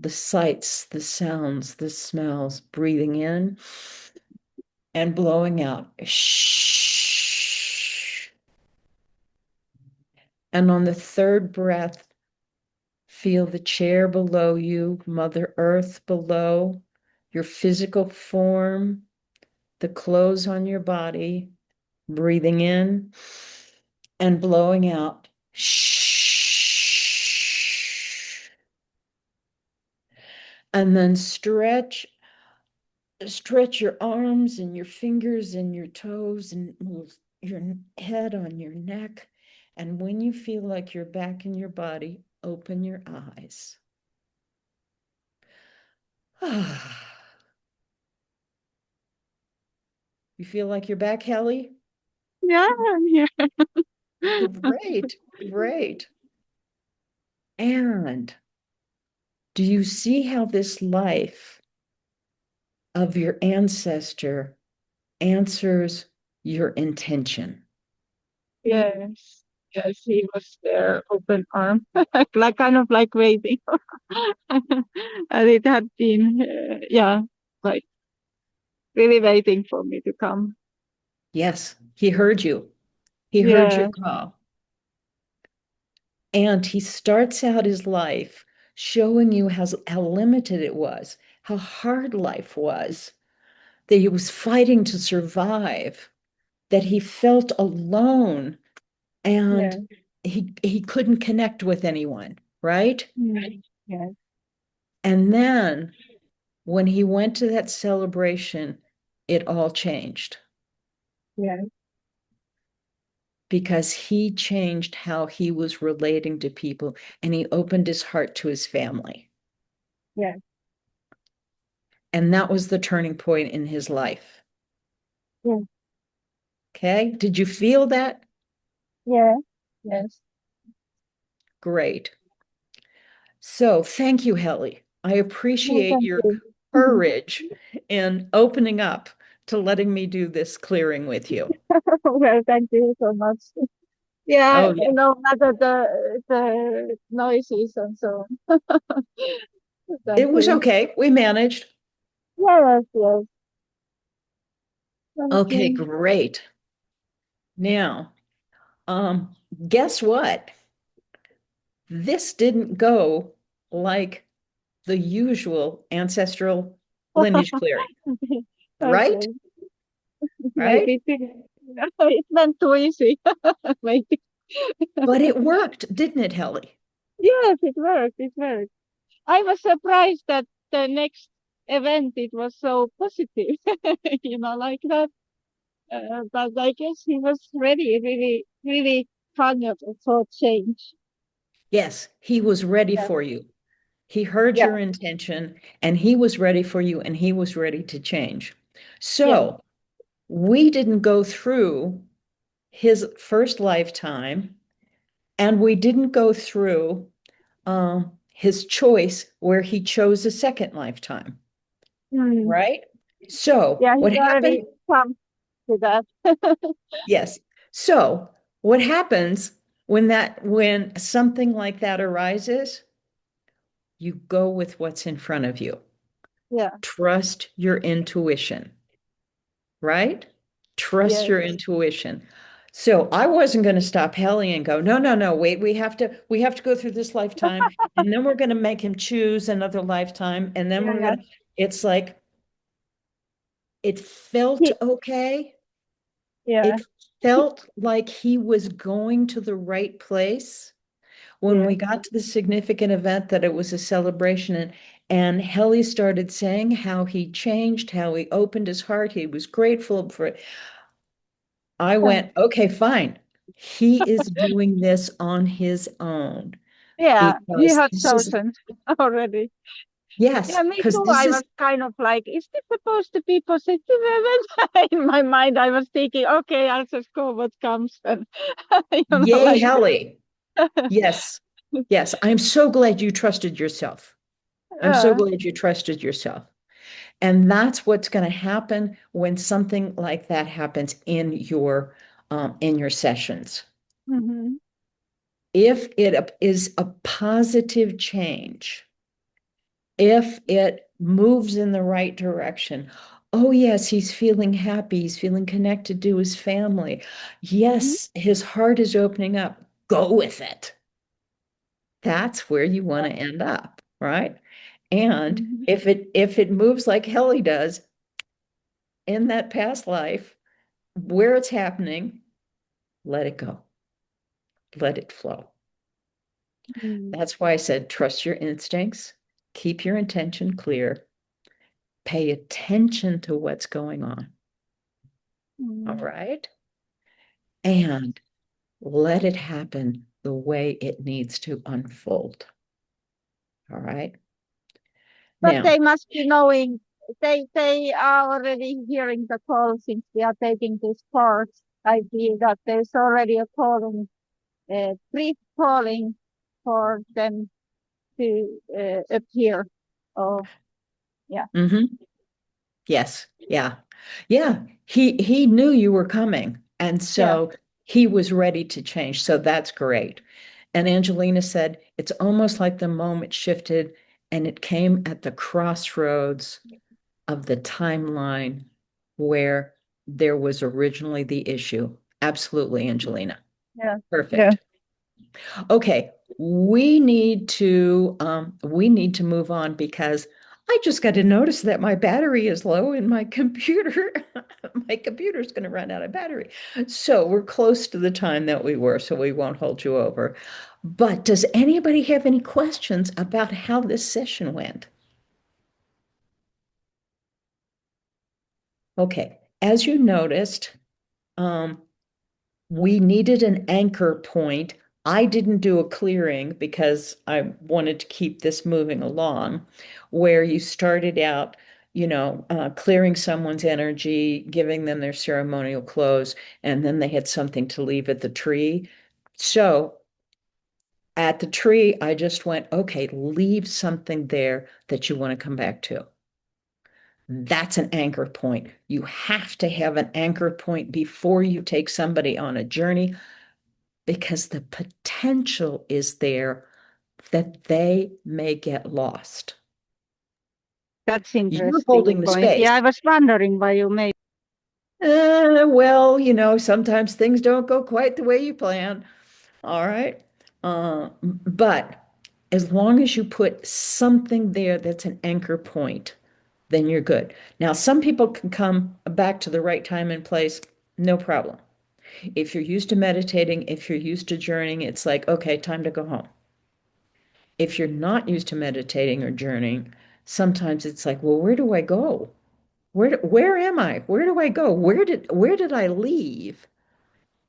the sights, the sounds, the smells, breathing in and blowing out. And on the third breath, feel the chair below you, Mother Earth below, your physical form, the clothes on your body, breathing in and blowing out. And then stretch your arms and your fingers and your toes and move your head on your neck. And when you feel like you're back in your body, open your eyes. You feel like you're back, Helly? Yeah, I'm here. Great, great. And do you see how this life of your ancestor answers your intention? Yes. Yes, he was there, open arm, like kind of like waiting. And it had been, yeah, like really waiting for me to come. Yes, he heard you. He heard your Yeah. call. And he starts out his life showing you how limited it was, how hard life was, that he was fighting to survive, that he felt alone Yeah. and he couldn't connect with anyone, right? Mm. Yes. And then when he went to that celebration, it all changed Yes. because he changed how he was relating to people and he opened his heart to his family. Yes. And that was the turning point in his life. Yes. Okay. Did you feel that? Yeah. Yes. Great. So thank you, Helly. I No, appreciate thank your you. courage in opening up to letting me do this clearing with you. Well, thank you so much. Yeah, Oh, yeah. no matter the noises and so on. Thank It was you. okay. We managed. Yes, yes. Thank Okay, you. great. Now, um, guess what? This didn't go like the usual ancestral lineage clearing, right? Okay. Right? Maybe it went too easy. Maybe. But it worked, didn't it, Helly? Yes, it worked. It worked. I was surprised that the next event it was so positive, like that. But I guess he was ready, really, really kind of for change. Yes, he was ready Yeah, for you. He heard yeah, your intention and he was ready for you and he was ready to change. yeah. So we didn't go through his first lifetime and we didn't go through his choice where he chose a second lifetime, Hmm. right? So Yeah, what he happened? already come to that. Yes. So what happens when something like that arises? You go with what's in front of you. Yeah, Trust your intuition, right? Trust yes, your intuition. So I wasn't going to stop Helly and go, no, no, no, wait, we have to go through this lifetime, and then we're going to make him choose another lifetime, and then yeah, we're yeah. going to, it's like it felt He, okay. yeah, It felt like he was going to the right place. When yeah, we got to the significant event that it was a celebration and Helly started saying how he changed, how he opened his heart, he was grateful for it. I went, okay, fine. He is doing this on his own yeah. He because had this is, chosen already. yes, Yeah, me because too. this I is was kind of like, is this supposed to be positive event? In my mind, I was thinking, okay, I'll just go what comes, and yay, like Helly. Yes, yes. I'm so glad you trusted yourself. I'm so uh, glad you trusted yourself. And that's what's going to happen when something like that happens in your sessions. mhm, If it is a positive change, if it moves in the right direction, oh yes, he's feeling happy, he's feeling connected to his family. mhm, Yes, his heart is opening up. Go with it. That's where you want to end up, right? And mhm, if it moves like Helly does in that past life, where it's happening, let it go. Let it flow. mhm, That's why I said trust your instincts, keep your intention clear, pay attention to what's going on. All mhm. right. And let it happen the way it needs to unfold. All right. But Now, they must be knowing. They are already hearing the call since we are taking this course. I feel that there's already a calling, pre-calling for them to appear. Oh, yeah, mhm. Yes, yeah. Yeah, he knew you were coming, and yeah. so he was ready to change. So that's great. And Angelina said it's almost like the moment shifted and it came at the crossroads of the timeline where there was originally the issue. Absolutely, Angelina. Yeah, yeah. Perfect. Okay, we need to move on because I just got to notice that my battery is low in my computer. My computer's going to run out of battery. So we're close to the time that we were, so we won't hold you over. But does anybody have any questions about how this session went? Okay, as you noticed, we needed an anchor point. I didn't do a clearing because I wanted to keep this moving along, where you started out, clearing someone's energy, giving them their ceremonial clothes, and then they had something to leave at the tree. So at the tree, I just went, okay, leave something there that you want to come back to. That's an anchor point. You have to have an anchor point before you take somebody on a journey because the potential is there that they may get lost. That's You're interesting holding the point. space. Yeah, I was wondering why you made. Well, sometimes things don't go quite the way you plan. All right. But as long as you put something there that's an anchor point, then you're good. Now, some people can come back to the right time and place, no problem. If you're used to meditating, if you're used to journeying, it's like, okay, time to go home. If you're not used to meditating or journeying, sometimes it's like, well, where do I go? Where am I? Where do I go? Where did I leave?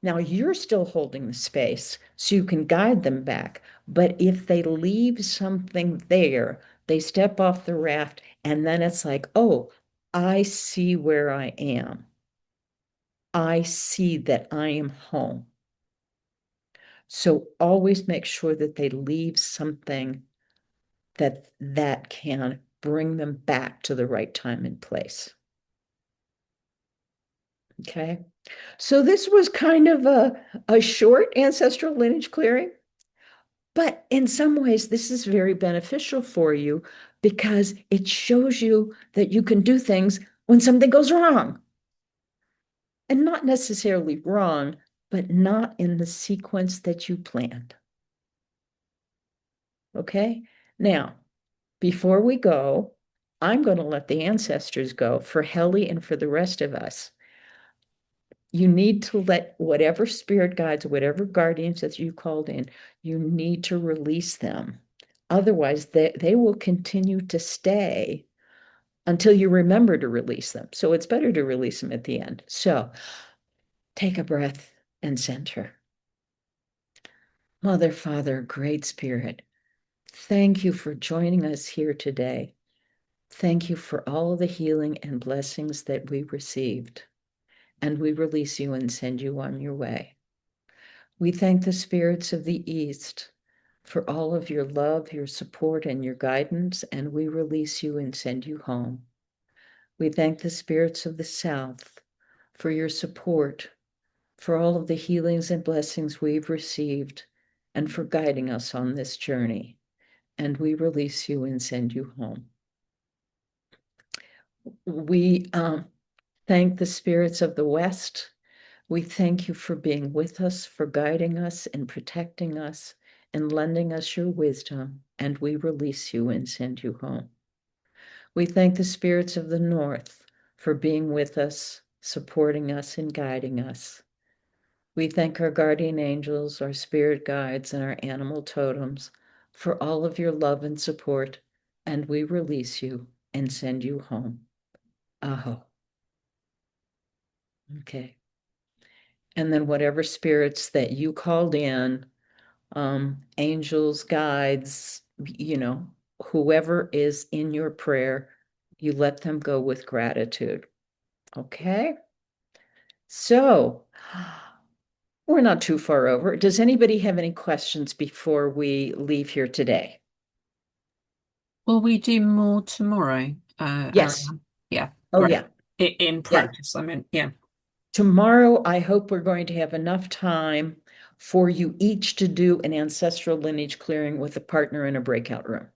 Now you're still holding the space so you can guide them back. But if they leave something there, they step off the raft, and then it's like, oh, I see where I am. I see that I am home. So always make sure that they leave something that can bring them back to the right time and place. Okay. So this was kind of a short ancestral lineage clearing, but in some ways, this is very beneficial for you because it shows you that you can do things when something goes wrong. And not necessarily wrong, but not in the sequence that you planned. Okay. Now, before we go, I'm going to let the ancestors go for Helly and for the rest of us. You need to let whatever spirit guides, whatever guardians that you called in, you need to release them. Otherwise, they will continue to stay until you remember to release them. So it's better to release them at the end. So take a breath and center. Mother, Father, Great Spirit, thank you for joining us here today. Thank you for all the healing and blessings that we received. And we release you and send you on your way. We thank the spirits of the East for all of your love, your support, and your guidance, and we release you and send you home. We thank the spirits of the South for your support, for all of the healings and blessings we've received, and for guiding us on this journey. And we release you and send you home. We thank the spirits of the West. We thank you for being with us, for guiding us and protecting us and lending us your wisdom, and we release you and send you home. We thank the spirits of the North for being with us, supporting us, and guiding us. We thank our guardian angels, our spirit guides, and our animal totems for all of your love and support, and we release you and send you home. Aho. Okay. And then whatever spirits that you called in, angels, guides, whoever is in your prayer, you let them go with gratitude. Okay? So we're not too far over. Does anybody have any questions before we leave here today? Will we do more tomorrow? Yes. Yeah, Oh, great. yeah. In Yeah. practice, I mean, yeah. Tomorrow, I hope we're going to have enough time for you each to do an ancestral lineage clearing with a partner in a breakout room.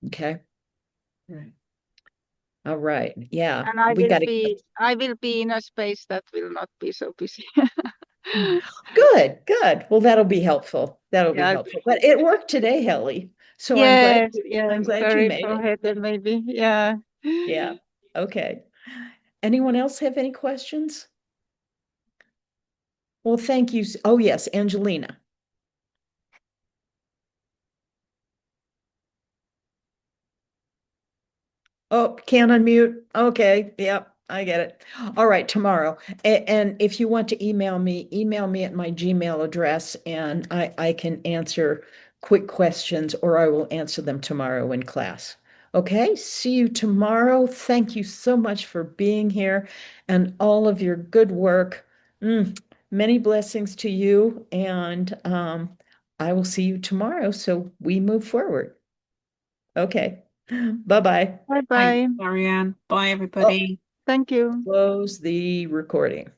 Okay? Right. All right. Yeah. And I We will got to. be in a space that will not be so busy. Good, good. Well, that'll be helpful. That'll be Yeah. helpful. But it worked today, Helly. So Yes, I'm yes, glad you sorry made for it. Heather, maybe. Yeah. Yeah. Okay. Anyone else have any questions? Well, thank you. Oh, yes, Angelina. Oh, can't unmute. Okay. Yep. I get it. All right. Tomorrow. And if you want to email me at my Gmail address and I can answer quick questions or I will answer them tomorrow in class. Okay. See you tomorrow. Thank you so much for being here and all of your good work. Many blessings to you. And I will see you tomorrow. So we move forward. Okay. Bye-bye. Thanks, Bye-bye. Marianne. Bye, Oh, everybody. Thank you. close the recording.